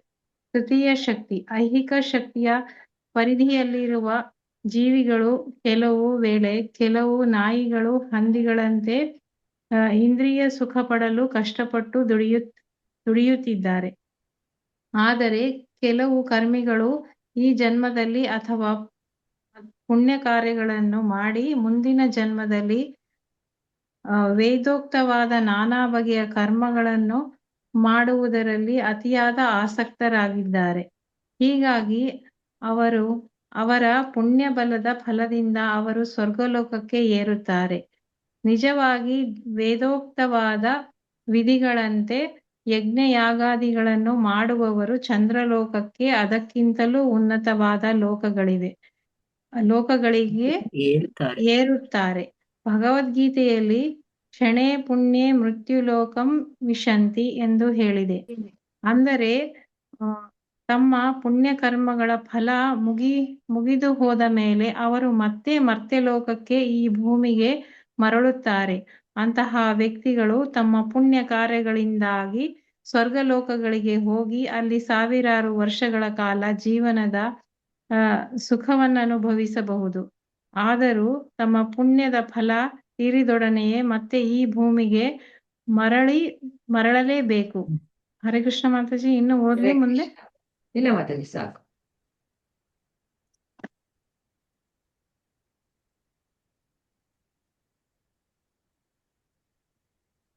ತೃತೀಯ ಶಕ್ತಿ. ಐಹಿಕ ಶಕ್ತಿಯ ಪರಿಧಿಯಲ್ಲಿರುವ ಜೀವಿಗಳು ಕೆಲವು ವೇಳೆ ಕೆಲವು ನಾಯಿಗಳು ಹಂದಿಗಳಂತೆ ಇಂದ್ರಿಯ ಸುಖ ಪಡಲು ಕಷ್ಟಪಟ್ಟು ದುಡಿಯುತ್ತಿದ್ದಾರೆ. ಆದರೆ ಕೆಲವು ಕರ್ಮಿಗಳು ಈ ಜನ್ಮದಲ್ಲಿ ಅಥವಾ ಪುಣ್ಯ ಕಾರ್ಯಗಳನ್ನು ಮಾಡಿ ಮುಂದಿನ ಜನ್ಮದಲ್ಲಿ ವೇದೋಕ್ತವಾದ ನಾನಾ ಬಗೆಯ ಕರ್ಮಗಳನ್ನು ಮಾಡುವುದರಲ್ಲಿ ಅತಿಯಾದ ಆಸಕ್ತರಾಗಿದ್ದಾರೆ. ಹೀಗಾಗಿ ಅವರ ಪುಣ್ಯ ಬಲದ ಫಲದಿಂದ ಅವರು ಸ್ವರ್ಗಲೋಕಕ್ಕೆ ಏರುತ್ತಾರೆ. ನಿಜವಾಗಿ ವೇದೋಕ್ತವಾದ ವಿಧಿಗಳಂತೆ ಯಜ್ಞಯಾಗಾದಿಗಳನ್ನು ಮಾಡುವವರು ಚಂದ್ರಲೋಕಕ್ಕೆ ಅದಕ್ಕಿಂತಲೂ ಉನ್ನತವಾದ ಲೋಕಗಳಿಗೆ ಏರುತ್ತಾರೆ. ಭಗವದ್ಗೀತೆಯಲ್ಲಿ ಕ್ಷಣೇ ಪುಣ್ಯೇ ಮೃತ್ಯುಲೋಕಂ ವಿಶಂತಿ ಎಂದು ಹೇಳಿದೆ. ಅಂದರೆ ತಮ್ಮ ಪುಣ್ಯ ಕರ್ಮಗಳ ಫಲ ಮುಗಿದು ಹೋದ ಮೇಲೆ ಅವರು ಮತ್ತೆ ಮರ್ತ್ಯಲೋಕಕ್ಕೆ ಈ ಭೂಮಿಗೆ ಮರಳುತ್ತಾರೆ. ಅಂತಹ ವ್ಯಕ್ತಿಗಳು ತಮ್ಮ ಪುಣ್ಯ ಕಾರ್ಯಗಳಿಂದಾಗಿ ಸ್ವರ್ಗಲೋಕಗಳಿಗೆ ಹೋಗಿ ಅಲ್ಲಿ ಸಾವಿರಾರು ವರ್ಷಗಳ ಕಾಲ ಜೀವನದ ಸುಖವನ್ನು ಅನುಭವಿಸಬಹುದು. ಆದರೂ ತಮ್ಮ ಪುಣ್ಯದ ಫಲ ತೀರಿದೊಡನೆಯೇ ಮತ್ತೆ ಈ ಭೂಮಿಗೆ ಮರಳಲೇಬೇಕು. ಹರೇ ಕೃಷ್ಣ ಮಾತಾಜಿ. ಇನ್ನು ಓದ್ಲಿ ಮುಂದೆ? ಇಲ್ಲ ಮಾತಾಜಿ, ಸಾಕು.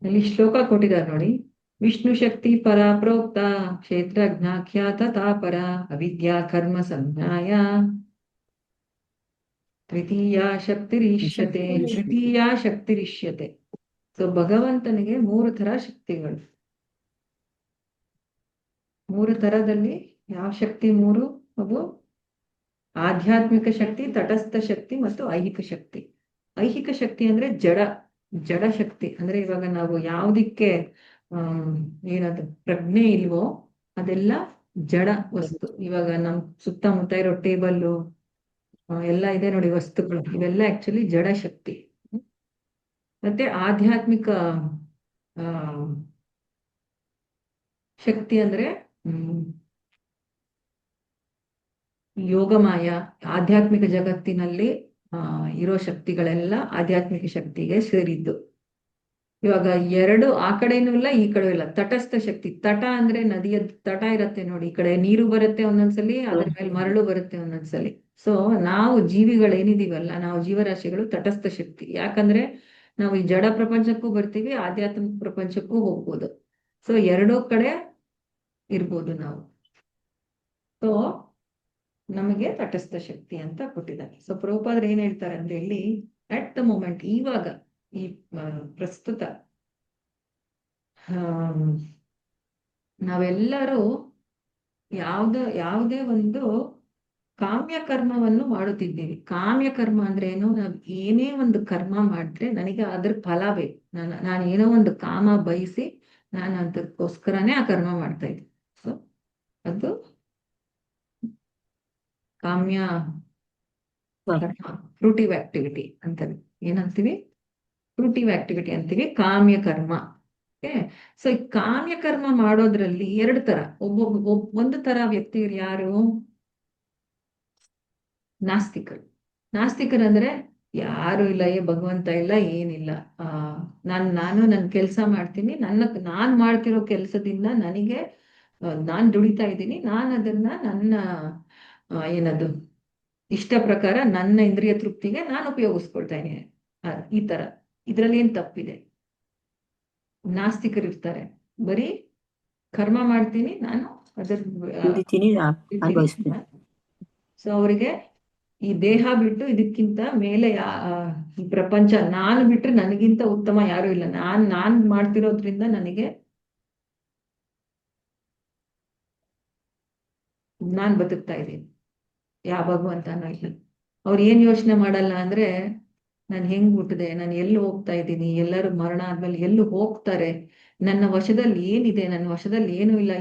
ಇಲ್ಲಿ ಶ್ಲೋಕ ಕೊಟ್ಟಿದ್ದಾರೆ ನೋಡಿ. ವಿಷ್ಣು ಶಕ್ತಿ ಪರ ಪ್ರೋಕ್ತ ಕ್ಷೇತ್ರ ಜ್ಞಾಖ್ಯಾತ ತಾಪರ ಅವಿದ್ಯಾ ಕರ್ಮ ಸಂಜ್ಞಾಯ ತೃತೀಯ ಶಕ್ತಿರಿಷ್ಯತೆ. ಸೊ ಭಗವಂತನಿಗೆ 3 ತರ ಶಕ್ತಿಗಳು. 3 ತರದಲ್ಲಿ ಯಾವ ಶಕ್ತಿ 3? ಅವು ಆಧ್ಯಾತ್ಮಿಕ ಶಕ್ತಿ, ತಟಸ್ಥ ಶಕ್ತಿ ಮತ್ತು ಐಹಿಕ ಶಕ್ತಿ. ಐಹಿಕ ಶಕ್ತಿ ಅಂದ್ರೆ ಜಡ ಶಕ್ತಿ. ಅಂದ್ರೆ ಇವಾಗ ನಾವು ಯಾವುದಕ್ಕೆ ಏನದು ಪ್ರಜ್ಞೆ ಇಲ್ವೋ ಅದೆಲ್ಲ ಜಡ ವಸ್ತು. ಇವಾಗ ನಮ್ ಸುತ್ತಮುತ್ತ ಇರೋ ಟೇಬಲ್ಲು ಎಲ್ಲ ಇದೆ ನೋಡಿ ವಸ್ತುಗಳು, ಇವೆಲ್ಲ ಆಕ್ಚುಲಿ ಜಡ ಶಕ್ತಿ. ಮತ್ತೆ ಆಧ್ಯಾತ್ಮಿಕ ಶಕ್ತಿ ಅಂದ್ರೆ ಯೋಗಮಾಯ. ಆಧ್ಯಾತ್ಮಿಕ ಜಗತ್ತಿನಲ್ಲಿ ಇರೋ ಶಕ್ತಿಗಳೆಲ್ಲ ಆಧ್ಯಾತ್ಮಿಕ ಶಕ್ತಿಗೆ ಸೇರಿದ್ದು. ಇವಾಗ 2 ಆ ಕಡೆನೂ ಇಲ್ಲ ಈ ಕಡೆ ಇಲ್ಲ. ತಟಸ್ಥ ಶಕ್ತಿ. ತಟ ಅಂದ್ರೆ ನದಿಯ ತಟ ಇರತ್ತೆ ನೋಡಿ, ಈ ಕಡೆ ನೀರು ಬರುತ್ತೆ ಒಂದೊಂದ್ಸಲಿ, ಅದ್ರ ಮೇಲೆ ಮರಳು ಬರುತ್ತೆ ಒಂದೊಂದ್ಸಲಿ. ಸೊ ನಾವು ಜೀವಿಗಳೇನಿದೀವಲ್ಲ, ನಾವು ಜೀವರಾಶಿಗಳು ತಟಸ್ಥ ಶಕ್ತಿ. ಯಾಕಂದ್ರೆ ನಾವು ಈ ಜಡ ಪ್ರಪಂಚಕ್ಕೂ ಬರ್ತೀವಿ, ಆಧ್ಯಾತ್ಮಿಕ ಪ್ರಪಂಚಕ್ಕೂ ಹೋಗ್ಬೋದು. ಸೊ 2 ಕಡೆ ಇರ್ಬೋದು ನಾವು. ಸೊ ನಮಗೆ ತಟಸ್ಥ ಶಕ್ತಿ ಅಂತ ಕೊಟ್ಟಿದ್ದಾರೆ. ಸೊ ಪ್ರಭುಪಾದರು ಏನ್ ಹೇಳ್ತಾರೆ ಅಂದ್ರೆ ಇಲ್ಲಿ ಅಟ್ ದ ಮೊಮೆಂಟ್, ಇವಾಗ ಈ ಪ್ರಸ್ತುತ ನಾವೆಲ್ಲರೂ ಯಾವುದೇ ಒಂದು ಕಾಮ್ಯ ಕರ್ಮವನ್ನು ಮಾಡುತ್ತಿದ್ದೀವಿ. ಕಾಮ್ಯ ಕರ್ಮ ಅಂದ್ರೆ ಏನು? ನಾವ್ ಏನೇ ಒಂದು ಕರ್ಮ ಮಾಡಿದ್ರೆ ನನಗೆ ಅದ್ರ ಫಲ ಬೇಕು. ನಾನು ಏನೋ ಒಂದು ಕಾಮ ಬಯಸಿ ನಾನು ಅದಕ್ಕೋಸ್ಕರನೇ ಆ ಕರ್ಮ ಮಾಡ್ತಾ ಇದ್ದೀನಿ. ಸೊ ಅದು ಕಾಮ್ಯ ಕರ್ಮ, ಫ್ರೂಟಿವ್ ಆಕ್ಟಿವಿಟಿ ಅಂತೀವಿ. ಏನಂತೀವಿ? ಫ್ರೂಟಿವ್ ಆಕ್ಟಿವಿಟಿ ಅಂತೀವಿ, ಕಾಮ್ಯ ಕರ್ಮ. ಓಕೆ. ಸೊ ಈ ಕಾಮ್ಯ ಕರ್ಮ ಮಾಡೋದ್ರಲ್ಲಿ 2 ತರ. ಒಂದು ತರ ವ್ಯಕ್ತಿ ಯಾರು? ನಾಸ್ತಿಕರು. ನಾಸ್ತಿಕರಂದ್ರೆ ಯಾರು ಇಲ್ಲ, ಭಗವಂತ ಇಲ್ಲ, ಏನಿಲ್ಲ. ಆ ನಾನು ನನ್ನ ಕೆಲಸ ಮಾಡ್ತೀನಿ, ನಾನ್ ಮಾಡ್ತಿರೋ ಕೆಲಸದಿಂದ ನನಗೆ ನಾನ್ ದುಡಿತಾ ಇದ್ದೀನಿ, ನಾನು ಅದನ್ನ ನನ್ನ ಏನದು ಇಷ್ಟ ಪ್ರಕಾರ ನನ್ನ ಇಂದ್ರಿಯ ತೃಪ್ತಿಗೆ ನಾನು ಉಪಯೋಗಿಸ್ಕೊಳ್ತಾ ಇದ್ದೀನಿ. ಈ ತರ ಇದ್ರಲ್ಲಿ ಏನ್ ತಪ್ಪಿದೆ? ನಾಸ್ತಿಕರು ಇರ್ತಾರೆ, ಬರೀ ಕರ್ಮ ಮಾಡ್ತೀನಿ ನಾನು, ಅದರ ದುಡಿತೀನಿ, ಅನುಭವಿಸ್ತೀನಿ. ಸೊ ಅವರಿಗೆ ಈ ದೇಹ ಬಿಟ್ಟು ಇದಕ್ಕಿಂತ ಮೇಲೆ ಈ ಪ್ರಪಂಚ ನಾನು ಬಿಟ್ರೆ ನನಗಿಂತ ಉತ್ತಮ ಯಾರು ಇಲ್ಲ, ನಾನ್ ಮಾಡ್ತಿರೋದ್ರಿಂದ ನನಗೆ ನಾನ್ ಬದುಕ್ತಾ ಇದ್ದೀನಿ, ಯಾವ ಭಗವಂತನೂ ಇಲ್ಲ. ಅವ್ರು ಏನ್ ಯೋಚನೆ ಮಾಡಲ್ಲ ಅಂದ್ರೆ ನಾನು ಹೆಂಗ್ ಹುಟ್ಟಿದೆ, ನಾನು ಎಲ್ಲಿ ಹೋಗ್ತಾ ಇದ್ದೀನಿ, ಎಲ್ಲರೂ ಮರಣ ಆದ್ಮೇಲೆ ಎಲ್ಲಿ ಹೋಗ್ತಾರೆ, ನನ್ನ ವಶದಲ್ಲಿ ಏನಿದೆ, ನನ್ನ ವಶದಲ್ಲಿ ಏನೂ ಇಲ್ಲ.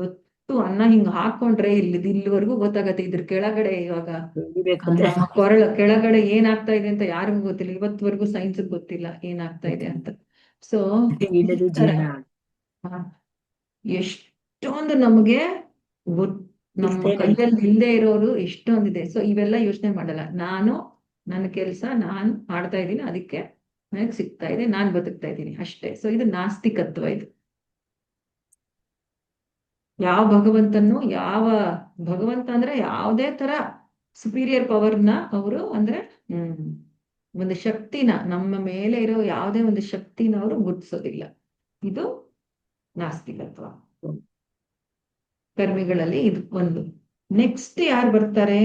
ಹೊತ್ತು ಅನ್ನ ಹಿಂಗ್ ಹಾಕೊಂಡ್ರೆ ಇಲ್ಲಿವರೆಗೂ ಗೊತ್ತಾಗತ್ತೆ, ಇದ್ರ ಕೆಳಗಡೆ ಇವಾಗ ದುಡಿಬೇಕಂದ್ರೆ ನಮ್ಮ ಕೆಳಗಡೆ ಏನಾಗ್ತಾ ಇದೆ ಅಂತ ಯಾರಿಗೂ ಗೊತ್ತಿಲ್ಲ, ಇವತ್ವರೆಗೂ ಸೈನ್ಸ್ ಗೊತ್ತಿಲ್ಲ ಏನಾಗ್ತಾ ಇದೆ ಅಂತ. ಸೊ ಇಲ್ಲದು ಜೀವನ ಎಷ್ಟೊಂದು ನಮಗೆ ನಮ್ಮ ಇರ್ತೇನೆ. ಕೈಯಲ್ಲಿ ಇಲ್ಲದೆ ಇರೋರು ಎಷ್ಟೊಂದಿದೆ. ಸೊ ಇವೆಲ್ಲ ಯೋಚನೆ ಮಾಡಲ್ಲ, ನನ್ನ ಕೆಲಸ ನಾನು ಮಾಡ್ತಾ ಇದ್ದೀನಿ, ಅದಕ್ಕೆ ನನಗೆ ಸಿಗ್ತಾ ಇದೆ, ನಾನ್ ಬದುಕ್ತಾ ಇದ್ದೀನಿ ಅಷ್ಟೇ. ಸೊ ಇದು ನಾಸ್ತಿಕತ್ವ. ಇದು ಯಾವ ಭಗವಂತ ಅಂದ್ರೆ ಯಾವುದೇ ತರ ಸುಪೀರಿಯರ್ ಪವರ್ನ ಅವರು ಅಂದ್ರೆ ಒಂದು ಶಕ್ತಿನ, ನಮ್ಮ ಮೇಲೆ ಇರೋ ಯಾವುದೇ ಒಂದು ಶಕ್ತಿನ ಅವರು ಗುರುತಿಸೋದಿಲ್ಲ. ಇದು ನಾಸ್ತಿಕತ್ವ. ಕರ್ಮಿಗಳಲ್ಲಿ ಇದು ಒಂದು. ನೆಕ್ಸ್ಟ್ ಯಾರು ಬರ್ತಾರೆ?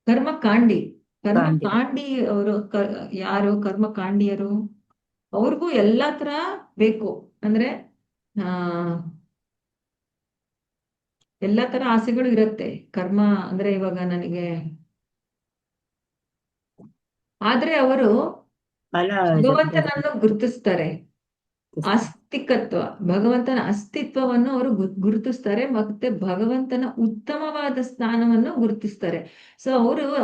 ಕರ್ಮಕಾಂಡಿ ಅವರು ಯಾರು? ಕರ್ಮಕಾಂಡಿಯರು. ಅವ್ರಿಗೂ ಎಲ್ಲಾ ತರ ಬೇಕು, ಅಂದ್ರೆ ಎಲ್ಲಾ ತರ ಆಸೆಗಳು ಇರತ್ತೆ. ಕರ್ಮ ಅಂದ್ರೆ ಇವಾಗ ನನಗೆ, ಆದ್ರೆ ಅವರು ಭಗವಂತನನ್ನು ಗುರುತಿಸ್ತಾರೆ. ಆಸ್ತಿಕತ್ವ, ಭಗವಂತನ ಅಸ್ತಿತ್ವವನ್ನು ಅವರು ಗುರುತಿಸ್ತಾರೆ, ಮತ್ತೆ ಭಗವಂತನ ಉತ್ತಮವಾದ ಸ್ಥಾನವನ್ನು ಗುರುತಿಸ್ತಾರೆ. ಸೊ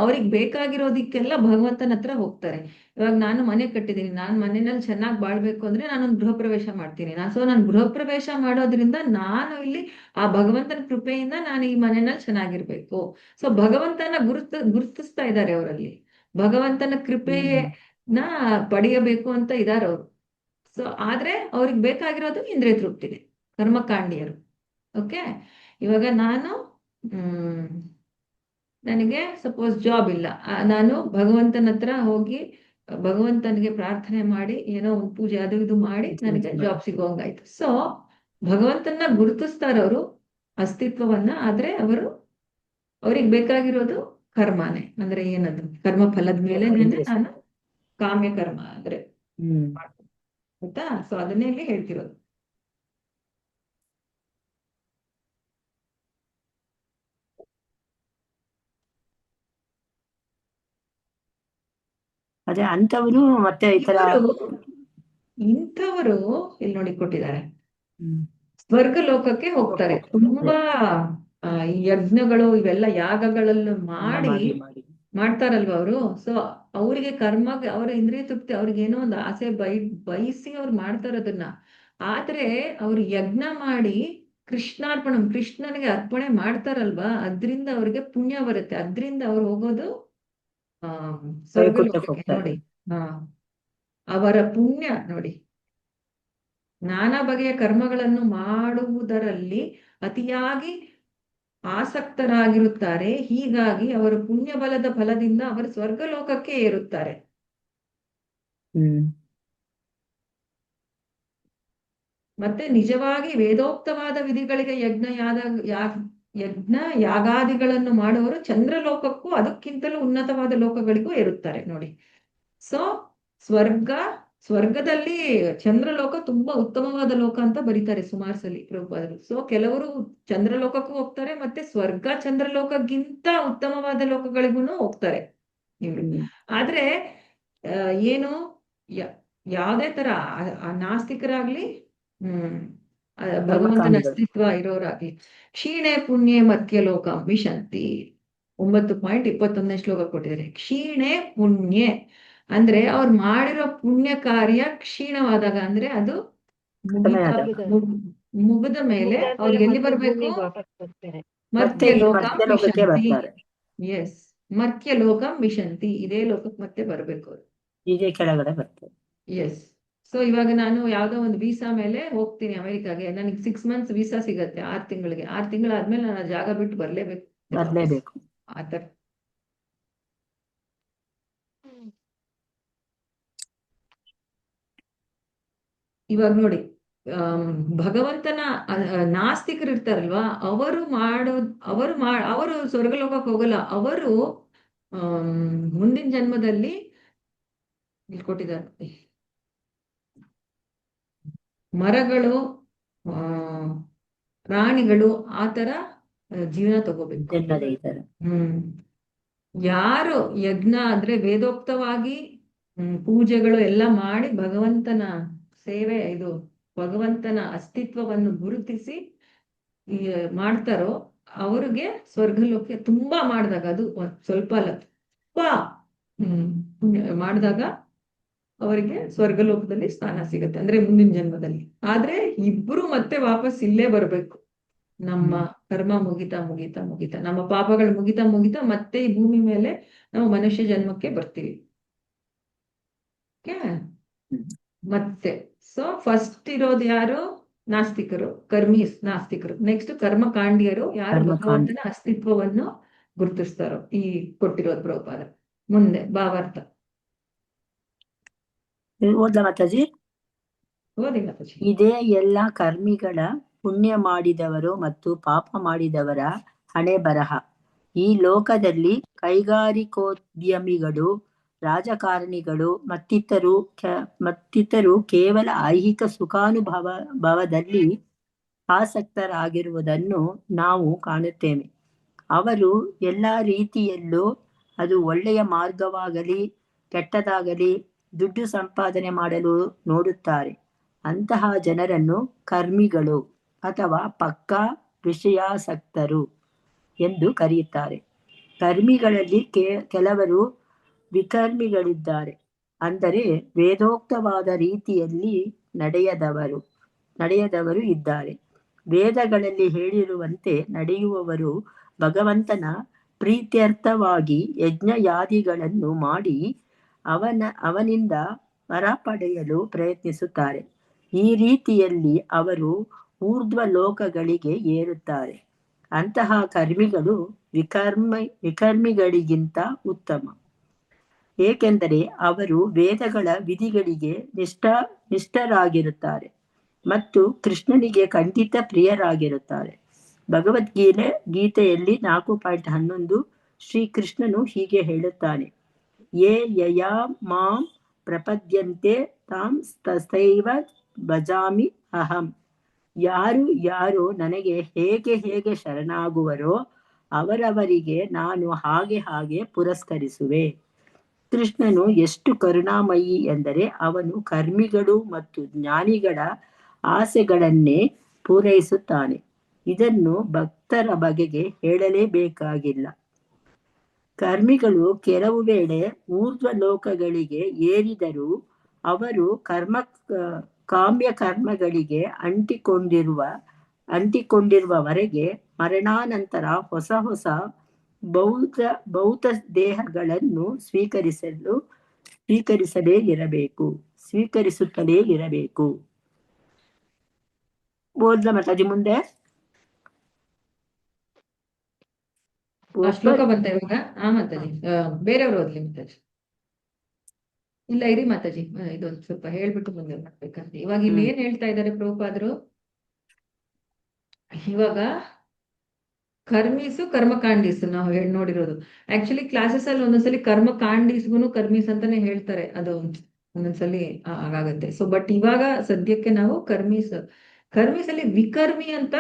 ಅವ್ರಿಗೆ ಬೇಕಾಗಿರೋದಿಕ್ಕೆಲ್ಲ ಭಗವಂತನ ಹತ್ರ ಹೋಗ್ತಾರೆ. ಇವಾಗ ನಾನು ಮನೆ ಕಟ್ಟಿದ್ದೀನಿ, ನಾನು ಮನೆಯಲ್ಲಿ ಚೆನ್ನಾಗಿ ಬಾಳ್ಬೇಕು ಅಂದ್ರೆ ನಾನೊಂದು ಗೃಹ ಪ್ರವೇಶ ಮಾಡ್ತೀನಿ. ನಾನು ಗೃಹ ಪ್ರವೇಶ ಮಾಡೋದ್ರಿಂದ ನಾನು ಇಲ್ಲಿ ಆ ಭಗವಂತನ ಕೃಪೆಯಿಂದ ನಾನು ಈ ಮನೆಯಲ್ಲಿ ಚೆನ್ನಾಗಿರ್ಬೇಕು. ಸೊ ಭಗವಂತನ ಗುರುತಿಸ್ತಾ ಇದ್ದಾರೆ ಅವರಲ್ಲಿ, ಭಗವಂತನ ಕೃಪೆನ ಪಡೆಯಬೇಕು ಅಂತ ಇದ್ದಾರೆ ಅವರು. ಸೊ ಆದ್ರೆ ಅವ್ರಿಗೆ ಬೇಕಾಗಿರೋದು ಇಂದ್ರಿಯ ತೃಪ್ತಿನೇ, ಕರ್ಮಕಾಂಡಿಯರು. ಓಕೆ, ಇವಾಗ ನನಗೆ ಸಪೋಸ್ ಜಾಬ್ ಇಲ್ಲ, ನಾನು ಭಗವಂತನ ಹತ್ರ ಹೋಗಿ ಭಗವಂತನಿಗೆ ಪ್ರಾರ್ಥನೆ ಮಾಡಿ ಏನೋ ಒಂದು ಪೂಜೆ ಅದು ಇದು ಮಾಡಿ ನನಗೆ ಜಾಬ್ ಸಿಗೋಂಗಾಯ್ತು. ಸೊ ಭಗವಂತನ ಗುರುತಿಸ್ತಾರೆ ಅವರು ಅಸ್ತಿತ್ವವನ್ನ, ಆದ್ರೆ ಅವ್ರಿಗೆ ಬೇಕಾಗಿರೋದು ಕರ್ಮನೇ. ಅಂದ್ರೆ ಏನದು? ಕರ್ಮ ಫಲದ ಮೇಲೆ ನಾನು ಕಾಮ್ಯ ಕರ್ಮ ಅಂದ್ರೆ ಆಯ್ತಾ? ಸೊ ಅದನ್ನೇ ಇಲ್ಲಿ ಹೇಳ್ತಿರೋದು. ಅದೇ ಅಂತವರು ಮತ್ತೆ ಈ ತರ ಇಂಥವರು ಇಲ್ಲಿ ನೋಡಿ ಕೊಟ್ಟಿದ್ದಾರೆ, ಸ್ವರ್ಗ ಲೋಕಕ್ಕೆ ಹೋಗ್ತಾರೆ. ತುಂಬಾ ಈ ಯಜ್ಞಗಳು ಇವೆಲ್ಲ ಯಾಗಗಳನ್ನ ಮಾಡ್ತಾರಲ್ವ ಅವರು. ಸೊ ಅವರಿಗೆ ಕರ್ಮ, ಅವರ ಇಂದ್ರಿಯ ತೃಪ್ತಿ, ಅವ್ರಿಗೆ ಏನೋ ಒಂದು ಆಸೆ ಬಯಸಿ ಅವ್ರು ಮಾಡ್ತಾರದನ್ನ. ಆದ್ರೆ ಅವ್ರು ಯಜ್ಞ ಮಾಡಿ ಕೃಷ್ಣನಿಗೆ ಅರ್ಪಣೆ ಮಾಡ್ತಾರಲ್ವಾ, ಅದ್ರಿಂದ ಅವ್ರಿಗೆ ಪುಣ್ಯ ಬರುತ್ತೆ, ಅದ್ರಿಂದ ಅವ್ರು ಹೋಗೋದು ಸ್ವರ್ಗ ಲೋಕಕ್ಕೆ. ನೋಡಿ ಅವರ ಪುಣ್ಯ ನೋಡಿ, ನಾನಾ ಬಗೆಯ ಕರ್ಮಗಳನ್ನು ಮಾಡುವುದರಲ್ಲಿ ಅತಿಯಾಗಿ ಆಸಕ್ತರಾಗಿರುತ್ತಾರೆ. ಹೀಗಾಗಿ ಅವರ ಪುಣ್ಯ ಬಲದ ಫಲದಿಂದ ಅವರು ಸ್ವರ್ಗ ಲೋಕಕ್ಕೆ ಏರುತ್ತಾರೆ. ಮತ್ತೆ ನಿಜವಾಗಿ ವೇದೋಕ್ತವಾದ ವಿಧಿಗಳಿಗೆ ಯಜ್ಞ ಯಾಗಾದಿಗಳನ್ನು ಮಾಡುವವರು ಚಂದ್ರಲೋಕಕ್ಕೂ ಅದಕ್ಕಿಂತಲೂ ಉನ್ನತವಾದ ಲೋಕಗಳಿಗೂ ಏರುತ್ತಾರೆ. ನೋಡಿ, ಸೊ ಸ್ವರ್ಗದಲ್ಲಿ ಚಂದ್ರಲೋಕ ತುಂಬಾ ಉತ್ತಮವಾದ ಲೋಕ ಅಂತ ಬರೀತಾರೆ ಸುಮಾರು ಸಲಿ ಪ್ರಭುಪಾದರು. ಸೊ ಕೆಲವರು ಚಂದ್ರಲೋಕಕ್ಕೂ ಹೋಗ್ತಾರೆ, ಮತ್ತೆ ಚಂದ್ರಲೋಕಕ್ಕಿಂತ ಉತ್ತಮವಾದ ಲೋಕಗಳಿಗೂ ಹೋಗ್ತಾರೆ ಇವ್ರು. ಆದ್ರೆ ಏನು ಯಾವುದೇ ತರ ನಾಸ್ತಿಕರಾಗ್ಲಿ ಭಗವಂತನ ಅಸ್ತಿತ್ವ ಇರೋರಾಗ್ಲಿ, ಕ್ಷೀಣೆ ಪುಣ್ಯೆ ಮಧ್ಯ ಲೋಕ ವಿಶಂತಿ 9.21 ಶ್ಲೋಕ ಕೊಟ್ಟಿದ್ದಾರೆ. ಕ್ಷೀಣೆ ಪುಣ್ಯೆ ಅಂದ್ರೆ ಅವ್ರು ಮಾಡಿರೋ ಪುಣ್ಯ ಕಾರ್ಯ ಕ್ಷೀಣವಾದಾಗ, ಅಂದ್ರೆ ಅದು ಮುಗಿದ ಮೇಲೆ ಮುಗ್ದಾದ್ಮೇಲೆ ಅವ್ರಿಗೆ ಎಲ್ಲಿ ಮತ್ತೆ ಬರ್ಬೇಕು? ಭೂಮಿಗೆ ವಾಪಸ್ ಬರ್ತಾರೆ. ಮತ್ತೆ ಈ ಮರ್ತ್ಯಲೋಕಂ ಮರ್ತ್ಯಲೋಕಕ್ಕೆ ವಿಶಂತಿ. ಬರ್ತಾರೆ. ಎಸ್, ಮರ್ತ್ಯಲೋಕಂ ವಿಶಂತಿ, ಇದೇ ಲೋಕಕ್ಕೆ ಮತ್ತೆ ಬರ್ಬೇಕು ಅವ್ರು. ಹೀಗೆ ಕೆಳಗಡೆ ಬರ್ತಾರೆ. ಎಸ್. ಸೊ ಇವಾಗ ನಾನು ಯಾವ್ದೋ ಒಂದು ವೀಸಾ ಮೇಲೆ ಹೋಗ್ತೀನಿ ಅಮೆರಿಕಾಗೆ, ನನಗೆ 6 months ವೀಸಾ ಸಿಗತ್ತೆ, 6 ತಿಂಗಳಿಗೆ. 6 ತಿಂಗಳಾದ್ಮೇಲೆ ನಾನು ಆ ಜಾಗ ಬಿಟ್ಟು ಬರ್ಲೇಬೇಕು ವಾಪಸ್. ಬರ್ಲೇಬೇಕು. ಆತರ ಇವಾಗ ನೋಡಿ, ಭಗವಂತನ ನಾಸ್ತಿಕರು ಇರ್ತಾರಲ್ವಾ, ಅವರು ಸ್ವರ್ಗಲೋಕಕ್ಕೆ ಹೋಗಲ್ಲ. ಅವರು ಮುಂದಿನ ಜನ್ಮದಲ್ಲಿ ಇಲ್ಲಿ ಕೊಟ್ಟಿದ್ದಾರೆ, ಮರಗಳು, ಆ ಪ್ರಾಣಿಗಳು, ಆತರ ಜೀವನ ತಗೋಬೇಕು. ಜನ್ಮದ ಈ ತರ. ಯಾರು ಯಜ್ಞ ಅಂದ್ರೆ ವೇದೋಕ್ತವಾಗಿ ಪೂಜೆಗಳು ಎಲ್ಲ ಮಾಡಿ ಭಗವಂತನ ಸೇವೆ, ಇದು ಭಗವಂತನ ಅಸ್ತಿತ್ವವನ್ನು ಗುರುತಿಸಿ ಮಾಡ್ತಾರೋ ಅವ್ರಿಗೆ ಸ್ವರ್ಗಲೋಕ ತುಂಬಾ ಮಾಡಿದಾಗ, ಅದು ಸ್ವಲ್ಪ ಅಲ್ಲ, ತುಂಬಾ ಮಾಡಿದಾಗ ಅವರಿಗೆ ಸ್ವರ್ಗಲೋಕದಲ್ಲಿ ಸ್ಥಾನ ಸಿಗುತ್ತೆ, ಅಂದ್ರೆ ಮುಂದಿನ ಜನ್ಮದಲ್ಲಿ. ಆದ್ರೆ ಇಬ್ರು ಮತ್ತೆ ವಾಪಸ್ ಇಲ್ಲೇ ಬರ್ಬೇಕು. ನಮ್ಮ ಕರ್ಮ ಮುಗಿತಾ ಮುಗಿತಾ ಮುಗಿತಾ, ನಮ್ಮ ಪಾಪಗಳು ಮುಗಿತಾ ಮುಗಿತಾ ಮತ್ತೆ ಈ ಭೂಮಿ ಮೇಲೆ ನಾವು ಮನುಷ್ಯ ಜನ್ಮಕ್ಕೆ ಬರ್ತೀವಿ. ಮತ್ತೆ ಸೊ ಫಸ್ಟ್ ಇರೋದು ಯಾರು? ನಾಸ್ತಿಕರು, ನಾಸ್ತಿಕರು. ನೆಕ್ಸ್ಟ್ ಕರ್ಮಕಾಂಡಿಯರು, ಯಾರು ಭಗವಂತನ ಅಸ್ತಿತ್ವವನ್ನು ಗುರುತಿಸ್ತಾರೋ. ಈ ಕೊಟ್ಟಿರೋದು ಪ್ರಭುಪಾದ. ಮುಂದೆ ಭಾವಾರ್ಥ ಓದ್ಲಾ ಮಾತಾಜಿ? ಓದಿ ಮಾತಾಜಿ. ಇದೇ ಎಲ್ಲ ಕರ್ಮಿಗಳ, ಪುಣ್ಯ ಮಾಡಿದವರು ಮತ್ತು ಪಾಪ ಮಾಡಿದವರ ಹಣೆ ಬರಹ. ಈ ಲೋಕದಲ್ಲಿ ಕೈಗಾರಿಕೋದ್ಯಮಿಗಳು, ರಾಜಕಾರಣಿಗಳು ಮತ್ತಿತರು ಕೇವಲ ಐಹಿಕ ಸುಖಾನುಭವದಲ್ಲಿ ಆಸಕ್ತರಾಗಿರುವುದನ್ನು ನಾವು ಕಾಣುತ್ತೇವೆ. ಅವರು ಎಲ್ಲ ರೀತಿಯಲ್ಲೂ, ಅದು ಒಳ್ಳೆಯ ಮಾರ್ಗವಾಗಲಿ ಕೆಟ್ಟದಾಗಲಿ, ದುಡ್ಡು ಸಂಪಾದನೆ ಮಾಡಲು ನೋಡುತ್ತಾರೆ. ಅಂತಹ ಜನರನ್ನು ಕರ್ಮಿಗಳು ಅಥವಾ ಪಕ್ಕಾ ವಿಷಯಾಸಕ್ತರು ಎಂದು ಕರೆಯುತ್ತಾರೆ. ಕರ್ಮಿಗಳಲ್ಲಿ ಕೆಲವರು ವಿಕರ್ಮಿಗಳಿದ್ದಾರೆ, ಅಂದರೆ ವೇದೋಕ್ತವಾದ ರೀತಿಯಲ್ಲಿ ನಡೆಯದವರು ಇದ್ದಾರೆ. ವೇದಗಳಲ್ಲಿ ಹೇಳಿರುವಂತೆ ನಡೆಯುವವರು ಭಗವಂತನ ಪ್ರೀತ್ಯರ್ಥವಾಗಿ ಯಜ್ಞಯಾದಿಗಳನ್ನು ಮಾಡಿ ಅವನಿಂದ ವರ ಪಡೆಯಲು ಪ್ರಯತ್ನಿಸುತ್ತಾರೆ. ಈ ರೀತಿಯಲ್ಲಿ ಅವರು ಊರ್ಧ್ವ ಲೋಕಗಳಿಗೆ ಏರುತ್ತಾರೆ. ಅಂತಹ ಕರ್ಮಿಗಳು ವಿಕರ್ಮಿಗಳಿಗಿಂತ ಉತ್ತಮ, ಏಕೆಂದರೆ ಅವರು ವೇದಗಳ ವಿಧಿಗಳಿಗೆ ನಿಷ್ಠರಾಗಿರುತ್ತಾರೆ ಮತ್ತು ಕೃಷ್ಣನಿಗೆ ಖಂಡಿತ ಪ್ರಿಯರಾಗಿರುತ್ತಾರೆ. ಗೀತೆಯಲ್ಲಿ 4.11 ಶ್ರೀಕೃಷ್ಣನು ಹೀಗೆ ಹೇಳುತ್ತಾನೆ: ಯೇ ಯಯಾ ಮಾಂ ಪ್ರಪದ್ಯಂತೆ ತಾಂ ತಥೈವ ಭಜಾಮಿ ಅಹಂ. ಯಾರು ನನಗೆ ಹೇಗೆ ಶರಣಾಗುವರೋ ಅವರವರಿಗೆ ನಾನು ಹಾಗೆ ಪುರಸ್ಕರಿಸುವೆ. ಕೃಷ್ಣನು ಎಷ್ಟು ಕರುಣಾಮಯಿ ಎಂದರೆ ಅವನು ಕರ್ಮಿಗಳು ಮತ್ತು ಜ್ಞಾನಿಗಳ ಆಸೆಗಳನ್ನೇ ಪೂರೈಸುತ್ತಾನೆ. ಇದನ್ನು ಭಕ್ತರ ಬಗೆಗೆ ಹೇಳಲೇಬೇಕಾಗಿಲ್ಲ. ಕರ್ಮಿಗಳು ಕೆಲವು ವೇಳೆ ಊರ್ಧ್ವ ಲೋಕಗಳಿಗೆ ಏರಿದರೂ ಅವರು ಕಾಮ್ಯ ಕರ್ಮಗಳಿಗೆ ಅಂಟಿಕೊಂಡಿರುವವರೆಗೆ ಮರಣಾನಂತರ ಹೊಸ ಭೌತ ದೇಹಗಳನ್ನು ಸ್ವೀಕರಿಸುತ್ತಲೇ ಇರಬೇಕು. ಓದ್ಲ ಮಾತಾಜಿ ಮುಂದೆ? ಆ ಶ್ಲೋಕ ಬಂತ ಇವಾಗ? ಮಾತಾಜಿ, ಬೇರೆಯವರು ಓದ್ಲಿ ಮಾತಾಜಿ. ಇಲ್ಲ ಇರಿ ಮಾತಾಜಿ, ಇದೊಂದು ಸ್ವಲ್ಪ ಹೇಳ್ಬಿಟ್ಟು ಮುಂದೆ ಮಾಡ್ಬೇಕಂತ. ಇವಾಗ ಇಲ್ಲಿ ಏನ್ ಹೇಳ್ತಾ ಇದ್ದಾರೆ ಪ್ರಭುಪಾದರು? ಇವಾಗ ಕರ್ಮೀಸು ಕರ್ಮಕಾಂಡೀಸು ನಾವು ನೋಡಿರೋದು. ಆಕ್ಚುಲಿ ಕ್ಲಾಸಸ್ ಅಲ್ಲಿ ಒಂದೊಂದ್ಸಲಿ ಕರ್ಮಕಾಂಡೀಸ್ಗುನು ಕರ್ಮೀಸ್ ಅಂತಾನೆ ಹೇಳ್ತಾರೆ, ಅದು ಒಂದೊಂದ್ಸಲಿ ಆಗಾಗತ್ತೆ. ಸೊ ಬಟ್ ಇವಾಗ ಸದ್ಯಕ್ಕೆ ನಾವು ಕರ್ಮೀಸ್ ಅಲ್ಲಿ ವಿಕರ್ಮಿ ಅಂತ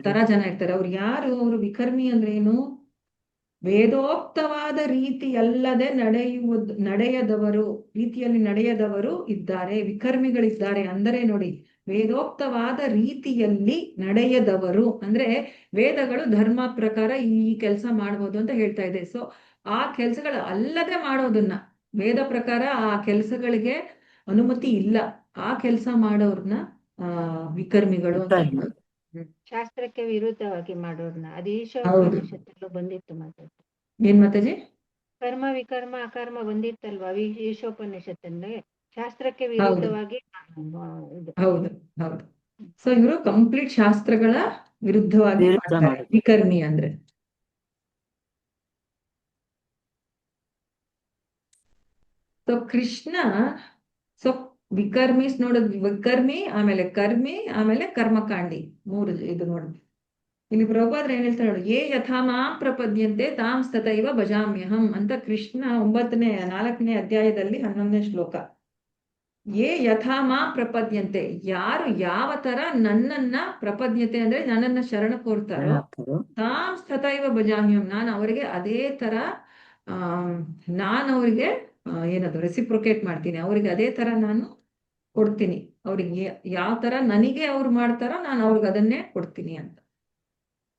ತರ ಜನ ಇರ್ತಾರೆ. ಅವ್ರು ಯಾರು? ಅವರು ವಿಕರ್ಮಿ ಅಂದ್ರೆ ಏನು? ವೇದೋಕ್ತವಾದ ರೀತಿಯಲ್ಲದೆ ರೀತಿಯಲ್ಲಿ ನಡೆಯದವರು ಇದ್ದಾರೆ, ವಿಕರ್ಮಿಗಳಿದ್ದಾರೆ. ಅಂದರೆ ನೋಡಿ, ವೇದೋಕ್ತವಾದ ರೀತಿಯಲ್ಲಿ ನಡೆಯದವರು ಅಂದ್ರೆ ವೇದಗಳು ಧರ್ಮ ಪ್ರಕಾರ ಈ ಕೆಲಸ ಮಾಡ್ಬೋದು ಅಂತ ಹೇಳ್ತಾ ಇದೆ. ಸೊ ಆ ಕೆಲಸಗಳು ಅಲ್ಲದೆ ಮಾಡೋದನ್ನ, ವೇದ ಪ್ರಕಾರ ಆ ಕೆಲಸಗಳಿಗೆ ಅನುಮತಿ ಇಲ್ಲ, ಆ ಕೆಲಸ ಮಾಡೋರ್ನ ವಿಕರ್ಮಿಗಳು ಅಂತ. ವಿಕರ್ಮಿ. ಶಾಸ್ತ್ರಕ್ಕೆ ವಿರುದ್ಧವಾಗಿ ಮಾಡೋರ್ನ ಅದು ಹೌದು. ಈಶೋಪನಿಷತ್ತಲ್ಲೂ ಬಂದಿತ್ತು ಮಾತಾಜಿ. ಏನ್ ಮಾತಾಜಿ? ಕರ್ಮ ವಿಕರ್ಮ ಅಕರ್ಮ ಬಂದಿತ್ತಲ್ವಾ ಈಶೋಪನಿಷತ್ತಲ್ಲಿ, ಶಾಸ್ತ್ರಕ್ಕೆ ಹೌದು ವಿರುದ್ಧವಾಗಿ ಇದು. ಹೌದು ಹೌದು. ಸೊ ಇವರು ಕಂಪ್ಲೀಟ್ ಶಾಸ್ತ್ರಗಳ ವಿರುದ್ಧವಾಗಿ ವಿರುದ್ಧ ಮಾಡ್ತಾರೆ ಮಾಡುದು. ವಿಕರ್ಮಿ ಅಂದ್ರೆ. ಸೊ ಕೃಷ್ಣ, ಸೊ ವಿಕರ್ಮೀಸ್ ನೋಡಿದ್ವಿ, ವಿಕರ್ಮಿ ಆಮೇಲೆ ಕರ್ಮಿ ಆಮೇಲೆ ಕರ್ಮಕಾಂಡಿ, ಮೂರು ಇದು ನೋಡಿದ್ವಿ. ಇಲ್ಲಿ ಪ್ರಭುಪಾದ್ರು ಏನ್ ಹೇಳ್ತಾರೆ ನೋಡಿ, ಯೇ ಯಥಾ ಮಾಂ ಪ್ರಪದ್ಯಂತೆ ತಾಂ ತಥೈವ ಭಜಾಮ್ಯಹಂ ಅಂತ ಕೃಷ್ಣ 4ನೇ ಅಧ್ಯಾಯದಲ್ಲಿ 11ನೇ ಶ್ಲೋಕ. ಯೇ ಯಥಾ ಮಾಂ ಪ್ರಪದ್ಯಂತೆ, ಯಾರು ಯಾವ ತರ ನನ್ನನ್ನ ಪ್ರಪದ್ಯತೆ ಅಂದ್ರೆ ನನ್ನನ್ನ ಶರಣ ಕೋರ್ತಾರೋ, ಶರಣಾರ್ಥರು. ತಾಂ ತಥೈವ ಭಜಾಮ್ಯಹಂ, ನಾನು ಅವರಿಗೆ ಅದೇ ತರ ನಾನು ಅವರಿಗೆ ಏನದು ರೆಸಿಪ್ರೊಕೇಟ್ ಮಾಡ್ತೀನಿ, ಅವರಿಗೆ ಅದೇ ತರ ನಾನು ಕೊಡ್ತೀನಿ. ಅವ್ರಿಗೆ ಯಾವ ತರ ನನಗೆ ಅವ್ರು ಮಾಡ್ತಾರೋ ನಾನು ಅವ್ರಿಗೆ ಅದನ್ನೇ ಕೊಡ್ತೀನಿ ಅಂತ.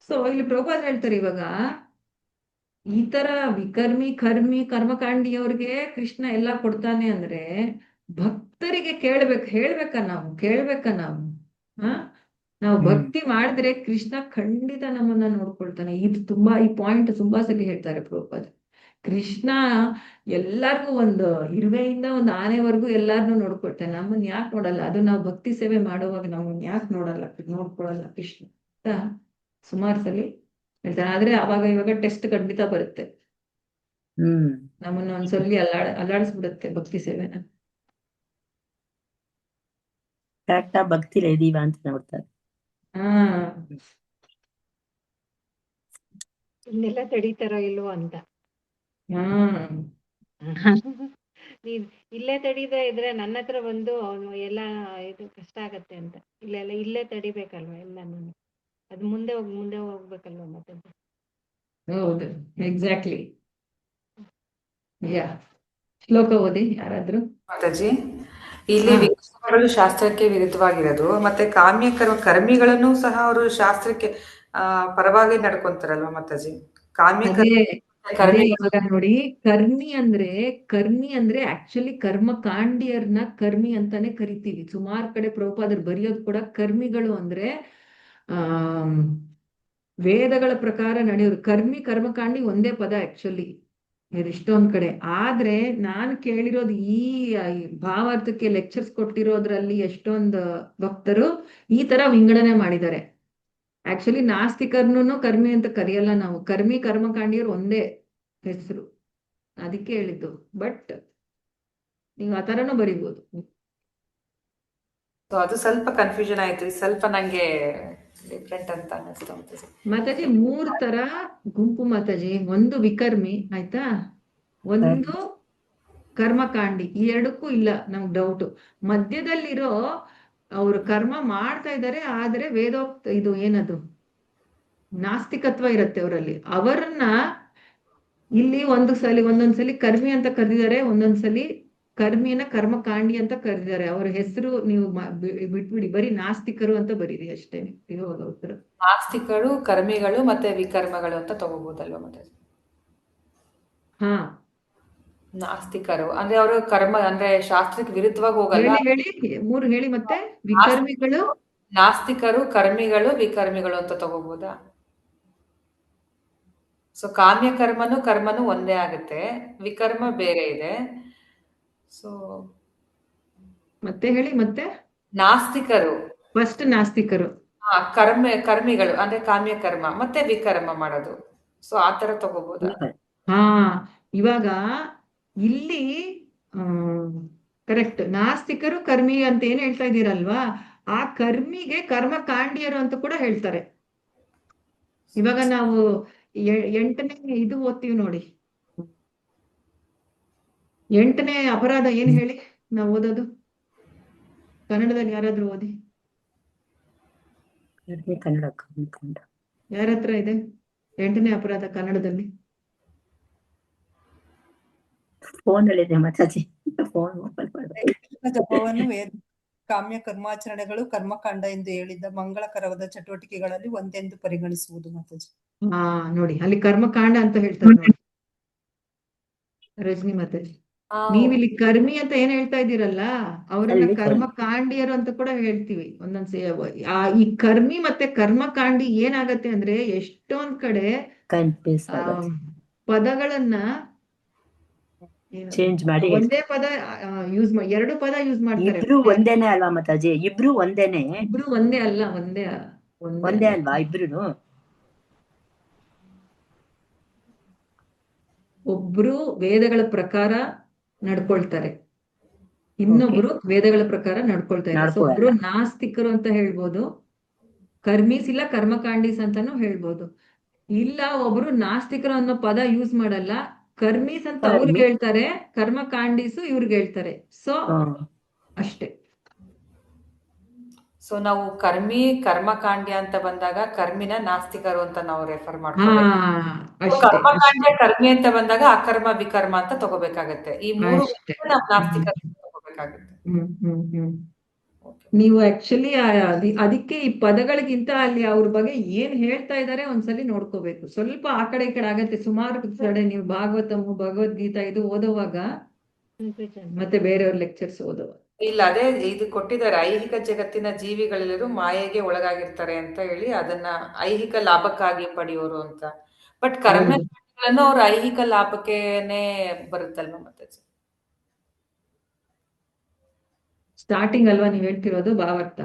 ಸೊ ಇಲ್ಲಿ ಪ್ರಭುಪಾದ್ರು ಹೇಳ್ತಾರೆ, ಇವಾಗ ಈ ತರ ವಿಕರ್ಮಿ ಕರ್ಮಿ ಕರ್ಮಕಾಂಡಿಯವ್ರಿಗೆ ಕೃಷ್ಣ ಎಲ್ಲ ಕೊಡ್ತಾನೆ ಅಂದ್ರೆ ಭಕ್ತರಿಗೆ ಹೇಳ್ಬೇಕಾ ನಾವು ನಾವು ಭಕ್ತಿ ಮಾಡಿದ್ರೆ ಕೃಷ್ಣ ಖಂಡಿತ ನಮ್ಮನ್ನ ನೋಡ್ಕೊಳ್ತಾನೆ. ಇದು ತುಂಬಾ, ಈ ಪಾಯಿಂಟ್ ತುಂಬಾ ಸಲ ಹೇಳ್ತಾರೆ ಪ್ರಭುಪಾದ್ರು. ಕೃಷ್ಣ ಎಲ್ಲಾರ್ಗು ಒಂದು ಇರುವೆಯಿಂದ ಒಂದು ಆನೆವರೆಗೂ ಎಲ್ಲಾರ್ನು ನೋಡ್ಕೊಳ್ತಾನೆ, ನಮ್ಮನ್ನ ಯಾಕೆ ನೋಡಲ್ಲ? ಅದು ನಾವು ಭಕ್ತಿ ಸೇವೆ ಮಾಡುವಾಗ ನಮ್ಮನ್ನ ಯಾಕೆ ನೋಡ್ಕೊಳಲ್ಲ ಕೃಷ್ಣ ಅಂತ ಸುಮಾರು ಸಲ ಹೇಳ್ತಾನೆ. ಆದ್ರೆ ಅವಾಗ ಇವಾಗ ಟೆಸ್ಟ್ ಖಂಡಿತ ಬರುತ್ತೆ, ನಮ್ಮನ್ನ ಒಂದ್ಸಲಿ ಅಲ್ಲಾಡಿಸ್ಬಿಡುತ್ತೆ ಭಕ್ತಿ ಸೇವೆನ. ಕರೆಕ್ಟಾ ಭಕ್ತಿಲೇ ಇದೀವ ಅಂತ ನೋಡ್ತಾರೆ. ಇನ್ನೆಲ್ಲ ತಡೀತಾರೋ ಇಲ್ವೋ ಅಂತ. ನೀನ್ ಇಲ್ಲೇ ತಡೀದೇ ಇದ್ರೆ ನನ್ನ ಹತ್ರ ಬಂದು ಅವನು ಎಲ್ಲ ಇದು ಕಷ್ಟ ಆಗತ್ತೆ ಅಂತ. ಇಲ್ಲೇ ತಡಿಬೇಕಲ್ವಾ ಎಲ್ಲಾನು, ಅದು ಮುಂದೆ ಹೋಗ್ಬೇಕಲ್ವಾ ಮತ್ತೆ. ಹೌದು, ಎಕ್ಸಾಕ್ಟ್ಲಿ. ಶ್ಲೋಕ ಓದಿ ಯಾರಾದ್ರೂ. ಮಾತಾಜಿ, ಇಲ್ಲಿ ವಿಕರ್ಮಗಳು ಶಾಸ್ತ್ರಕ್ಕೆ ವಿರುದ್ಧವಾಗಿರೋದು, ಮತ್ತೆ ಕರ್ಮಿಗಳನ್ನು ಸಹ ಅವರು ಶಾಸ್ತ್ರಕ್ಕೆ ಪರವಾಗಿ ನಡ್ಕೊಂತಾರಲ್ವಾ ಮಾತಾಜಿ? ಇವಾಗ ನೋಡಿ, ಕರ್ಮಿ ಅಂದ್ರೆ ಆಕ್ಚುಲಿ ಕರ್ಮಕಾಂಡಿಯರ್ನ ಕರ್ಮಿ ಅಂತಾನೆ ಕರಿತೀವಿ. ಸುಮಾರು ಕಡೆ ಪ್ರಭುಪಾದರು ಬರೆಯೋದು ಕೂಡ ಕರ್ಮಿಗಳು ಅಂದ್ರೆ ವೇದಗಳ ಪ್ರಕಾರ ನಡೆಯೋರು. ಕರ್ಮಕಾಂಡಿ ಒಂದೇ ಪದ ಆಕ್ಚುಲಿ ಇಷ್ಟೊಂದ್ ಕಡೆ. ಆದ್ರೆ ನಾನು ಕೇಳಿರೋದು ಈ ಭಾವಾರ್ಥಕ್ಕೆ ಲೆಕ್ಚರ್ಸ್ ಕೊಟ್ಟಿರೋದ್ರಲ್ಲಿ ಎಷ್ಟೊಂದು ಭಕ್ತರು ಈ ತರ ವಿಂಗಡಣೆ ಮಾಡಿದ್ದಾರೆ. ಆಕ್ಚುಲಿ ನಾಸ್ತಿಕರ್ನು ಕರ್ಮಿ ಅಂತ ಕರೆಯಲ್ಲ ನಾವು, ಕರ್ಮಕಾಂಡಿಯರು ಒಂದೇ ಹೆಸರು, ಅದಕ್ಕೆ ಹೇಳಿದ್ದು. ಬಟ್ ನೀವು ಆ ತರನು ಬರಿಬಹುದು. ಅದು ಸ್ವಲ್ಪ ಕನ್ಫ್ಯೂಷನ್ ಆಯ್ತು, ಸ್ವಲ್ಪ ನಂಗೆ ಡಿಫ್ರೆಂಟ್ ಅಂತ ಅನ್ನಿಸ್ತು ಮಾತಾಜಿ. 3 ತರ ಗುಂಪು ಮಾತಾಜಿ. ಒಂದು ವಿಕರ್ಮಿ ಆಯ್ತಾ, ಒಂದು ಕರ್ಮಕಾಂಡಿ. ಈ ಎರಡಕ್ಕೂ ಇಲ್ಲ ನಮ್ಗೆ ಡೌಟ್. ಮಧ್ಯದಲ್ಲಿರೋ ಅವ್ರು ಕರ್ಮ ಮಾಡ್ತಾ ಇದ್ದಾರೆ, ಆದ್ರೆ ವೇದೋಕ್ತ ಇದು ಏನದು ನಾಸ್ತಿಕತ್ವ ಇರುತ್ತೆ ಅವರಲ್ಲಿ. ಅವರನ್ನ ಇಲ್ಲಿ ಒಂದೊಂದ್ಸಲಿ ಕರ್ಮಿ ಅಂತ ಕರೆದಿದ್ದಾರೆ, ಒಂದೊಂದ್ಸಲಿ ಕರ್ಮಿಯನ್ನ ಕರ್ಮಕಾಂಡಿ ಅಂತ ಕರೆದಿದ್ದಾರೆ. ಅವ್ರ ಹೆಸರು ನೀವು ಬಿಟ್ಬಿಡಿ, ಬರೀ ನಾಸ್ತಿಕರು ಅಂತ ಬರೀರಿ ಅಷ್ಟೇ. ಉತ್ತರ ನಾಸ್ತಿಕರು, ಕರ್ಮಿಗಳು ಮತ್ತೆ ವಿಕರ್ಮಗಳು ಅಂತ ತಗೋಬಹುದಲ್ವಾ ಮತ್ತೆ? ನಾಸ್ತಿಕರು ಅಂದ್ರೆ ಅವರು ಕರ್ಮ ಅಂದ್ರೆ ಶಾಸ್ತ್ರಕ್ಕೆ ವಿರುದ್ಧವಾಗಿ ಹೋಗಲ್ಲ. ಹೇಳಿ ಮತ್ತೆ. ವಿಕರ್ಮಿಗಳು, ನಾಸ್ತಿಕರು, ಕರ್ಮಿಗಳು, ವಿಕರ್ಮಿಗಳು ಅಂತ ತಗೋಬಹುದಾ? ಸೊ ಕರ್ಮನು ಒಂದೇ ಆಗುತ್ತೆ, ವಿಕರ್ಮ ಬೇರೆ ಇದೆ. ಸೊ ಮತ್ತೆ ಹೇಳಿ ಮತ್ತೆ. ನಾಸ್ತಿಕರು ಫಸ್ಟ್ ನಾಸ್ತಿಕರು, ಕರ್ಮಿಗಳು ಅಂದ್ರೆ ಕಾಮ್ಯ ಕರ್ಮ ಮತ್ತೆ ವಿಕರ್ಮ ಮಾಡೋದು. ಸೊ ಆತರ ತಗೋಬಹುದಾ? ಇವಾಗ ಇಲ್ಲಿ ಕರೆಕ್ಟ್. ನಾಸ್ತಿಕರು ಕರ್ಮಿ ಅಂತ ಏನ್ ಹೇಳ್ತಾ ಇದ್ದೀರಲ್ವಾ, ಆ ಕರ್ಮಿಗೆ ಕರ್ಮಕಾಂಡಿಯರು ಅಂತ ಕೂಡ ಹೇಳ್ತಾರೆ. ಇವಾಗ ನಾವು 8ನೇ ಇದು ಓದ್ತೀವಿ ನೋಡಿ, 8ನೇ ಅಪರಾಧ ಏನ್ ಹೇಳಿ ನಾವು ಓದೋದು ಕನ್ನಡದಲ್ಲಿ? ಯಾರಾದ್ರೂ ಓದಿ. ಯಾರ ಹತ್ರ ಇದೆ 8ನೇ ಅಪರಾಧ ಕನ್ನಡದಲ್ಲಿ? ಫೋನಲ್ಲಿದೆ ಮಾತಾಜಿ. ಜಪವನ್ನು ಕಾಮ್ಯ ಕರ್ಮಾಚರಣೆಗಳು ಕರ್ಮಕಾಂಡ ಎಂದು ಹೇಳಿದ್ದ ಮಂಗಳಕರವಾದ ಚಟುವಟಿಕೆಗಳಲ್ಲಿ ಒಂದೆಂದು ಪರಿಗಣಿಸುವುದು ಮಾತಾಜಿ. ನೋಡಿ ಅಲ್ಲಿ ಕರ್ಮಕಾಂಡ ಅಂತ ಹೇಳ್ತಾರೆ ನೋಡಿ ರಜನಿ ಮಾತಾಜಿ. ನೀವಿಲ್ಲಿ ಕರ್ಮಿ ಅಂತ ಏನ್ ಹೇಳ್ತಾ ಇದ್ದೀರಲ್ಲ, ಅವರನ್ನ ಅಲ್ಲಿ ಕರ್ಮಕಾಂಡಿಯರು ಅಂತ ಕೂಡ ಹೇಳ್ತೀವಿ ಒಂದೊಂದ್ಸತಿ. ಈ ಕರ್ಮಿ ಮತ್ತೆ ಕರ್ಮಕಾಂಡಿ ಏನಾಗತ್ತೆ ಅಂದ್ರೆ ಎಷ್ಟೊಂದ್ ಕಡೆ ಕನ್ಫ್ಯೂಸ್ ಆ ಆಗುತ್ತೆ, ಪದಗಳನ್ನ ಚೇಂಜ್ ಮಾಡಿ ಒಂದೇ ಪದ ಎರಡು ಪದ ಯೂಸ್ ಮಾಡ್ತಾರೆ. ಇಬ್ರು ಒಂದೇನೆ ಅಲ್ವಾ ಮಾತಾಜಿ? ಇಬ್ರು ಒಂದೇನೆ? ಇಬ್ರು ಒಂದೇ ಅಲ್ಲ, ಒಂದೇ ಅಲ್ವಾ ಇಬ್ರು? ಒಬ್ರು ವೇದಗಳ ಪ್ರಕಾರ ನಡ್ಕೊಳ್ತಾರೆ, ಇನ್ನೊಬ್ರು ವೇದಗಳ ಪ್ರಕಾರ ನಡ್ಕೊಳ್ತಾ ಇದ್ದಾರೆ. ಸೊ ಒಬ್ರು ನಾಸ್ತಿಕರು ಅಂತ ಹೇಳ್ಬೋದು, ಕರ್ಮೀಸ್ ಇಲ್ಲ ಕರ್ಮಕಾಂಡೀಸ್ ಅಂತಾನು ಹೇಳ್ಬೋದು. ಇಲ್ಲ ಒಬ್ರು ನಾಸ್ತಿಕರು ಅನ್ನೋ ಪದ ಯೂಸ್ ಮಾಡಲ್ಲ, ಕರ್ಮೀಸ್ ಅಂತ ಅವ್ರಿಗೆ ಹೇಳ್ತಾರೆ, ಕರ್ಮಕಾಂಡೀಸು ಇವ್ರಿಗೆ ಹೇಳ್ತಾರೆ. ಸೊ ಅಷ್ಟೇ. ಸೊ ನಾವು ಕರ್ಮಕಾಂಡ್ಯ ಅಂತ ಬಂದಾಗ ಕರ್ಮಿನ ನಾಸ್ತಿಕರು ಅಂತ ನಾವು ರೆಫರ್ ಮಾಡ್ಕೋಬೇಕು. ಕರ್ಮಕಾಂಡ್ಯ ಕರ್ಮಿ ಅಂತ ಬಂದಾಗ ಅಕರ್ಮ ವಿಕರ್ಮ ಅಂತ ತಗೋಬೇಕಾಗತ್ತೆ. ಈ ಮೂರು ನಾವು ನಾಸ್ತಿಕರು ಅಂತ ತಗೋಬೇಕಾಗತ್ತೆ. ನೀವು ಆಕ್ಚುಲಿ ಅದಕ್ಕೆ ಈ ಪದಗಳಿಗಿಂತ ಅಲ್ಲಿ ಅವ್ರ ಬಗ್ಗೆ ಏನ್ ಹೇಳ್ತಾ ಇದಾರೆ ಒಂದ್ಸಲಿ ನೋಡ್ಕೋಬೇಕು. ಸ್ವಲ್ಪ ಆ ಕಡೆ ಈ ಕಡೆ ಆಗತ್ತೆ ಸುಮಾರು ಕಡೆ. ನೀವು ಭಾಗವತಮು ಭಗವದ್ಗೀತಾ ಇದು ಓದುವಾಗ ಮತ್ತೆ ಬೇರೆಯವ್ರ ಲೆಕ್ಚರ್ಸ್ ಓದುವಾಗ ಇಲ್ಲ, ಅದೇ ಇದು ಕೊಟ್ಟಿದ್ದಾರೆ, ಐಹಿಕ ಜಗತ್ತಿನ ಜೀವಿಗಳೆಲ್ಲರೂ ಮಾಯೆಗೆ ಒಳಗಾಗಿರ್ತಾರೆ ಅಂತ ಹೇಳಿ ಅದನ್ನ ಐಹಿಕ ಲಾಭಕ್ಕಾಗಿ ಪಡೆಯೋರು ಅಂತ. ಬಟ್ ಕರ್ಮಗಳನ್ನು ಅವ್ರ ಐಹಿಕ ಲಾಭಕ್ಕೇನೆ ಬರುತ್ತಲ್ವ ಮತ್ತೆ? ಸ್ಟಾರ್ಟಿಂಗ್ ಅಲ್ವಾ ನೀವ್ ಹೇಳ್ತಿರೋದು ಭಾವಾರ್ಥ?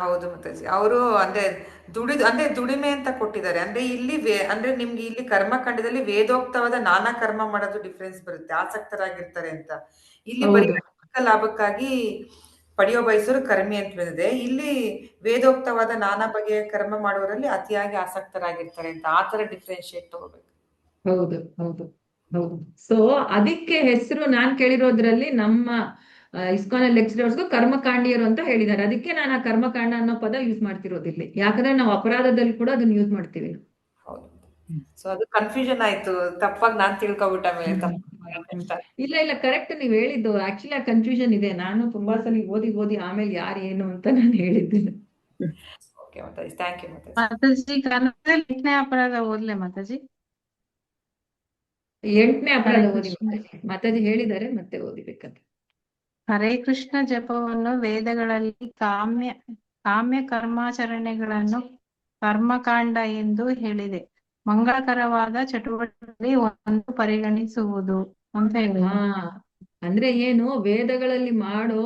ಹೌದು ಮಾತಾಜಿ. ಅವರು ಅಂದ್ರೆ ದುಡಿಮೆ ಅಂತ ಕೊಟ್ಟಿದ್ದಾರೆ. ಅಂದ್ರೆ ಇಲ್ಲಿ ಅಂದ್ರೆ ನಿಮ್ಗೆ ಇಲ್ಲಿ ಕರ್ಮಕಾಂಡದಲ್ಲಿ ವೇದೋಕ್ತವಾದ ನಾನಾ ಕರ್ಮ ಮಾಡೋದು ಡಿಫ್ರೆನ್ಸ್ ಬರುತ್ತೆ, ಆಸಕ್ತರಾಗಿರ್ತಾರೆ ಅಂತ. ಇಲ್ಲಿ ಬರೀ ಲಾಭಕ್ಕಾಗಿ ಪಡೆಯೋ ಬಯಸೋರು ಕರ್ಮಿ ಅಂತ ಬಂದಿದೆ. ಇಲ್ಲಿ ವೇದೋಕ್ತವಾದ ನಾನಾ ಬಗೆಯ ಕರ್ಮ ಮಾಡೋರಲ್ಲಿ ಅತಿಯಾಗಿ ಆಸಕ್ತರಾಗಿರ್ತಾರೆ ಅಂತ. ಆ ತರ ಡಿಫ್ರೆನ್ಶಿಯೇಟ್ ತಗೋಬೇಕು. ಹೌದು ಹೌದು ಹೌದು. ಸೊ ಅದಕ್ಕೆ ಹೆಸರು ನಾನ್ ಕೇಳಿರೋದ್ರಲ್ಲಿ ನಮ್ಮ ಇಸ್ಕಾನ್ ಲೆಕ್ಚರರ್ಸ್ಗೂ ಕರ್ಮಕಾಂಡಿಯರು ಅಂತ ಹೇಳಿದ್ದಾರೆ. ಅದಕ್ಕೆ ನಾನು ಆ ಕರ್ಮಕಾಂಡ ಅನ್ನೋ ಪದ ಯೂಸ್ ಮಾಡ್ತಿರೋದಿಲ್ಲ, ಯಾಕಂದ್ರೆ ನಾವು ಅಪರಾಧದಲ್ಲಿ ಕೂಡ ಅದನ್ನ ಯೂಸ್ ಮಾಡ್ತೀವಿ. ಸೊ ಅದು ಕನ್ಫ್ಯೂಷನ್ ಆಯ್ತು, ತಪ್ಪಾಗಿ ನಾನ್ ತಿಳ್ಕೊಬಿಟ್ಟ ಮೇಲೆ. ಇಲ್ಲ ಇಲ್ಲ, ಕರೆಕ್ಟ್ ನೀವ್ ಹೇಳಿದ್ದು. ಆಕ್ಚುಲಿ ಆ ಕನ್ಫ್ಯೂಷನ್ ಇದೆ. ನಾನು ತುಂಬಾ ಸಲ ಓದಿ ಆಮೇಲೆ ಯಾರು ಏನು ಅಂತ ನಾನು ಹೇಳಿದ್ದೇನೆ. ಓಕೆ ಮಾತಾಜಿ, ಥ್ಯಾಂಕ್ ಯು ಮಾತಾಜಿ. ಮಾತಾಜಿ ಕನ್ನಡದಲ್ಲಿ 8ನೇ ಅಪರಾಧ ಓದ್ಲೆ ಮಾತಾಜಿ? 8ನೇ ಅಪರಾಧ ಓದಿ ಮಾತಾಜಿ ಹೇಳಿದ್ದಾರೆ, ಮತ್ತೆ ಓದಿಬೇಕಂತ. ಹರೇ ಕೃಷ್ಣ ಜಪವನ್ನು ವೇದಗಳಲ್ಲಿ ಕಾಮ್ಯ ಕರ್ಮಾಚರಣೆಗಳನ್ನು ಕರ್ಮಕಾಂಡ ಎಂದು ಹೇಳಿದೆ. ಮಂಗಳಕರವಾದ ಚಟುವಟಿಕೆಯಲ್ಲಿ ಒಂದು ಪರಿಗಣಿಸುವುದು ಅಂತ ಹೇಳಿ. ಅಂದ್ರೆ ಏನು, ವೇದಗಳಲ್ಲಿ ಮಾಡೋ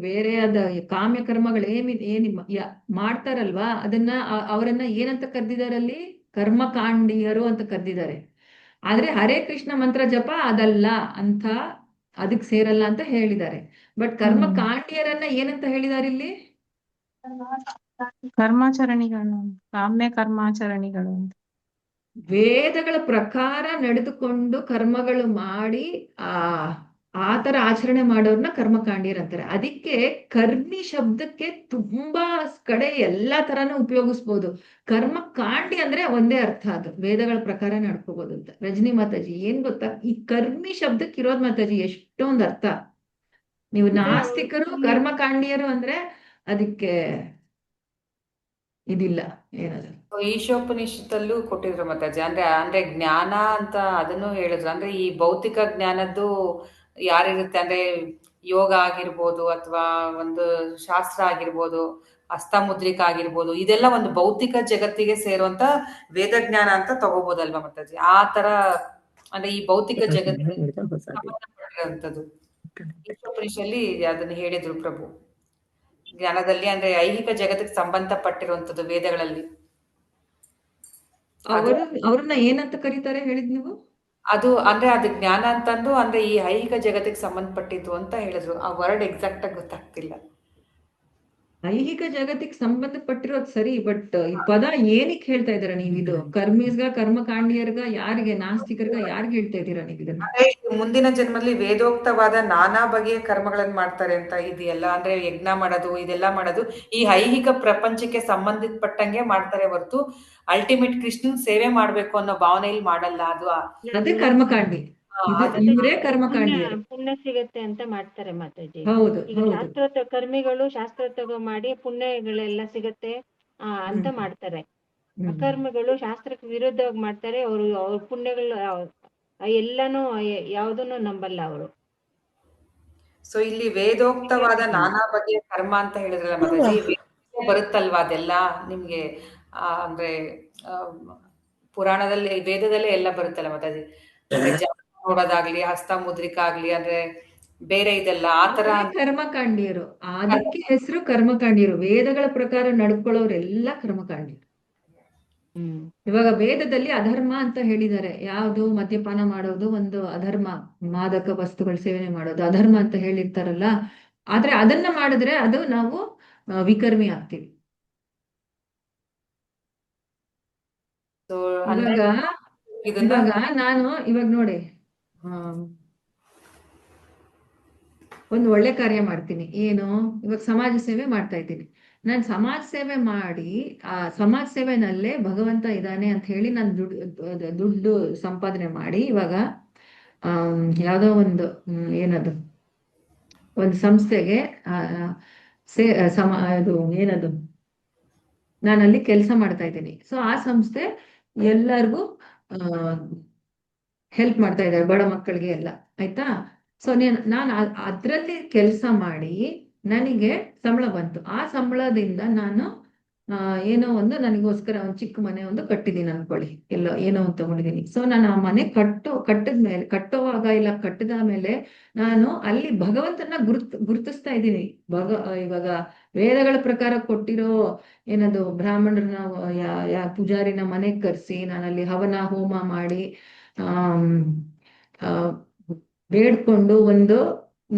ಬೇರೆಯಾದ ಕಾಮ್ಯ ಕರ್ಮಗಳು ಏನಿ ಮಾಡ್ತಾರಲ್ವಾ, ಅದನ್ನ ಅವರನ್ನ ಏನಂತ ಕರೆದಿದಾರಲ್ಲಿ? ಕರ್ಮಕಾಂಡಿಯರು ಅಂತ ಕರೆದಿದ್ದಾರೆ. ಆದ್ರೆ ಹರೇ ಕೃಷ್ಣ ಮಂತ್ರ ಜಪ ಅದಲ್ಲ ಅಂತ, ಅದಕ್ಕೆ ಸೇರಲ್ಲ ಅಂತ ಹೇಳಿದ್ದಾರೆ. ಬಟ್ ಕರ್ಮಕಾಂಡಿಯರನ್ನ ಏನಂತ ಹೇಳಿದಾರೆ ಇಲ್ಲಿ? ಕರ್ಮಾಚರಣೆಗಳು, ಕಾಮ್ಯ ಕರ್ಮಾಚರಣೆಗಳು ಅಂತ. ವೇದಗಳ ಪ್ರಕಾರ ನಡೆದುಕೊಂಡು ಕರ್ಮಗಳು ಮಾಡಿ ಆ ತರ ಆಚರಣೆ ಮಾಡೋರ್ನ ಕರ್ಮಕಾಂಡಿಯರ್ ಅಂತಾರೆ. ಅದಕ್ಕೆ ಕರ್ಮಿ ಶಬ್ದಕ್ಕೆ ತುಂಬಾ ಕಡೆ ಎಲ್ಲಾ ತರಾನು ಉಪಯೋಗಿಸ್ಬೋದು. ಕರ್ಮಕಾಂಡಿ ಅಂದ್ರೆ ಒಂದೇ ಅರ್ಥ, ಅದು ವೇದಗಳ ಪ್ರಕಾರ ನಡ್ಕೋಬಹುದು ಅಂತ. ರಜನಿ ಮಾತಾಜಿ ಏನ್ ಗೊತ್ತಾ, ಈ ಕರ್ಮಿ ಶಬ್ದಕ್ಕೆ ಇರೋದ್ ಮಾತಾಜಿ ಎಷ್ಟೊಂದ್ ಅರ್ಥ. ನೀವು ನಾಸ್ತಿಕರು ಕರ್ಮಕಾಂಡಿಯರು ಅಂದ್ರೆ ಅದಕ್ಕೆ ಇದಿಲ್ಲ ಏನದು. ಈಶೋಪನಿಷತ್ತಲ್ಲೂ ಕೊಟ್ಟಿದ್ರು ಮಾತಾಜಿ. ಅಂದ್ರೆ ಜ್ಞಾನ ಅಂತ ಅದನ್ನು ಹೇಳಿದ್ರು. ಅಂದ್ರೆ ಈ ಭೌತಿಕ ಜ್ಞಾನದ್ದು ಯಾರಿರುತ್ತೆ ಅಂದ್ರೆ ಯೋಗ ಆಗಿರ್ಬೋದು, ಅಥವಾ ಒಂದು ಶಾಸ್ತ್ರ ಆಗಿರ್ಬೋದು, ಹಸ್ತಮುದ್ರಿಕ ಆಗಿರ್ಬೋದು, ಇದೆಲ್ಲ ಒಂದು ಭೌತಿಕ ಜಗತ್ತಿಗೆ ಸೇರುವಂತ ವೇದ ಜ್ಞಾನ ಅಂತ ತಗೋಬೋದಲ್ವಾ ಮಾತಾಜಿ? ಆ ತರ ಅಂದ್ರೆ ಈ ಭೌತಿಕ ಜಗತ್ತಿಗೆ ಸಂಬಂಧಪಟ್ಟಿರುವಂತದ್ದು ಈಶೋಪನಿಷತ್ತಲ್ಲಿ ಅದನ್ನ ಹೇಳಿದ್ರು ಪ್ರಭು. ಜ್ಞಾನದಲ್ಲಿ ಅಂದ್ರೆ ಐಹಿಕ ಜಗತ್ತಿಗೆ ಸಂಬಂಧಪಟ್ಟಿರುವಂತದ್ದು ವೇದಗಳಲ್ಲಿ. ಅವ್ರನ್ನ ಏನಂತ ಕರೀತಾರೆ ಹೇಳಿದ್ ನೀವು? ಅದು ಜ್ಞಾನ ಅಂತಂದು ಅಂದ್ರೆ ಈ ಐಹಿಕ ಜಗತ್ತಿಗೆ ಸಂಬಂಧಪಟ್ಟಿದ್ದು ಅಂತ ಹೇಳಿದ್ರು. ಆ ವರ್ಡ್ ಎಕ್ಸಾಕ್ಟ್ ಆಗಿ ಗೊತ್ತಾಗ್ತಿಲ್ಲ. ಐಹಿಕ ಜಗತ್ತಿಗೆ ಸಂಬಂಧಪಟ್ಟಿರೋದು ಸರಿ, ಬಟ್ ಈ ಪದ ಏನಕ್ಕೆ ಹೇಳ್ತಾ ಇದ್ದೀರಾ ನೀವು? ಇದು ಕರ್ಮೀಸ್ಗ ಕರ್ಮಕಾಂಡಿಯರ್ಗ, ಯಾರಿಗೆ? ನಾಸ್ತಿಕರ್ಗ ಯಾರಿಗೆ ಹೇಳ್ತಾ ಇದ್ದೀರಾ ನೀವು ಇದನ್ನ? ಮುಂದಿನ ಜನ್ಮದಲ್ಲಿ ವೇದೋಕ್ತವಾದ ನಾನಾ ಬಗೆಯ ಕರ್ಮಗಳನ್ನ ಮಾಡ್ತಾರೆ ಅಂತ ಇದೆಯಲ್ಲ, ಅಂದ್ರೆ ಯಜ್ಞ ಮಾಡೋದು, ಇದೆಲ್ಲ ಮಾಡೋದು ಈ ಐಹಿಕ ಪ್ರಪಂಚಕ್ಕೆ ಸಂಬಂಧಪಟ್ಟಂಗೆ ಮಾಡ್ತಾರೆ ಹೊರತು ಅಲ್ಟಿಮೇಟ್ ಕೃಷ್ಣನ್ ಸೇವೆ ಮಾಡ್ಬೇಕು ಅನ್ನೋ ಭಾವನೆಯಲ್ಲಿ ಮಾಡಲ್ಲ. ಅದೇ ಕರ್ಮಕಾಂಡಿ, ಇವರೇ ಕರ್ಮಕಾಂಡಿ. ಪುಣ್ಯ ಸಿಗತ್ತೆ ಅಂತ ಮಾಡ್ತಾರೆ ಮಾತಾಜಿ. ಹೌದು. ಈಗ ಶಾಸ್ತ್ರ ಕರ್ಮಿಗಳು ಶಾಸ್ತ್ರ ತಗೋ ಮಾಡಿ ಪುಣ್ಯಗಳೆಲ್ಲ ಸಿಗತ್ತೆ ಅಂತ ಮಾಡ್ತಾರೆ. ಅಕರ್ಮಿಗಳು ಶಾಸ್ತ್ರಕ್ಕೆ ವಿರುದ್ಧವಾಗಿ ಮಾಡ್ತಾರೆ. ಅವ್ರ ಪುಣ್ಯಗಳು ಎಲ್ಲಾನು ಯಾವುದನ್ನು ನಂಬಲ್ಲ ಅವರು. ಸೊ ಇಲ್ಲಿ ವೇದೋಕ್ತವಾದ ನಾನಾ ಬಗೆಯ ಕರ್ಮ ಅಂತ ಹೇಳಿದ್ರಲ್ಲ ಮಾತಾಜಿ, ವೇದದಲ್ಲೇ ಬರುತ್ತಲ್ವಾ ಅದೆಲ್ಲ ನಿಮ್ಗೆ? ಅಂದ್ರೆ ಆ, ಪುರಾಣದಲ್ಲಿ ವೇದದಲ್ಲೇ ಎಲ್ಲ ಬರುತ್ತಲ್ಲ ಮಾತಾಜಿ, ಅಂದ್ರೆ ಜಾತಕ ನೋಡೋದಾಗ್ಲಿ, ಹಸ್ತ ಮುದ್ರಿಕ ಆಗ್ಲಿ, ಅಂದ್ರೆ ಬೇರೆ ಇದೆಲ್ಲ ಆತರ ಅವರೇ ಕರ್ಮಕಾಂಡಿಯರು. ಅದಕ್ಕೆ ಹೆಸರು ಕರ್ಮಕಾಂಡಿಯರು. ವೇದಗಳ ಪ್ರಕಾರ ನಡ್ಕೊಳ್ಳೋರೆಲ್ಲ ಕರ್ಮಕಾಂಡಿಯರು. ಇವಾಗ ವೇದದಲ್ಲಿ ಅಧರ್ಮ ಅಂತ ಹೇಳಿದ್ದಾರೆ. ಯಾವುದು? ಮದ್ಯಪಾನ ಮಾಡೋದು ಒಂದು ಅಧರ್ಮ, ಮಾದಕ ವಸ್ತುಗಳ ಸೇವನೆ ಮಾಡೋದು ಅಧರ್ಮ ಅಂತ ಹೇಳಿರ್ತಾರಲ್ಲ. ಆದ್ರೆ ಅದನ್ನ ಮಾಡಿದ್ರೆ ಅದು ನಾವು ವಿಕರ್ಮಿ ಆಗ್ತೀವಿ. ಸೊ ಇವಾಗ ಇದನ್ನ ಇವಾಗ ನೋಡಿ, ಒಂದು ಒಳ್ಳೆ ಕಾರ್ಯ ಮಾಡ್ತೀನಿ. ಏನು? ಇವಾಗ ಸಮಾಜ ಸೇವೆ ಮಾಡ್ತಾ ಇದ್ದೀನಿ. ನಾನು ಸಮಾಜ ಸೇವೆ ಮಾಡಿ ಆ ಸಮಾಜ ಸೇವೆನಲ್ಲೇ ಭಗವಂತ ಇದ್ದಾನೆ ಅಂತ ಹೇಳಿ ನಾನು ದುಡ್ಡು ಸಂಪಾದನೆ ಮಾಡಿ ಇವಾಗ ಯಾವುದೋ ಒಂದು ಏನದು ಒಂದು ಸಂಸ್ಥೆಗೆ ಅದು ಏನದು ನಾನಲ್ಲಿ ಕೆಲಸ ಮಾಡ್ತಾ ಇದ್ದೀನಿ. ಸೊ ಆ ಸಂಸ್ಥೆ ಎಲ್ಲರಿಗೂ ಹೆಲ್ಪ್ ಮಾಡ್ತಾ ಇದ್ದಾರೆ, ಬಡ ಮಕ್ಕಳಿಗೆ ಎಲ್ಲ. ಆಯ್ತಾ? ಸೊ ನಾನು ಅದರಲ್ಲಿ ಕೆಲಸ ಮಾಡಿ ನನಗೆ ಸಂಬಳ ಬಂತು. ಆ ಸಂಬಳದಿಂದ ನಾನು ಏನೋ ಒಂದು ನನಗೋಸ್ಕರ ಒಂದು ಚಿಕ್ಕ ಮನೆ ಒಂದು ಕಟ್ಟಿದ್ದೀನಿ ಅನ್ಕೊಳ್ಳಿ, ಎಲ್ಲೋ ಏನೋ ಒಂದು ತಗೊಂಡಿದ್ದೀನಿ. ಸೊ ನಾನು ಆ ಮನೆ ಕಟ್ಟುವಾಗ ಇಲ್ಲ ಕಟ್ಟಿದ ಮೇಲೆ ನಾನು ಅಲ್ಲಿ ಭಗವಂತನ ಗುರುತಿಸ್ತಾ ಇದ್ದೀನಿ. ಇವಾಗ ವೇದಗಳ ಪ್ರಕಾರ ಕೊಟ್ಟಿರೋ ಏನದು ಬ್ರಾಹ್ಮಣರನ್ನ ಪೂಜಾರಿನ ಮನೆಗೆ ಕರೆಸಿ ನಾನಲ್ಲಿ ಹವನ ಹೋಮ ಮಾಡಿ ಬೇಡ್ಕೊಂಡು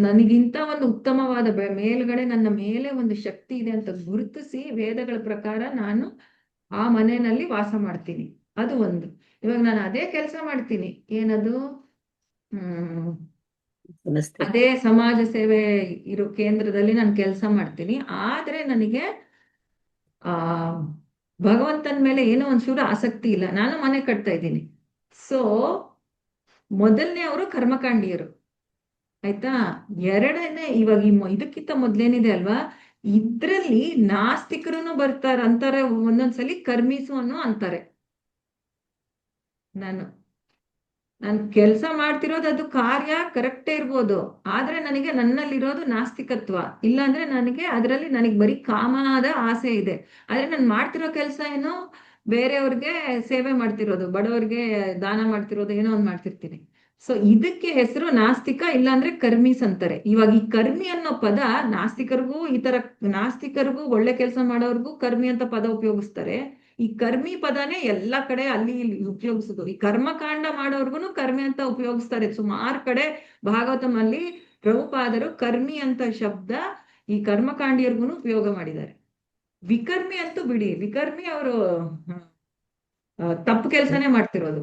ನನಗಿಂತ ಒಂದು ಉತ್ತಮವಾದ ಮೇಲ್ಗಡೆ ನನ್ನ ಮೇಲೆ ಒಂದು ಶಕ್ತಿ ಇದೆ ಅಂತ ಗುರುತಿಸಿ ವೇದಗಳ ಪ್ರಕಾರ ನಾನು ಆ ಮನೆಯಲ್ಲಿ ವಾಸ ಮಾಡ್ತೀನಿ. ಅದು ಒಂದು. ಇವಾಗ ನಾನು ಅದೇ ಕೆಲಸ ಮಾಡ್ತೀನಿ. ಏನದು? ಅದೇ ಸಮಾಜ ಸೇವೆ ಇರೋ ಕೇಂದ್ರದಲ್ಲಿ ನಾನು ಕೆಲಸ ಮಾಡ್ತೀನಿ. ಆದ್ರೆ ನನಗೆ ಭಗವಂತನ ಮೇಲೆ ಏನೋ ಒಂಚೂರು ಆಸಕ್ತಿ ಇಲ್ಲ. ನಾನು ಮನೆ ಕಟ್ತಾ ಇದ್ದೀನಿ. ಸೊ ಮೊದಲನೇ ಅವರು ಕರ್ಮಕಾಂಡಿಯರು. ಆಯ್ತಾ? ಎರಡನೇ ಇವಾಗ ಇದಕ್ಕಿಂತ ಮೊದ್ಲೇನಿದೆ ಅಲ್ವಾ, ಇದ್ರಲ್ಲಿ ನಾಸ್ತಿಕರು ಅಂತಾರೆ, ಒಂದೊಂದ್ಸಲಿ ಕರ್ಮೀಸು ಅಂತಾರೆ. ನಾನು ಕೆಲಸ ಮಾಡ್ತಿರೋದು ಅದು ಕಾರ್ಯ ಕರೆಕ್ಟೇ ಇರ್ಬೋದು, ಆದ್ರೆ ನನಗೆ ನನ್ನಲ್ಲಿರೋದು ನಾಸ್ತಿಕತ್ವ. ಇಲ್ಲಾಂದ್ರೆ ನನಗೆ ಬರೀ ಕಾಮದ ಆಸೆ ಇದೆ. ಆದ್ರೆ ನಾನು ಮಾಡ್ತಿರೋ ಕೆಲಸ ಏನೋ ಬೇರೆಯವ್ರಿಗೆ ಸೇವೆ ಮಾಡ್ತಿರೋದು, ಬಡವರಿಗೆ ದಾನ ಮಾಡ್ತಿರೋದು, ಏನೋ ಒಂದು ಮಾಡ್ತಿರ್ತೀನಿ. ಸೊ ಇದಕ್ಕೆ ಹೆಸರು ನಾಸ್ತಿಕ, ಇಲ್ಲಾಂದ್ರೆ ಕರ್ಮೀಸ್ ಅಂತಾರೆ. ಇವಾಗ ಈ ಕರ್ಮಿ ಅನ್ನೋ ಪದ ನಾಸ್ತಿಕರಿಗೂ ಒಳ್ಳೆ ಕೆಲಸ ಮಾಡೋರ್ಗೂ ಕರ್ಮಿ ಅಂತ ಪದ ಉಪಯೋಗಿಸ್ತಾರೆ. ಈ ಕರ್ಮಿ ಪದನೇ ಎಲ್ಲಾ ಕಡೆ ಅಲ್ಲಿ ಇಲ್ಲಿ ಉಪಯೋಗಿಸೋದು. ಈ ಕರ್ಮಕಾಂಡ ಮಾಡೋರ್ಗುನು ಕರ್ಮಿ ಅಂತ ಉಪಯೋಗಿಸ್ತಾರೆ ಸುಮಾರು ಕಡೆ. ಭಾಗವತಂ ಅಲ್ಲಿ ಪ್ರಭುಪಾದರು ಕರ್ಮಿ ಅಂತ ಶಬ್ದ ಈ ಕರ್ಮಕಾಂಡಿಯರ್ಗುನು ಉಪಯೋಗ ಮಾಡಿದ್ದಾರೆ. ವಿಕರ್ಮಿ ಅಂತೂ ಬಿಡಿ, ವಿಕರ್ಮಿ ಅವರು ತಪ್ಪು ಕೆಲಸನೇ ಮಾಡ್ತಿರೋದು.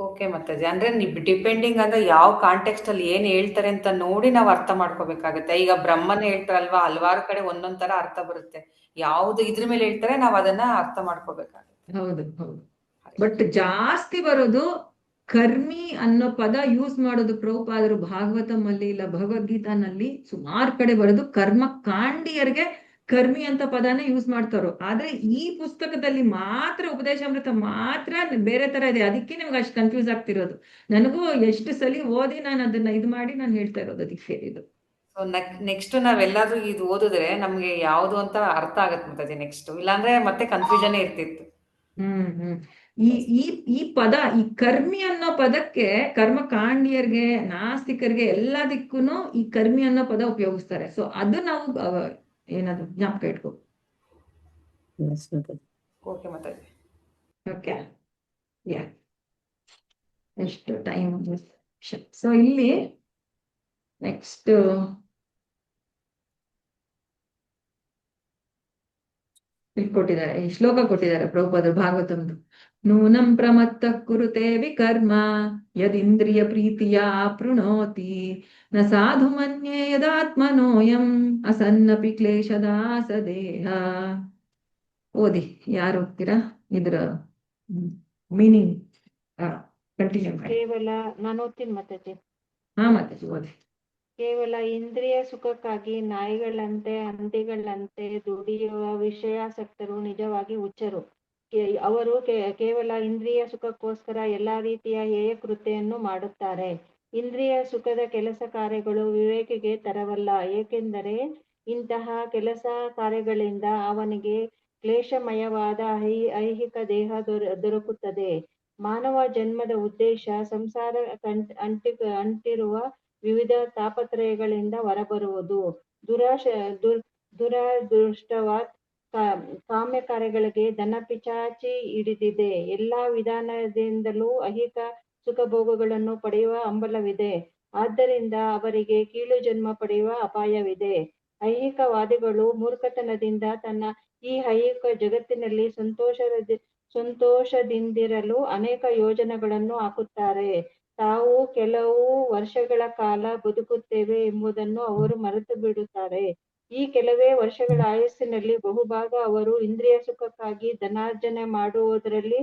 ಓಕೆ ಮಾತಾಜಿ, ಅಂದ್ರೆ ಡಿಪೆಂಡಿಂಗ್ ಅಂದ್ರೆ ಯಾವ ಕಾಂಟೆಕ್ಸ್ಟ್ ಅಲ್ಲಿ ಏನ್ ಹೇಳ್ತಾರೆ ಅಂತ ನೋಡಿ ನಾವು ಅರ್ಥ ಮಾಡ್ಕೋಬೇಕಾಗತ್ತೆ. ಈಗ ಬ್ರಹ್ಮನ್ ಹೇಳ್ತಾರಲ್ವಾ, ಹಲವಾರು ಕಡೆ ಒಂದೊಂದ್ ತರ ಅರ್ಥ ಬರುತ್ತೆ. ಯಾವ್ದು ಇದ್ರ ಮೇಲೆ ಹೇಳ್ತಾರೆ ನಾವು ಅದನ್ನ ಅರ್ಥ ಮಾಡ್ಕೋಬೇಕಾಗತ್ತೆ. ಹೌದು. ಬಟ್ ಜಾಸ್ತಿ ಬರೋದು ಕರ್ಮಿ ಅನ್ನೋ ಪದ ಯೂಸ್ ಮಾಡೋದು ಪ್ರಭುಪಾದರು ಭಾಗವತಂ ಅಲ್ಲಿ ಇಲ್ಲ ಭಗವದ್ಗೀತಾನಲ್ಲಿ ಸುಮಾರು ಕಡೆ ಬರೋದು ಕರ್ಮ ಕಾಂಡಿಯರಿಗೆ ಕರ್ಮಿ ಅಂತ ಪದಾನೇ ಯೂಸ್ ಮಾಡ್ತಾರೋ. ಆದ್ರೆ ಈ ಪುಸ್ತಕದಲ್ಲಿ ಮಾತ್ರ ಉಪದೇಶಾಮೃತ ಮಾತ್ರ ಬೇರೆ ತರ ಇದೆ. ಅದಕ್ಕೆ ನಿಮ್ಗೆ ಅಷ್ಟು ಕನ್ಫ್ಯೂಸ್ ಆಗ್ತಿರೋದು. ನನಗೂ ಎಷ್ಟು ಸಲ ಓದಿ ನಾನು ಅದನ್ನ ಮಾಡಿ ನಾನು ಹೇಳ್ತಾ ಇರೋದು ಅದಕ್ಕೆ ಇದು. ಸೊ ನೆಕ್ಸ್ಟ್ ನಾವೆಲ್ಲಾದ್ರೂ ಇದು ಓದಿದ್ರೆ ನಮ್ಗೆ ಯಾವ್ದು ಅಂತ ಅರ್ಥ ಆಗತ್ತೆ ಮಾತಾಜಿ ನೆಕ್ಸ್ಟ್. ಇಲ್ಲಾಂದ್ರೆ ಮತ್ತೆ ಕನ್ಫ್ಯೂಷನ್ ಇರ್ತಿತ್ತು. ಈ ಪದ, ಈ ಕರ್ಮಿ ಅನ್ನೋ ಪದಕ್ಕೆ ಕರ್ಮಕಾಂಡಿಯರ್ಗೆ ನಾಸ್ತಿಕರಿಗೆ ಎಲ್ಲದಕ್ಕೂ ಈ ಕರ್ಮಿ ಅನ್ನೋ ಪದ ಉಪಯೋಗಿಸ್ತಾರೆ. ಸೊ ಅದು ನಾವು ಏನದು ಜ್ಞಾಪಕ ಇಟ್ಕೋ. ಓಕೆ ಮಾತಾಜಿ. ಓಕೆ, ಎಷ್ಟು ಟೈಮ್? ಸೊ ಇಲ್ಲಿ ನೆಕ್ಸ್ಟ್ ಕೊಟ್ಟಿದ್ದಾರೆ, ಈ ಶ್ಲೋಕ ಕೊಟ್ಟಿದ್ದಾರೆ ಪ್ರಭುಪಾದರು ಭಾಗವತಂದು. ನೂನಂ ಪ್ರಮತ್ತ ಕುರುತೆ ವಿಕರ್ಮ ಯದಿಂದ್ರಿಯ ಪ್ರೀತಿಯ ಆಪ್ರುಣೋತಿ ನ ಸಾಧು ಮನ್ಯೇ ಯದಾತ್ಮನೋಯಂ ಅಸನ್ನಪಿ ಕ್ಲೇಶದಾಸ ದೇಹ. ಓದಿ, ಯಾರು ಹೋಗ್ತೀರಾ? ಇದ್ರ ಮೀನಿಂಗ್ ಕಂಟಿನ್ಯೂ ಮಾಡಿ. ಕೇವಲ ನಾನು ಓದ್ತೀನಿ ಮಾತಾಜಿ. ಹಾ ಮಾತಾಜಿ ಓದಿ. ಕೇವಲ ಇಂದ್ರಿಯ ಸುಖಕ್ಕಾಗಿ ನಾಯಿಗಳಂತೆ ಹಂದಿಗಳಂತೆ ದುಡಿಯುವ ವಿಷಯಾಸಕ್ತರು ನಿಜವಾಗಿ ಹುಚ್ಚರು. ಅವರು ಕೇವಲ ಇಂದ್ರಿಯ ಸುಖಕ್ಕೋಸ್ಕರ ಎಲ್ಲಾ ರೀತಿಯ ಹೇಯ ಕೃತ್ಯವನ್ನು ಮಾಡುತ್ತಾರೆ. ಇಂದ್ರಿಯ ಸುಖದ ಕೆಲಸ ಕಾರ್ಯಗಳು ವಿವೇಕಿಗೆ ತರವಲ್ಲ, ಏಕೆಂದರೆ ಇಂತಹ ಕೆಲಸ ಕಾರ್ಯಗಳಿಂದ ಅವನಿಗೆ ಕ್ಲೇಶಮಯವಾದ ಐಹಿಕ ದೇಹ ದೊರಕುತ್ತದೆ. ಮಾನವ ಜನ್ಮದ ಉದ್ದೇಶ ಸಂಸಾರ ಅಂಟಿರುವ ವಿವಿಧ ತಾಪತ್ರಯಗಳಿಂದ ಹೊರಬರುವುದು. ದುರದೃಷ್ಟವತ್ ಕಾಮ್ಯ ಕಾರ್ಯಗಳಿಗೆ ಧನ ಪಿಚಾಚಿ ಹಿಡಿದಿದೆ. ಎಲ್ಲಾ ವಿಧಾನದಿಂದಲೂ ಐಹಿಕ ಸುಖಭೋಗಗಳನ್ನು ಪಡೆಯುವ ಹಂಬಲವಿದೆ. ಆದ್ದರಿಂದ ಅವರಿಗೆ ಕೀಳು ಜನ್ಮ ಪಡೆಯುವ ಅಪಾಯವಿದೆ. ಐಹಿಕವಾದಿಗಳು ಮೂರ್ಖತನದಿಂದ ತನ್ನ ಈ ಐಹಿಕ ಜಗತ್ತಿನಲ್ಲಿ ಸಂತೋಷದಿಂದಿರಲು ಅನೇಕ ಯೋಜನೆಗಳನ್ನು ಹಾಕುತ್ತಾರೆ. ತಾವು ಕೆಲವು ವರ್ಷಗಳ ಕಾಲ ಬದುಕುತ್ತೇವೆ ಎಂಬುದನ್ನು ಅವರು ಮರೆತು ಬಿಡುತ್ತಾರೆ. ಈ ಕೆಲವೇ ವರ್ಷಗಳ ಆಯಸ್ಸಿನಲ್ಲಿ ಬಹುಭಾಗ ಅವರು ಇಂದ್ರಿಯ ಸುಖಕ್ಕಾಗಿ ಧನಾರ್ಜನೆ ಮಾಡುವುದರಲ್ಲಿ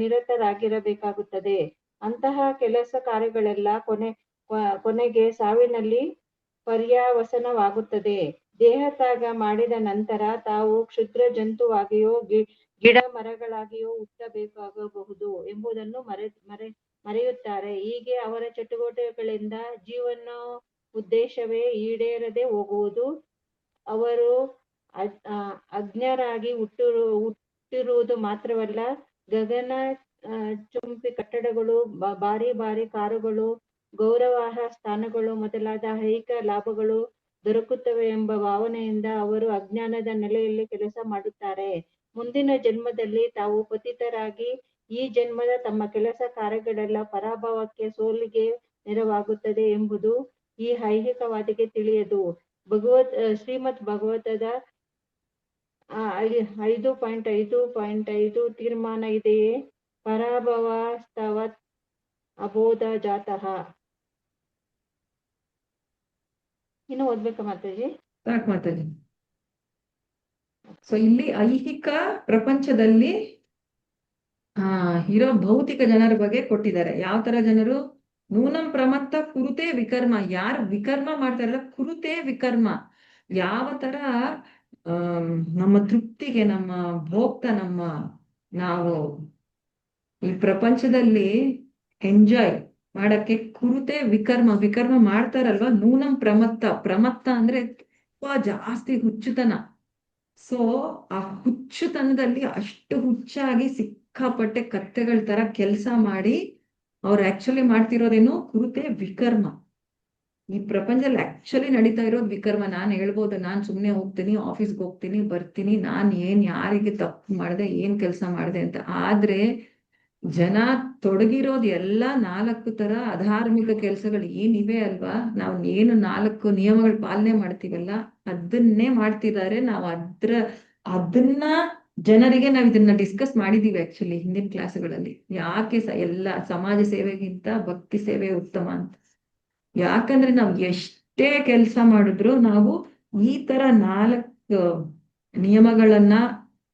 ನಿರತರಾಗಿರಬೇಕಾಗುತ್ತದೆ. ಅಂತಹ ಕೆಲಸ ಕಾರ್ಯಗಳೆಲ್ಲ ಕೊನೆಗೆ ಸಾವಿನಲ್ಲಿ ಪರ್ಯಾವಸಾನವಾಗುತ್ತದೆ. ದೇಹತ್ಯಾಗ ಮಾಡಿದ ನಂತರ ತಾವು ಕ್ಷುದ್ರ ಜಂತುವಾಗಿಯೋ ಗಿಡ ಮರಗಳಾಗಿಯೋ ಹುಟ್ಟಬೇಕಾಗಬಹುದು ಎಂಬುದನ್ನು ಮರೆಯುತ್ತಾರೆ. ಹೀಗೆ ಅವರ ಚಟುವಟಿಕೆಗಳಿಂದ ಜೀವನ ಉದ್ದೇಶವೇ ಈಡೇರದೆ ಹೋಗುವುದು. ಅವರು ಅಜ್ಞರಾಗಿ ಹುಟ್ಟಿರುವುದು ಮಾತ್ರವಲ್ಲ, ಗಗನ ಚುಂಬಿ ಕಟ್ಟಡಗಳು, ಭಾರಿ ಭಾರಿ ಕಾರುಗಳು, ಗೌರವಾರ್ಹ ಸ್ಥಾನಗಳು ಮೊದಲಾದ ಐಹಿಕ ಲಾಭಗಳು ದೊರಕುತ್ತವೆ ಎಂಬ ಭಾವನೆಯಿಂದ ಅವರು ಅಜ್ಞಾನದ ನೆಲೆಯಲ್ಲಿ ಕೆಲಸ ಮಾಡುತ್ತಾರೆ. ಮುಂದಿನ ಜನ್ಮದಲ್ಲಿ ತಾವು ಪತಿತರಾಗಿ ಈ ಜನ್ಮದ ತಮ್ಮ ಕೆಲಸ ಕಾರ್ಯಗಳೆಲ್ಲ ಪರಾಭವಕ್ಕೆ, ಸೋಲಿಗೆ ನೆರವಾಗುತ್ತದೆ ಎಂಬುದು ಈ ಐಹಿಕವಾದಿಗೆ ತಿಳಿಯದು. ಶ್ರೀಮದ್ ಭಾಗವತದ 5.5.5 ತೀರ್ಮಾನ ಇದೆಯೇ? ಪರಾಭವಸ್ತವತ್ ಅಬೋಧ ಜಾತಃ. ಇನ್ನು ಓದ್ಬೇಕಾ ಮಾತಾಜಿ? ಸಾಕು ಮಾತಾಜಿ. ಸೊ ಇಲ್ಲಿ ಐಹಿಕ ಪ್ರಪಂಚದಲ್ಲಿ ಇರೋ ಭೌತಿಕ ಜನರ ಬಗ್ಗೆ ಕೊಟ್ಟಿದ್ದಾರೆ. ಯಾವ ತರ ಜನರು? ನೂನಂ ಪ್ರಮತ್ತ ಕುರುತೆ ವಿಕರ್ಮ. ಯಾರು ವಿಕರ್ಮ ಮಾಡ್ತಾರಲ್ಲ, ಕುರುತೆ ವಿಕರ್ಮ. ಯಾವ ತರ ನಮ್ಮ ತೃಪ್ತಿಗೆ, ನಮ್ಮ ನಾವು ಈ ಪ್ರಪಂಚದಲ್ಲಿ ಎಂಜಾಯ್ ಮಾಡಕ್ಕೆ ಕುರುತೆ ವಿಕರ್ಮ ಮಾಡ್ತಾರಲ್ವಾ. ನೂನಂ ಪ್ರಮತ್ತ ಅಂದ್ರೆ ತುಂಬಾ ಜಾಸ್ತಿ ಹುಚ್ಚುತನ. ಸೊ ಆ ಹುಚ್ಚುತನದಲ್ಲಿ ಅಷ್ಟು ಹುಚ್ಚಾಗಿ ಸಿಕ್ಕಾಪಟ್ಟೆ ಕತ್ತೆಗಳ ತರ ಕೆಲಸ ಮಾಡಿ ಅವ್ರು ಆಕ್ಚುಲಿ ಮಾಡ್ತಿರೋದೇನು? ಕುರುತೆ ವಿಕರ್ಮ. ಈ ಪ್ರಪಂಚದಲ್ಲಿ ಆಕ್ಚುಲಿ ನಡೀತಾ ಇರೋದು ವಿಕರ್ಮ. ನಾನ್ ಹೇಳ್ಬೋದು, ನಾನ್ ಸುಮ್ನೆ ಹೋಗ್ತೀನಿ, ಆಫೀಸ್ಗೆ ಹೋಗ್ತೀನಿ, ಬರ್ತೀನಿ, ನಾನ್ ಯಾರಿಗೆ ತಪ್ಪು ಮಾಡಿದೆ, ಏನ್ ಕೆಲಸ ಮಾಡಿದೆ ಅಂತ. ಆದ್ರೆ ಜನ ತೊಡಗಿರೋದು ಎಲ್ಲ 4 ತರ ಅಧಾರ್ಮಿಕ ಕೆಲಸಗಳು ಏನಿವೆ ಅಲ್ವಾ. ನಾವು ಏನು 4 ನಿಯಮಗಳ ಪಾಲನೆ ಮಾಡ್ತೀವಲ್ಲ, ಅದನ್ನೇ ಮಾಡ್ತಿದ್ದಾರೆ. ನಾವು ಅದನ್ನ ಜನರಿಗೆ ನಾವ್ ಇದನ್ನ ಡಿಸ್ಕಸ್ ಮಾಡಿದೀವಿ ಆಕ್ಚುಲಿ ಹಿಂದಿನ ಕ್ಲಾಸ್ಗಳಲ್ಲಿ. ಯಾಕೆ ಎಲ್ಲ ಸಮಾಜ ಸೇವೆಗಿಂತ ಭಕ್ತಿ ಸೇವೆ ಉತ್ತಮ ಅಂತ. ಯಾಕಂದ್ರೆ ನಾವು ಎಷ್ಟೇ ಕೆಲಸ ಮಾಡಿದ್ರು ನಾವು ಈ ತರ 4 ನಿಯಮಗಳನ್ನ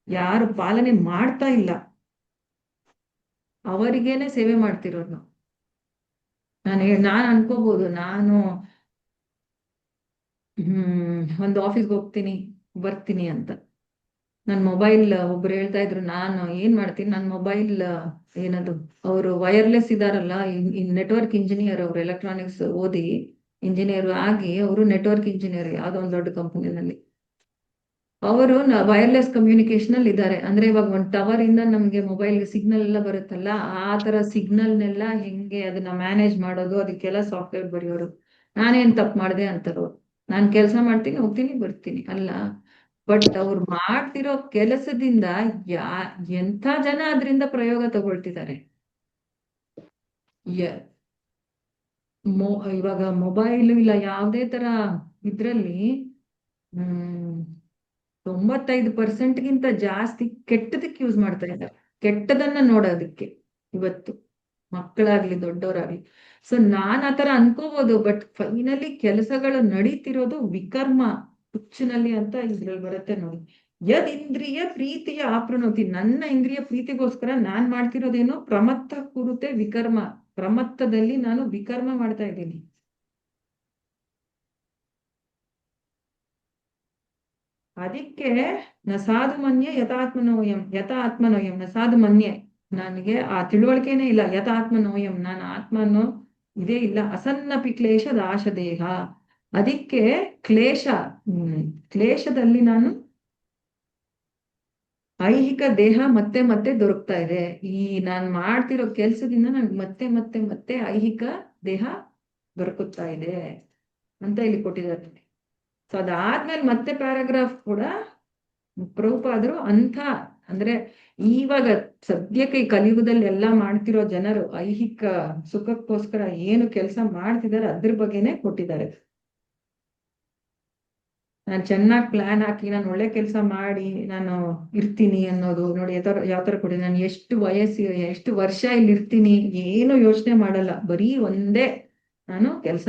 ಯಾರು ಪಾಲನೆ ಮಾಡ್ತಾ ಇಲ್ಲ ಅವರಿಗೇನೆ ಸೇವೆ ಮಾಡ್ತಿರೋದು ನಾವು. ನಾನು ಅನ್ಕೋಬಹುದು, ನಾನು ಒಂದು ಆಫೀಸ್ಗೆ ಹೋಗ್ತೀನಿ, ಬರ್ತೀನಿ ಅಂತ. ನನ್ ಮೊಬೈಲ್, ಒಬ್ರು ಹೇಳ್ತಾ ಇದ್ರು, ನಾನು ಏನ್ ಮಾಡ್ತೀನಿ, ನನ್ ಮೊಬೈಲ್ ಏನದು, ಅವರು ವೈರ್ಲೆಸ್ ಇದಾರಲ್ಲ, ನೆಟ್ವರ್ಕ್ ಇಂಜಿನಿಯರ್, ಅವರು ಎಲೆಕ್ಟ್ರಾನಿಕ್ಸ್ ಓದಿ ಇಂಜಿನಿಯರ್ ಆಗಿ ಅವರು ನೆಟ್ವರ್ಕ್ ಇಂಜಿನಿಯರ್ ಯಾವ್ದೋ ಒಂದು ದೊಡ್ಡ ಕಂಪನಿನಲ್ಲಿ. ಅವರು ವೈರ್ಲೆಸ್ ಕಮ್ಯುನಿಕೇಶನ್ ಅಲ್ಲಿ ಇದ್ದಾರೆ. ಅಂದ್ರೆ ಇವಾಗ ಒಂದು ಟವರ್ ಇಂದ ನಮ್ಗೆ ಮೊಬೈಲ್ ಸಿಗ್ನಲ್ ಎಲ್ಲ ಬರುತ್ತಲ್ಲ, ಆ ತರ ಸಿಗ್ನಲ್ನೆಲ್ಲ ಹೆಂಗೆ ಅದನ್ನ ಮ್ಯಾನೇಜ್ ಮಾಡೋದು, ಅದಕ್ಕೆಲ್ಲ ಸಾಫ್ಟ್ವೇರ್ ಬರೆಯೋರು. ನಾನೇನ್ ತಪ್ಪು ಮಾಡಿದೆ ಅಂತಾರೋ? ನಾನ್ ಕೆಲಸ ಮಾಡ್ತೀನಿ, ಹೋಗ್ತೀನಿ, ಬರ್ತೀನಿ ಅಲ್ಲ. ಬಟ್ ಅವ್ರು ಮಾಡ್ತಿರೋ ಕೆಲಸದಿಂದ ಎಂಥ ಜನ ಅದರಿಂದ ಪ್ರಯೋಗ ತಗೊಳ್ತಿದ್ದಾರೆ. ಇವಾಗ ಮೊಬೈಲ್ ಇಲ್ಲ ಯಾವುದೇ ತರ ಇದ್ರಲ್ಲಿ 95% ಜಾಸ್ತಿ ಕೆಟ್ಟದಕ್ಕೆ ಯೂಸ್ ಮಾಡ್ತಾ ಇದ್ದಾರೆ. ಕೆಟ್ಟದನ್ನ ನೋಡೋದಕ್ಕೆ ಇವತ್ತು ಮಕ್ಕಳಾಗ್ಲಿ ದೊಡ್ಡವರಾಗ್ಲಿ. ಸೊ ನಾನ್ ಆತರ ಅನ್ಕೋಬಹುದು, ಬಟ್ ಫೈನಲಿ ಕೆಲಸಗಳು ನಡೀತಿರೋದು ವಿಕರ್ಮ, ಹುಚ್ಚಿನಲ್ಲಿ ಅಂತ ಇದ್ರಲ್ಲಿ ಬರುತ್ತೆ ನೋಡಿ. ಯದ್ ಇಂದ್ರಿಯ ಪ್ರೀತಿಯ ಆಪ್ರನೋತಿ. ನನ್ನ ಇಂದ್ರಿಯ ಪ್ರೀತಿಗೋಸ್ಕರ ನಾನ್ ಮಾಡ್ತಿರೋದೇನು? ಪ್ರಮತ್ತ ಕುರುತೆ ವಿಕರ್ಮ. ಪ್ರಮತ್ತದಲ್ಲಿ ನಾನು ವಿಕರ್ಮ ಮಾಡ್ತಾ ಇದ್ದೀನಿ. ಅದಕ್ಕೆ ನ ಸಾಧು ಮನ್ಯೆ ಯಥಾತ್ಮನೋಯಂ ಯಥಾತ್ಮನೋಯಂ ನ ಸಾಧು ಮನ್ಯೆ, ನನಗೆ ಆ ತಿಳುವಳಿಕೆನೇ ಇಲ್ಲ. ಯಥಾತ್ಮನೋಯಂ, ನಾನು ಆತ್ಮನೋ ಇದೇ ಇಲ್ಲ. ಅಸನ್ನಪಿ ಕ್ಲೇಶ ದಾಶ ದೇಹ, ಅದಕ್ಕೆ ಕ್ಲೇಶ, ಕ್ಲೇಶದಲ್ಲಿ ನಾನು ಐಹಿಕ ದೇಹ ಮತ್ತೆ ಮತ್ತೆ ದೊರಕ್ತಾ ಇದೆ. ಈ ನಾನ್ ಮಾಡ್ತಿರೋ ಕೆಲ್ಸದಿಂದ ನನ್ಗೆ ಮತ್ತೆ ಮತ್ತೆ ಮತ್ತೆ ಐಹಿಕ ದೇಹ ದೊರಕುತ್ತಾ ಇದೆ ಅಂತ ಇಲ್ಲಿ ಕೊಟ್ಟಿದ್ದಾರೆ. ಸೊ ಅದಾದ್ಮೇಲೆ ಮತ್ತೆ ಪ್ಯಾರಾಗ್ರಾಫ್ ಕೂಡ ಪ್ರಭುಪಾದರು ಅಂಥ, ಅಂದ್ರೆ ಇವಾಗ ಸದ್ಯಕ್ಕೆ ಈ ಕಲಿಯುಗದಲ್ಲಿ ಎಲ್ಲಾ ಮಾಡ್ತಿರೋ ಜನರು ಐಹಿಕ ಸುಖಕ್ಕೋಸ್ಕರ ಏನು ಕೆಲಸ ಮಾಡ್ತಿದ್ದಾರೆ ಅದ್ರ ಬಗ್ಗೆನೆ ಕೊಟ್ಟಿದ್ದಾರೆ. ನಾನು ಚೆನ್ನಾಗಿ ಪ್ಲಾನ್ ಹಾಕಿ ನಾನು ಒಳ್ಳೆ ಕೆಲಸ ಮಾಡಿ ನಾನು ಇರ್ತೀನಿ ಅನ್ನೋದು ನೋಡಿ ಯಾವ ತರ ಕೊಡಿ. ನಾನು ಎಷ್ಟು ವರ್ಷ ಇಲ್ಲಿ ಇರ್ತೀನಿ ಏನು ಯೋಚನೆ ಮಾಡಲ್ಲ. ಬರೀ ಒಂದೇ, ನಾನು ಕೆಲಸ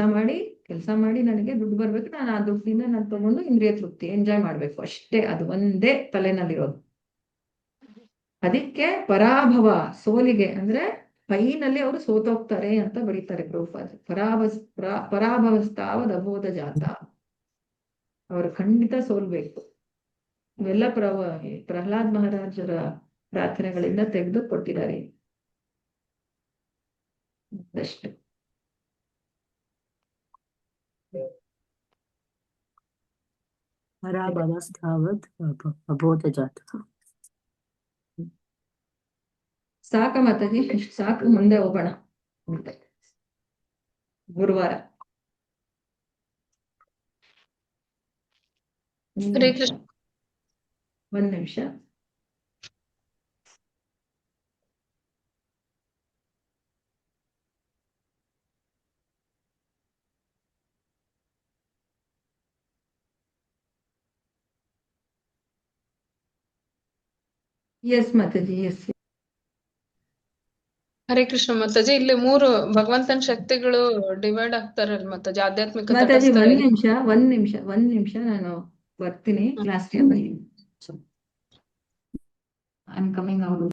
ಮಾಡಿ ನನಗೆ ದುಡ್ಡು ಬರ್ಬೇಕು, ನಾನು ಆ ದುಡ್ಡಿಂದ ನಾನು ತಗೊಂಡು ಇಂದ್ರಿಯ ತೃಪ್ತಿ ಎಂಜಾಯ್ ಮಾಡ್ಬೇಕು ಅಷ್ಟೇ. ಅದು ಒಂದೇ ತಲೆನಲ್ಲಿರೋದು. ಅದಕ್ಕೆ ಪರಾಭವ, ಸೋಲಿಗೆ ಅಂದ್ರೆ ಫೈನಲ್ಲಿ ಅವರು ಸೋತೋಗ್ತಾರೆ ಅಂತ ಬರೀತಾರೆ ಪ್ರಭುಪಾದ. ಪರಾಭವಸ್ತಾವದ ಅಬೋಧ ಜಾತ, ಅವರು ಖಂಡಿತ ಸೋಲ್ಬೇಕು. ಇವೆಲ್ಲ ಪ್ರಹ್ಲಾದ್ ಮಹಾರಾಜರ ಪ್ರಾರ್ಥನೆಗಳಿಂದ ತೆಗೆದು ಕೊಟ್ಟಿದ್ದಾರೆ ಅಷ್ಟು. ಪರಾಭವಸ್ತಾವದ್ ಅಬೋಧ ಜಾತ. ಸಾಕ ಮಾತಾಜಿ, ಇಷ್ಟು ಸಾಕು, ಮುಂದೆ ಹೋಗೋಣ ಗುರುವಾರ. ಹರೇ ಕೃಷ್ಣ. ಒಂದ್ ನಿಮಿಷ. Yes Mataji, yes. ಹರೇ ಕೃಷ್ಣ ಮಾತಾಜಿ, ಇಲ್ಲಿ 3 ಭಗವಂತನ ಶಕ್ತಿಗಳು ಡಿವೈಡ್ ಆಗ್ತಾರಲ್ಲ ಮಾತಾಜಿ, ಆಧ್ಯಾತ್ಮಿಕ, ಮಾತಾಜಿ ತಟಸ್ಥ, ಒಂದ್ ನಿಮಿಷ ನಾನು ಬರ್ತೀನಿ ಕ್ಲಾಸ್ಗೆ. I am coming out.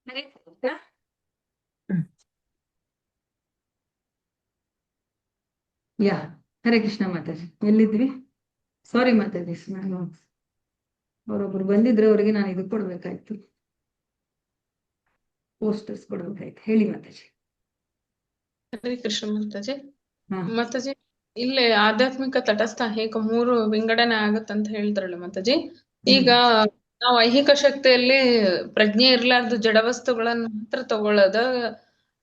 Hare Krishna. Yeah Hare Krishna Mataji. ಎಲ್ಲಿದ್ವಿ? ಸಾರಿ ಮಾತಾಜಿ, ನಾನು ಅವರೊಬ್ರು ಬಂದಿದ್ರು, ಅವರಿಗೆ ನಾನು ಇದು ಕೊಡ್ಬೇಕಾಯ್ತು, ಪೋಸ್ಟರ್ಸ್ ಕೊಡ್ಬೇಕಾಯ್ತು. ಹೇಳಿ ಮಾತಾಜಿ. ಹರೇ ಕೃಷ್ಣ ಮಾತಾಜಿ. ಹಾ ಮಾತಾಜಿ, ಇಲ್ಲೇ ಆಧ್ಯಾತ್ಮಿಕ ತಟಸ್ಥ ಹೇಗೆ 3 ವಿಂಗಡಣೆ ಆಗತ್ತಂತ ಹೇಳ್ತಾರಲ್ಲ ಮಾತಾಜಿ. ಈಗ ನಾವು ಐಹಿಕ ಶಕ್ತಿಯಲ್ಲಿ ಪ್ರಜ್ಞೆ ಇರ್ಲಾರ್ದು ಜಡವಸ್ತುಗಳನ್ನ ಮಾತ್ರ ತಗೊಳ್ಳೋದ,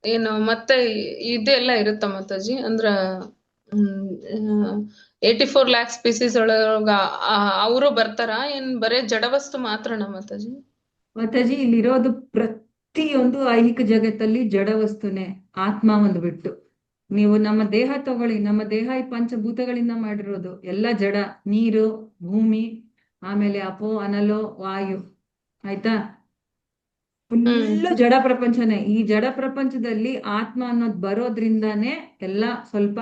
ಏನು ಮತ್ತೆ ಇದೆಲ್ಲ ಇರುತ್ತ ಮಾತಾಜಿ? ಅಂದ್ರ 84 ಲ್ಯಾಕ್ ಸ್ಪೀಸೀಸ್ ಒಳಗ ಅವರು ಬರ್ತಾರ, ಏನ್ ಬರೇ ಜಡವಸ್ತು ಮಾತ್ರನಾ ಮಾತಾಜಿ? ಮಾತಾಜಿ, ಇಲ್ಲಿರೋದು ಪ್ರತಿಯೊಂದು ಐಹಿಕ ಜಗತ್ತಲ್ಲಿ ಜಡ ವಸ್ತುನೇ, ಆತ್ಮ ಒಂದು ಬಿಟ್ಟು. ನೀವು ನಮ್ಮ ದೇಹ ತಗೊಳ್ಳಿ, ನಮ್ಮ ದೇಹ ಈ ಪಂಚಭೂತಗಳಿಂದ ಮಾಡಿರೋದು, ಎಲ್ಲ ಜಡ. ನೀರು, ಭೂಮಿ, ಆಮೇಲೆ ಅಪೋ, ಅನಲೋ, ವಾಯು, ಆಯ್ತಾ? ಫುಲ್ಲು ಜಡ ಪ್ರಪಂಚನೇ. ಈ ಜಡ ಪ್ರಪಂಚದಲ್ಲಿ ಆತ್ಮ ಅನ್ನೋದು ಬರೋದ್ರಿಂದಾನೇ ಎಲ್ಲ ಸ್ವಲ್ಪ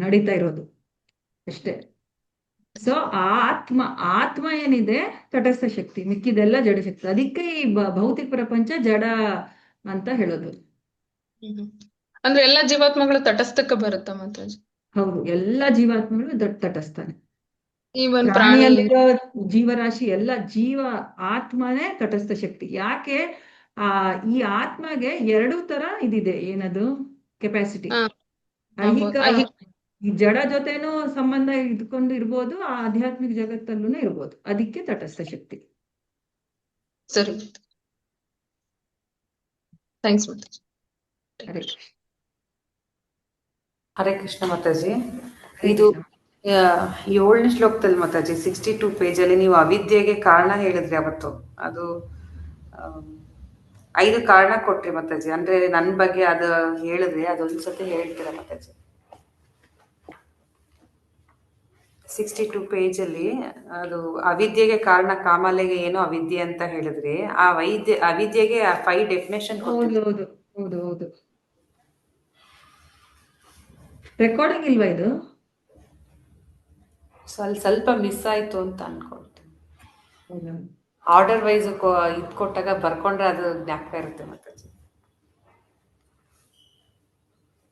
ನಡೀತಾ ಇರೋದು ಅಷ್ಟೇ. ಸೊ ಆತ್ಮ ಆತ್ಮ ಏನಿದೆ ತಟಸ್ಥ ಶಕ್ತಿ, ಮಿಕ್ಕಿದೆಲ್ಲ ಜಡ ಶಕ್ತಿ. ಅದಕ್ಕೆ ಈ ಭೌತಿಕ ಪ್ರಪಂಚ ಜಡ ಅಂತ ಹೇಳೋದು. ಅಂದ್ರೆ ಎಲ್ಲಾ ಜೀವಾತ್ಮಗಳು ತಟಸ್ಥಕ್ಕೆ ಬರುತ್ತಾ ಮಾತಾಜಿ? ಹೌದು, ಎಲ್ಲ ಜೀವಾತ್ಮಗಳು ತಟಸ್ಥನೆ. ಈವನ್ ಪ್ರಾಣಿ. ಪ್ರಾಣಿಯಲ್ಲಿರೋ ಜೀವರಾಶಿ ಎಲ್ಲ ಜೀವ ಆತ್ಮನೇ ತಟಸ್ಥ ಶಕ್ತಿ. ಯಾಕೆ? ಈ ಆತ್ಮಗೆ 2 ತರ ಇದಿದೆ. ಏನದು? ಕೆಪಾಸಿಟಿ. ಐಹಿಕ, ಈ ಜಡ ಜೊತೆನೂ ಸಂಬಂಧ ಇದ್ಕೊಂಡು ಇರ್ಬೋದು, ಆ ಆಧ್ಯಾತ್ಮಿಕ ಜಗತ್ತಲ್ಲೂ ಇರ್ಬೋದು. ಅದಕ್ಕೆ ತಟಸ್ಥ ಶಕ್ತಿ. ಸರಿ, ಥ್ಯಾಂಕ್ಸ್ ಮಾತಾಜಿ. ಹರೇ ಕೃಷ್ಣ. ಹರೇ ಕೃಷ್ಣ ಮಾತಾಜಿ. ಹರೇ ಇದು ಕೃಷ್ಣ. 7ನೇ ಶ್ಲೋಕದಲ್ಲಿ ಮಾತಾಜಿ 62 ಪೇಜಲ್ಲಿ ನೀವು ಅವಿದ್ಯೆಗೆ ಕಾರಣ ಹೇಳಿದ್ರಿ ಅವತ್ತು. ಅದು 5 ಕಾರಣ ಕೊಟ್ರಿ ಮಾತಾಜಿ. ಅಂದ್ರೆ ನನ್ನ ಬಗ್ಗೆ ಅದು ಹೇಳಿದ್ರಿ, ಅದೊಂದ್ಸತಿ ಹೇಳ್ತೀರಾ ಮಾತಾಜಿ? 62 ಪೇಜಲ್ಲಿ ಅದು ಅವಿದ್ಯೆಗೆ ಕಾರಣ ಕಾಮಾಲೆಗೆ ಏನೋ ಅವಿದ್ಯೆ ಅಂತ ಹೇಳಿದ್ರಿ. ಆ ಅವಿದ್ಯೆಗೆ 5 ಡೆಫಿನೇಷನ್ ಹೌದು ಹೌದು ಹೌದು ಹೌದು. ರೆಕಾರ್ಡಿಂಗ್ ಇಲ್ವಾ ಇದು? ಸ್ವಲ್ಪ ಮಿಸ್ ಆಯ್ತು ಅಂತ ಅನ್ಕೊಳ್ತೀನಿ. ಆರ್ಡರ್ ವೈಸ್ ಇದು ಕೊಟ್ಟಾಗ ಬರ್ಕೊಂಡ್ರೆ ಅದು ಜ್ಞಾಪಕ ಇರುತ್ತೆ ಮಾತಾಜಿ.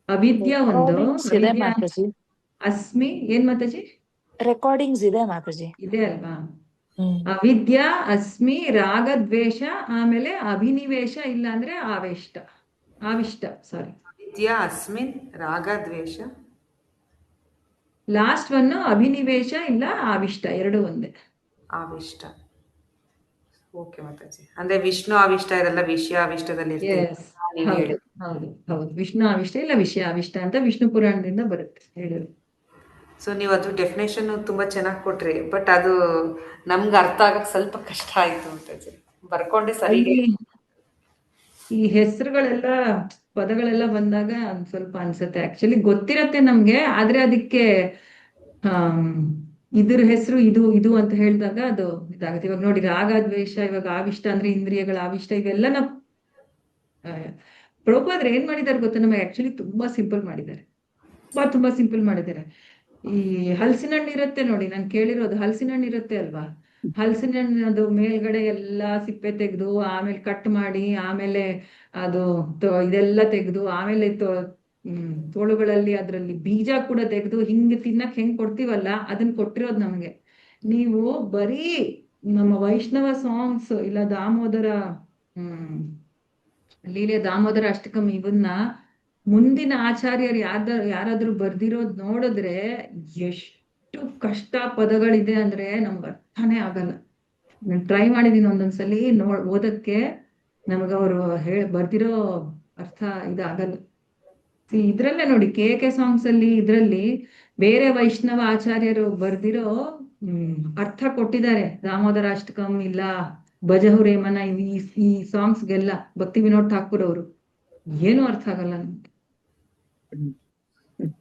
ಅವಿದ್ಯಾ ಒಂದು, ಇದೆ ಮಾತಾಜಿ. ಅಸ್ಮಿ, ಏನ್ ಮಾತಾಜಿ? ರೆಕಾರ್ಡಿಂಗ್ಸ್ ಇದೆ ಮಾತಾಜಿ. ಇದೆ ಅಲ್ವಾ? ಅವಿದ್ಯಾ, ಅಸ್ಮಿ, ರಾಗ ದ್ವೇಷ, ಆಮೇಲೆ ಅಭಿನಿವೇಶ, ಇಲ್ಲ ಅಂದ್ರೆ ಆವಿಷ್ಟ. ಸಾರಿ, ಅವಿದ್ಯಾ, ಅಸ್ಮಿನ್, ರಾಗ ದ್ವೇಷ, ಲಾಸ್ಟ್ ಒನ್ ಅಭಿನಿವೇಶ ಇಲ್ಲ ಆವಿಷ್ಟ, 2 ಒಂದೇ. ಆವಿಷ್ಟ. ಓಕೆ ಮಾತಾಜಿ. ಅಂದ್ರೆ ವಿಷ್ಣು ಆವಿಷ್ಟ ಇರಲ್ಲ, ವಿಷಯ ಆವಿಷ್ಟದಲ್ಲಿ ಹೌದು ಹೌದು ಹೌದು. ವಿಷ್ಣು ಆವಿಷ್ಟ ಇಲ್ಲ ವಿಷಯ ಆವಿಷ್ಟ ಅಂತ ವಿಷ್ಣು ಪುರಾಣದಿಂದ ಬರುತ್ತೆ ಹೇಳಿದ್ರು. ಸೊ ನೀವು ಅದು ಡೆಫಿನೇಷನ್ ತುಂಬಾ ಚೆನ್ನಾಗಿ ಕೊಟ್ರಿ. ಬಟ್ ಅದು ನಮ್ಗೆ ಅರ್ಥ ಆಗಕ್ ಸ್ವಲ್ಪ ಕಷ್ಟ ಆಯ್ತು ಮಾತಾಜಿ. ಬರ್ಕೊಂಡೆ ಸರಿ. ಈ ಹೆಸರುಗಳೆಲ್ಲ, ಪದಗಳೆಲ್ಲ ಬಂದಾಗ ಒಂದ್ ಸ್ವಲ್ಪ ಅನ್ಸುತ್ತೆ. ಆಕ್ಚುಲಿ ಗೊತ್ತಿರತ್ತೆ ನಮ್ಗೆ, ಆದ್ರೆ ಅದಕ್ಕೆ ಇದ್ರ ಹೆಸರು ಇದು ಅಂತ ಹೇಳಿದಾಗ ಅದು ಇದಾಗುತ್ತೆ. ಇವಾಗ ನೋಡಿ, ರಾಗ ದ್ವೇಷ, ಇವಾಗ ಆವಿಷ್ಟ ಅಂದ್ರೆ ಇಂದ್ರಿಯಗಳ ಆವಿಷ್ಟ, ಇವೆಲ್ಲ ನಾವು ಪ್ರಭುಪಾದ್ರೆ ಏನ್ ಮಾಡಿದಾರೆ ಗೊತ್ತಾ? ನಮಗೆ ಆಕ್ಚುಲಿ ತುಂಬಾ ಸಿಂಪಲ್ ಮಾಡಿದ್ದಾರೆ, ತುಂಬಾ ಸಿಂಪಲ್ ಮಾಡಿದ್ದಾರೆ. ಈ ಹಲಸಿನ ಹಣ್ಣು ಇರುತ್ತೆ ನೋಡಿ, ನಾನು ಕೇಳಿರೋದು, ಹಲಸಿನ ಹಣ್ಣು ಇರುತ್ತೆ ಅಲ್ವಾ? ಹಲಸಿನ ಹಣ್ಣು ಅದು ಮೇಲ್ಗಡೆ ಎಲ್ಲಾ ಸಿಪ್ಪೆ ತೆಗೆದು, ಆಮೇಲೆ ಕಟ್ ಮಾಡಿ, ಆಮೇಲೆ ಅದು ಇದೆಲ್ಲ ತೆಗೆದು, ಆಮೇಲೆ ತೋಳುಗಳಲ್ಲಿ ಅದ್ರಲ್ಲಿ ಬೀಜ ಕೂಡ ತೆಗೆದು ಹಿಂಗ್ ತಿನ್ನಕ್ ಹೆಂಗ್ ಕೊಡ್ತೀವಲ್ಲ, ಅದನ್ನ ಕೊಟ್ಟಿರೋದು ನಮ್ಗೆ. ನೀವು ಬರೀ ನಮ್ಮ ವೈಷ್ಣವ ಸಾಂಗ್ಸ್ ಇಲ್ಲ ದಾಮೋದರ ಲೀಲೆ, ದಾಮೋದರ ಅಷ್ಟಕಂ, ಇವನ್ನ ಮುಂದಿನ ಆಚಾರ್ಯರು ಯಾರಾದ್ರೂ ಬರ್ದಿರೋದ್ ನೋಡಿದ್ರೆ ಎಷ್ಟು ಕಷ್ಟ ಪದಗಳಿದೆ ಅಂದ್ರೆ ನಮ್ಗೆ ಅರ್ಥನೇ ಆಗಲ್ಲ. ನಾನು ಟ್ರೈ ಮಾಡಿದೀನಿ ಒಂದೊಂದ್ಸಲಿ ಓದಕ್ಕೆ, ನಮ್ಗೆ ಅವರು ಬರ್ದಿರೋ ಅರ್ಥ ಇದಾಗಲ್ಲ. ಇದ್ರಲ್ಲೇ ನೋಡಿ, ಕೆ ಸಾಂಗ್ಸ್ ಅಲ್ಲಿ ಇದ್ರಲ್ಲಿ ಬೇರೆ ವೈಷ್ಣವ ಆಚಾರ್ಯರು ಬರ್ದಿರೋ ಅರ್ಥ ಕೊಟ್ಟಿದ್ದಾರೆ. ದಾಮೋದರ ಅಷ್ಟಕಂ ಇಲ್ಲ ಭಜಹು ರೇಮನ, ಈ ಸಾಂಗ್ಸ್ಗೆಲ್ಲ ಭಕ್ತಿ ವಿನೋದ್ ಠಾಕೂರ್ ಅವರು, ಏನು ಅರ್ಥ ಆಗಲ್ಲ ನಮ್ಗೆ.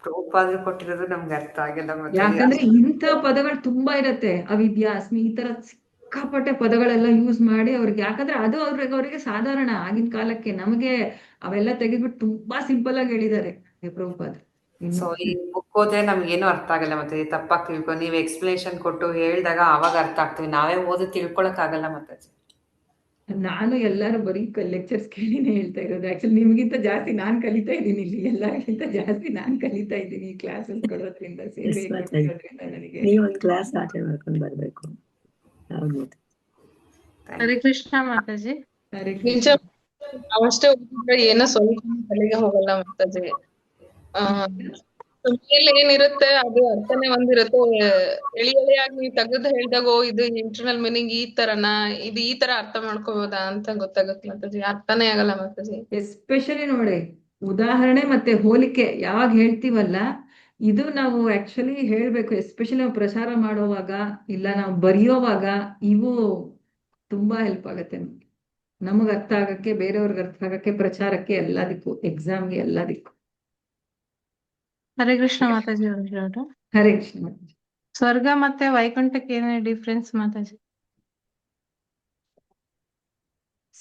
ಪ್ರಭುಪಾದರು ಕೊಟ್ಟಿರೋದು ನಮ್ಗೆ ಅರ್ಥ ಆಗಿಲ್ಲ. ಯಾಕಂದ್ರೆ ಇಂಥ ಪದಗಳು ತುಂಬಾ ಇರತ್ತೆ, ಅವಿದ್ಯಾ, ಅಸ್ಮಿ, ಈ ತರ ಸಿಕ್ಕಾಪಟ್ಟೆ ಪದಗಳೆಲ್ಲ ಯೂಸ್ ಮಾಡಿ ಅವ್ರಿಗೆ. ಯಾಕಂದ್ರೆ ಅದು ಅವರಿಗೆ ಸಾಧಾರಣ ಆಗಿನ ಕಾಲಕ್ಕೆ. ನಮಗೆ ಅವೆಲ್ಲ ತೆಗೆದ್ಬಿಟ್ಟು ತುಂಬಾ ಸಿಂಪಲ್ ಆಗಿ ಹೇಳಿದ್ದಾರೆ ಪ್ರಭುಪಾದ. ಸೊ ಈ ಬುಕ್ ಓದ್ರೆ ನಮ್ಗೇನು ಅರ್ಥ ಆಗಲ್ಲ ಮತ್ತೆ ತಪ್ಪಾಗಿ ತಿಳ್ಕೊ. ನೀವು ಎಕ್ಸ್ಪ್ಲನೇಷನ್ ಕೊಟ್ಟು ಹೇಳಿದಾಗ ಅವಾಗ ಅರ್ಥ ಆಗ್ತೀವಿ, ನಾವೇ ಓದಿ ತಿಳ್ಕೊಳಕ್ ಆಗಲ್ಲ ಮಾತಾಜಿ. ನಾನು ಎಲ್ಲರೂ ಬರೀ ಲೆಕ್ಚರ್ಸ್ ಕೇಳಿನೇ ಹೇಳ್ತಾ ಇರೋದು. ಆಕ್ಚುಲಿ ನಿಮ್ಗಿಂತ ಜಾಸ್ತಿ ನಾನ್ ಕಲಿತಾ ಇದ್ದೀನಿ ಇಲ್ಲಿ, ಎಲ್ಲರಿಗಿಂತ ಜಾಸ್ತಿ ನಾನ್ ಕಲಿತಾ ಇದ್ದೀನಿ ಈ ಕ್ಲಾಸಸ್ ಕೊಡೋದ್ರಿಂದ, ಸೇವೆ ಮಾತಾಡಿ. ಕೊಟ್ಟಿರೋದ್ರಿಂದ ನನಗೆ. ನೀವೊಂದು ಕ್ಲಾಸ್ ಅಟೆಂಡ್ ಮಾಡ್ಕೊಂಡು ಬರ್ಬೇಕು. ಹೌದು. ಹರೇ ಕೃಷ್ಣ ಮಾತಾಜಿ. ಹರೇ ನಿಜ, ಕೃಷ್ಣ. ನಾವಷ್ಟೇ ಓದಿದ್ರೆ ಏನೋ ಸ್ವಲ್ಪ ತಲೆಗೆ ಹೋಗಲ್ಲ ಮಾತಾಜಿ. ಆ ಮೇಲೆ ಏನಿರುತ್ತೆ ಅದು ಅರ್ಥನೇ ಒಂದಿರುತ್ತೆ. ಎಳಿ ಎಳೆಯಾಗಿ ನೀವು ತೆಗೆದು ಹೇಳ್ದಾಗ ಓ ಇದು ಇಂಟರ್ನಲ್ ಮೀನಿಂಗ್ ಈ ತರನಾ, ಇದು ಈ ತರ ಅರ್ಥ ಮಾಡ್ಕೋಬೋದಾ ಅಂತ ಗೊತ್ತಾಗುತ್ತೆ ಮಾತಾಜಿ. ಅರ್ಥನೇ ಆಗಲ್ಲ ಮಾತಾಜಿ. ಎಸ್ಪೆಷಲಿ ನೋಡಿ, ಉದಾಹರಣೆ ಮತ್ತೆ ಹೋಲಿಕೆ ಯಾವಾಗ ಹೇಳ್ತೀವಲ್ಲ, ಇದು ನಾವು ಆಕ್ಚುಲಿ ಹೇಳ್ಬೇಕು. ಎಸ್ಪೆಷಲಿ ನಾವು ಪ್ರಚಾರ ಮಾಡುವಾಗ ಇಲ್ಲ ನಾವು ಬರೆಯೋವಾಗ ಇವು ತುಂಬಾ ಹೆಲ್ಪ್ ಆಗುತ್ತೆ ನಮ್ಗೆ. ನಮಗ್ ಅರ್ಥ ಆಗಕ್ಕೆ, ಬೇರೆಯವ್ರಿಗೆ ಅರ್ಥ ಆಗಕ್ಕೆ, ಪ್ರಚಾರಕ್ಕೆ, ಎಲ್ಲದಕ್ಕೂ, ಎಕ್ಸಾಮ್ಗೆ, ಎಲ್ಲದಕ್ಕೂ. ಹರೇ ಕೃಷ್ಣ ಮಾತಾಜಿ ಅವರು. ಹರೇ ಕೃಷ್ಣ ಮಾತಾಜಿ. ಸ್ವರ್ಗ ಮತ್ತೆ ವೈಕುಂಠಕ್ಕೆ ಏನೇ ಡಿಫ್ರೆನ್ಸ್ ಮಾತಾಜಿ?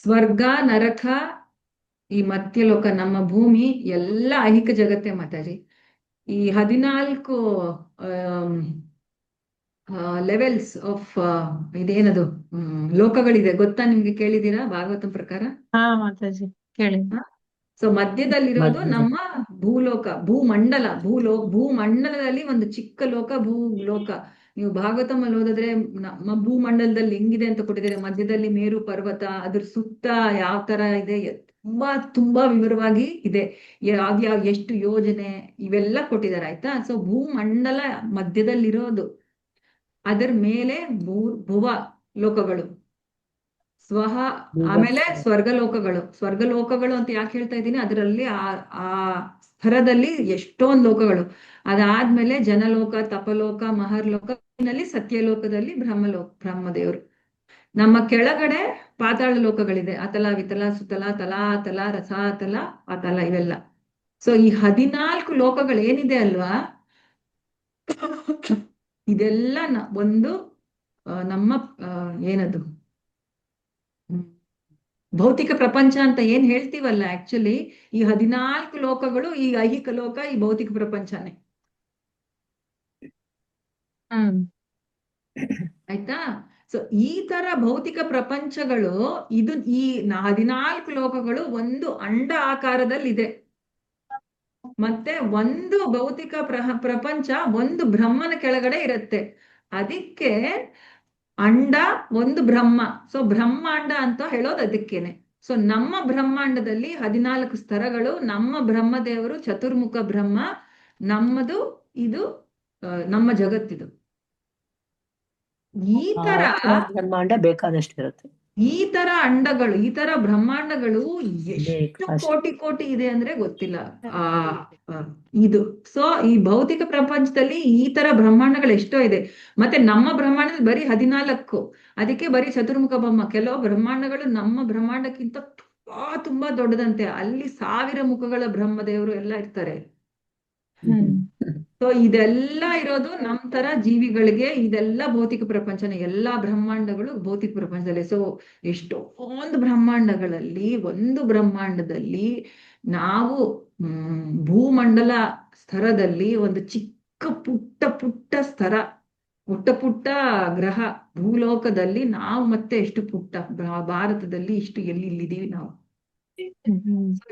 ಸ್ವರ್ಗ, ನರಕ, ಈ ಮರ್ತ್ಯಲೋಕ, ನಮ್ಮ ಭೂಮಿ ಎಲ್ಲ ಐಹಿಕ ಜಗತ್ತೇ ಮಾತಾಜಿ. ಈ 14 ಲೆವೆಲ್ಸ್ ಆಫ್ ಇದೇನದು ಲೋಕಗಳಿದೆ ಗೊತ್ತಾ ನಿಮ್ಗೆ? ಕೇಳಿದೀರಾ ಭಾಗವತಂ ಪ್ರಕಾರ? ಹಾ ಮಾತಾಜಿ ಕೇಳಿ. ಸೊ ಮಧ್ಯದಲ್ಲಿರೋದು ನಮ್ಮ ಭೂಲೋಕ, ಭೂಮಂಡಲ. ಭೂಮಂಡಲದಲ್ಲಿ ಒಂದು ಚಿಕ್ಕ ಲೋಕ ಭೂಲೋಕ. ನೀವು ಭಾಗವತಮಲ್ಲಿ ಓದಿದ್ರೆ ನಮ್ಮ ಭೂಮಂಡಲದಲ್ಲಿ ಹೆಂಗಿದೆ ಅಂತ ಕೊಟ್ಟಿದ್ದಾರೆ. ಮಧ್ಯದಲ್ಲಿ ಮೇರು ಪರ್ವತ, ಅದ್ರ ಸುತ್ತ ಯಾವ ತರ ಇದೆ, ತುಂಬಾ ವಿವರವಾಗಿ ಇದೆ. ಯಾವ್ಯಾವ ಎಷ್ಟು ಯೋಜನೆ ಇವೆಲ್ಲ ಕೊಟ್ಟಿದ್ದಾರೆ, ಆಯ್ತಾ? ಸೊ ಭೂಮಂಡಲ ಮಧ್ಯದಲ್ಲಿರೋದು, ಅದರ ಮೇಲೆ ಭುವ ಲೋಕಗಳು, ಸ್ವಹ, ಆಮೇಲೆ ಸ್ವರ್ಗಲೋಕಗಳು ಅಂತ ಯಾಕೆ ಹೇಳ್ತಾ ಇದ್ದೀನಿ, ಅದರಲ್ಲಿ ಆ ಸ್ತರದಲ್ಲಿ ಎಷ್ಟೊಂದು ಲೋಕಗಳು. ಅದಾದ್ಮೇಲೆ ಜನಲೋಕ, ತಪಲೋಕ, ಮಹರ್ಲೋಕ, ಸತ್ಯಲೋಕದಲ್ಲಿ ಬ್ರಹ್ಮದೇವರು. ನಮ್ಮ ಕೆಳಗಡೆ ಪಾತಾಳ ಲೋಕಗಳಿದೆ, ಅತಲ, ವಿತಲ, ಸುತಲ, ತಲಾತಲ, ರಸಾತಲ, ಪಾತಾಳ, ಇವೆಲ್ಲ. ಸೊ ಈ 14 ಲೋಕಗಳು ಏನಿದೆ ಅಲ್ವಾ, ಇದೆಲ್ಲ ಒಂದು ನಮ್ಮ ಏನದು ಭೌತಿಕ ಪ್ರಪಂಚ ಅಂತ ಏನ್ ಹೇಳ್ತೀವಲ್ಲ, ಆಕ್ಚುಲಿ ಈ 14 ಲೋಕಗಳು ಈ ಐಹಿಕ ಲೋಕ, ಈ ಭೌತಿಕ ಪ್ರಪಂಚನೇ, ಆಯ್ತಾ? ಸೊ ಈ ತರ ಭೌತಿಕ ಪ್ರಪಂಚಗಳು, ಇದು ಈ 14 ಲೋಕಗಳು ಒಂದು ಅಂಡ ಆಕಾರದಲ್ಲಿದೆ. ಮತ್ತೆ ಒಂದು ಭೌತಿಕ ಪ್ರಪಂಚ ಒಂದು ಬ್ರಹ್ಮನ ಕೆಳಗಡೆ ಇರುತ್ತೆ. ಅದಕ್ಕೆ ಅಂಡ ಒಂದು ಬ್ರಹ್ಮ. ಸೊ ಬ್ರಹ್ಮಾಂಡ ಅಂತ ಹೇಳೋದು ಅದಕ್ಕೇನೆ. ಸೊ ನಮ್ಮ ಬ್ರಹ್ಮಾಂಡದಲ್ಲಿ 14 ಸ್ತರಗಳು. ನಮ್ಮ ಬ್ರಹ್ಮದೇವರು ಚತುರ್ಮುಖ ಬ್ರಹ್ಮ. ನಮ್ಮದು ಇದು ನಮ್ಮ ಜಗತ್ತಿದು. ಈ ತರ ಬ್ರಹ್ಮಾಂಡ ಬೇಕಾದಷ್ಟು ಇರುತ್ತೆ. ಈ ತರ ಅಂಡಗಳು, ಈ ತರ ಬ್ರಹ್ಮಾಂಡಗಳು ಎಷ್ಟು ಕೋಟಿ ಇದೆ ಅಂದ್ರೆ ಗೊತ್ತಿಲ್ಲ. ಇದು ಸೊ ಈ ಭೌತಿಕ ಪ್ರಪಂಚದಲ್ಲಿ ಈ ತರ ಬ್ರಹ್ಮಾಂಡಗಳು ಎಷ್ಟೋ ಇದೆ. ಮತ್ತೆ ನಮ್ಮ ಬ್ರಹ್ಮಾಂಡದಲ್ಲಿ ಬರೀ 14, ಅದಕ್ಕೆ ಬರೀ ಚತುರ್ಮುಖ ಬ್ರಹ್ಮ. ಕೆಲವು ಬ್ರಹ್ಮಾಂಡಗಳು ನಮ್ಮ ಬ್ರಹ್ಮಾಂಡಕ್ಕಿಂತ ತುಂಬಾ ದೊಡ್ಡದಂತೆ, ಅಲ್ಲಿ 1000 ಮುಖಗಳ ಬ್ರಹ್ಮದೇವರು ಎಲ್ಲ ಇರ್ತಾರೆ. ಸೊ ಇದೆಲ್ಲ ಇರೋದು ನಮ್ ತರ ಜೀವಿಗಳಿಗೆ. ಇದೆಲ್ಲ ಭೌತಿಕ ಪ್ರಪಂಚನೇ, ಎಲ್ಲಾ ಬ್ರಹ್ಮಾಂಡಗಳು ಭೌತಿಕ ಪ್ರಪಂಚದಲ್ಲಿ. ಸೊ ಎಷ್ಟೊಂದು ಬ್ರಹ್ಮಾಂಡಗಳಲ್ಲಿ ಒಂದು ಬ್ರಹ್ಮಾಂಡದಲ್ಲಿ ನಾವು ಭೂಮಂಡಲ ಸ್ತರದಲ್ಲಿ ಒಂದು ಚಿಕ್ಕ ಪುಟ್ಟ ಸ್ತರ, ಪುಟ್ಟ ಗ್ರಹ ಭೂಲೋಕದಲ್ಲಿ ನಾವು ಮತ್ತೆ ಎಷ್ಟು ಪುಟ್ಟ, ಭಾರತದಲ್ಲಿ ಇಷ್ಟು ಇಲ್ಲಿದ್ದೀವಿ ನಾವು.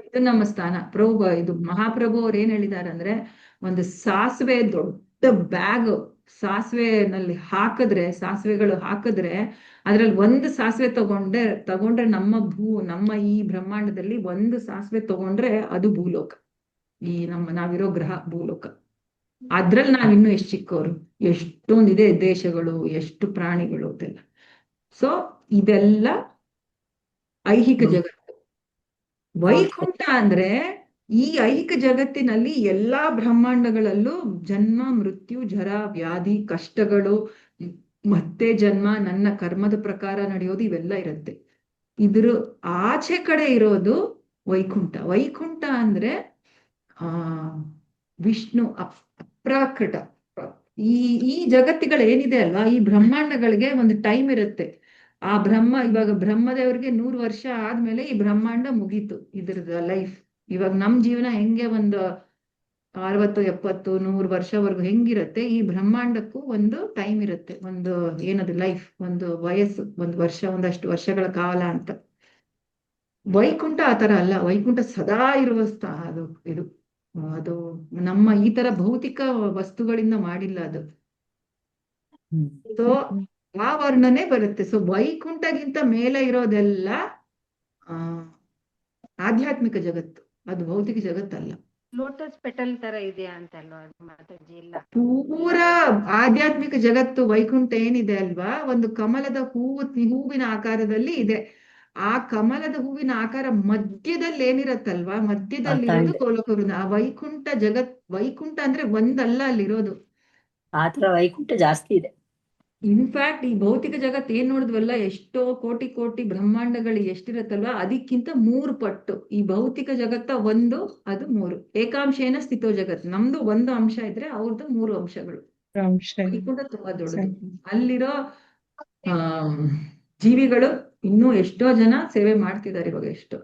ಇದು ನಮ್ಮ ಸ್ಥಾನ. ಇದು ಮಹಾಪ್ರಭು ಅವ್ರು ಏನ್ ಹೇಳಿದಾರೆ ಅಂದ್ರೆ, ಒಂದು ಸಾಸಿವೆ, ದೊಡ್ಡ ಬ್ಯಾಗ್ ಸಾಸಿವೆನಲ್ಲಿ ಹಾಕಿದ್ರೆ, ಸಾಸಿವೆಗಳು ಹಾಕಿದ್ರೆ ಅದ್ರಲ್ಲಿ ಒಂದು ಸಾಸಿವೆ ತಗೊಂಡ್ರೆ ನಮ್ಮ ಈ ಬ್ರಹ್ಮಾಂಡದಲ್ಲಿ ಒಂದು ಸಾಸಿವೆ ತಗೊಂಡ್ರೆ ಅದು ಭೂಲೋಕ, ಈ ನಾವಿರೋ ಗ್ರಹ ಭೂಲೋಕ. ಅದ್ರಲ್ಲಿ ನಾವಿನ್ನು ಎಷ್ಟು ಚಿಕ್ಕವರು, ಎಷ್ಟೊಂದಿದೆ ದೇಶಗಳು, ಎಷ್ಟು ಪ್ರಾಣಿಗಳು ಅದೆಲ್ಲ. ಸೊ ಇದೆಲ್ಲ ಐಹಿಕ ಜಗತ್ತು. ವೈಕುಂಠ ಅಂದ್ರೆ ಈ ಐಹಿಕ ಜಗತ್ತಿನಲ್ಲಿ ಎಲ್ಲಾ ಬ್ರಹ್ಮಾಂಡಗಳಲ್ಲೂ ಜನ್ಮ, ಮೃತ್ಯು, ಜರ, ವ್ಯಾಧಿ, ಕಷ್ಟಗಳು, ಮತ್ತೆ ಜನ್ಮ, ನನ್ನ ಕರ್ಮದ ಪ್ರಕಾರ ನಡೆಯೋದು, ಇವೆಲ್ಲ ಇರುತ್ತೆ. ಇದ್ರ ಆಚೆ ಕಡೆ ಇರೋದು ವೈಕುಂಠ. ವೈಕುಂಠ ಅಂದ್ರೆ ವಿಷ್ಣು ಅಪ್ರಾಕೃತ. ಈ ಜಗತ್ತುಗಳು ಏನಿದೆ ಅಲ್ವಾ, ಈ ಬ್ರಹ್ಮಾಂಡಗಳಿಗೆ ಒಂದು ಟೈಮ್ ಇರುತ್ತೆ. ಆ ಇವಾಗ ಬ್ರಹ್ಮದೇವ್ರಿಗೆ 100 ವರ್ಷ ಆದ್ಮೇಲೆ ಈ ಬ್ರಹ್ಮಾಂಡ ಮುಗೀತು, ಇದ್ರದ್ದು ಲೈಫ್. ಇವಾಗ ನಮ್ ಜೀವನ ಹೆಂಗೆ ಒಂದು 60 70 100 ವರ್ಷವರೆಗೂ ಹೆಂಗಿರುತ್ತೆ, ಈ ಬ್ರಹ್ಮಾಂಡಕ್ಕೂ ಒಂದು ಟೈಮ್ ಇರುತ್ತೆ, ಒಂದು ಏನದು ಲೈಫ್, ಒಂದು ವಯಸ್ಸು, ಒಂದು ವರ್ಷ, ಒಂದಷ್ಟು ವರ್ಷಗಳ ಕಾಲ ಅಂತ. ವೈಕುಂಠ ಆತರ ಅಲ್ಲ, ವೈಕುಂಠ ಸದಾ ಇರುವ ಅದು ಇದು ಅದು ನಮ್ಮ ಈ ತರ ಭೌತಿಕ ವಸ್ತುಗಳಿಂದ ಮಾಡಿಲ್ಲ ಅದು. ಸೊ ಆ ವರ್ಣನೆ ಬರುತ್ತೆ. ಸೊ ವೈಕುಂಠಗಿಂತ ಮೇಲೆ ಇರೋದೆಲ್ಲ ಆ ಆಧ್ಯಾತ್ಮಿಕ ಜಗತ್ತು, ಅದು ಭೌತಿಕ ಜಗತ್ತಲ್ಲ. ಲೋಟಸ್ ಪೆಟಲ್ ತರ ಇದೆಯಾ ಅಂತಲ್ವಾ ಮಾತಾಜಿ? ಇಲ್ಲ, ಪೂರಾ ಆಧ್ಯಾತ್ಮಿಕ ಜಗತ್ತು ವೈಕುಂಠ ಏನಿದೆ ಅಲ್ವಾ, ಒಂದು ಕಮಲದ ಹೂವಿನ ಆಕಾರದಲ್ಲಿ ಇದೆ. ಆ ಕಮಲದ ಹೂವಿನ ಆಕಾರ ಮಧ್ಯದಲ್ಲಿ ಏನಿರತ್ತಲ್ವಾ, ಮಧ್ಯದಲ್ಲಿರೋದು ಗೋಲಕವೃಂದ. ಆ ವೈಕುಂಠ ವೈಕುಂಠ ಅಂದ್ರೆ ಒಂದಲ್ಲ ಅಲ್ಲಿರೋದು. ಆತರ ವೈಕುಂಠ ಜಾಸ್ತಿ ಇದೆ. ಇನ್ಫ್ಯಾಕ್ಟ್ ಈ ಭೌತಿಕ ಜಗತ್ತು ಏನ್ ನೋಡಿದ್ವಲ್ಲ, ಎಷ್ಟೋ ಕೋಟಿ ಕೋಟಿ ಬ್ರಹ್ಮಾಂಡಗಳು ಎಷ್ಟಿರತ್ತಲ್ವಾ, ಅದಕ್ಕಿಂತ 3 ಪಟ್ಟು ಈ ಭೌತಿಕ ಜಗತ್ತ ಒಂದು, ಅದು 3. ಏಕಾಂಶೇನ ಸ್ಥಿತೋ ಜಗತ್. ನಮ್ದು ಒಂದು ಅಂಶ ಇದ್ರೆ ಅವ್ರದ್ದು 3 ಅಂಶಗಳು. ವೈಕುಂಠ ತುಂಬಾ ದೊಡ್ಡದು. ಅಲ್ಲಿರೋ ಆ ಜೀವಿಗಳು ಇನ್ನೂ ಎಷ್ಟೋ ಜನ ಸೇವೆ ಮಾಡ್ತಿದ್ದಾರೆ ಇವಾಗ, ಎಷ್ಟೋ.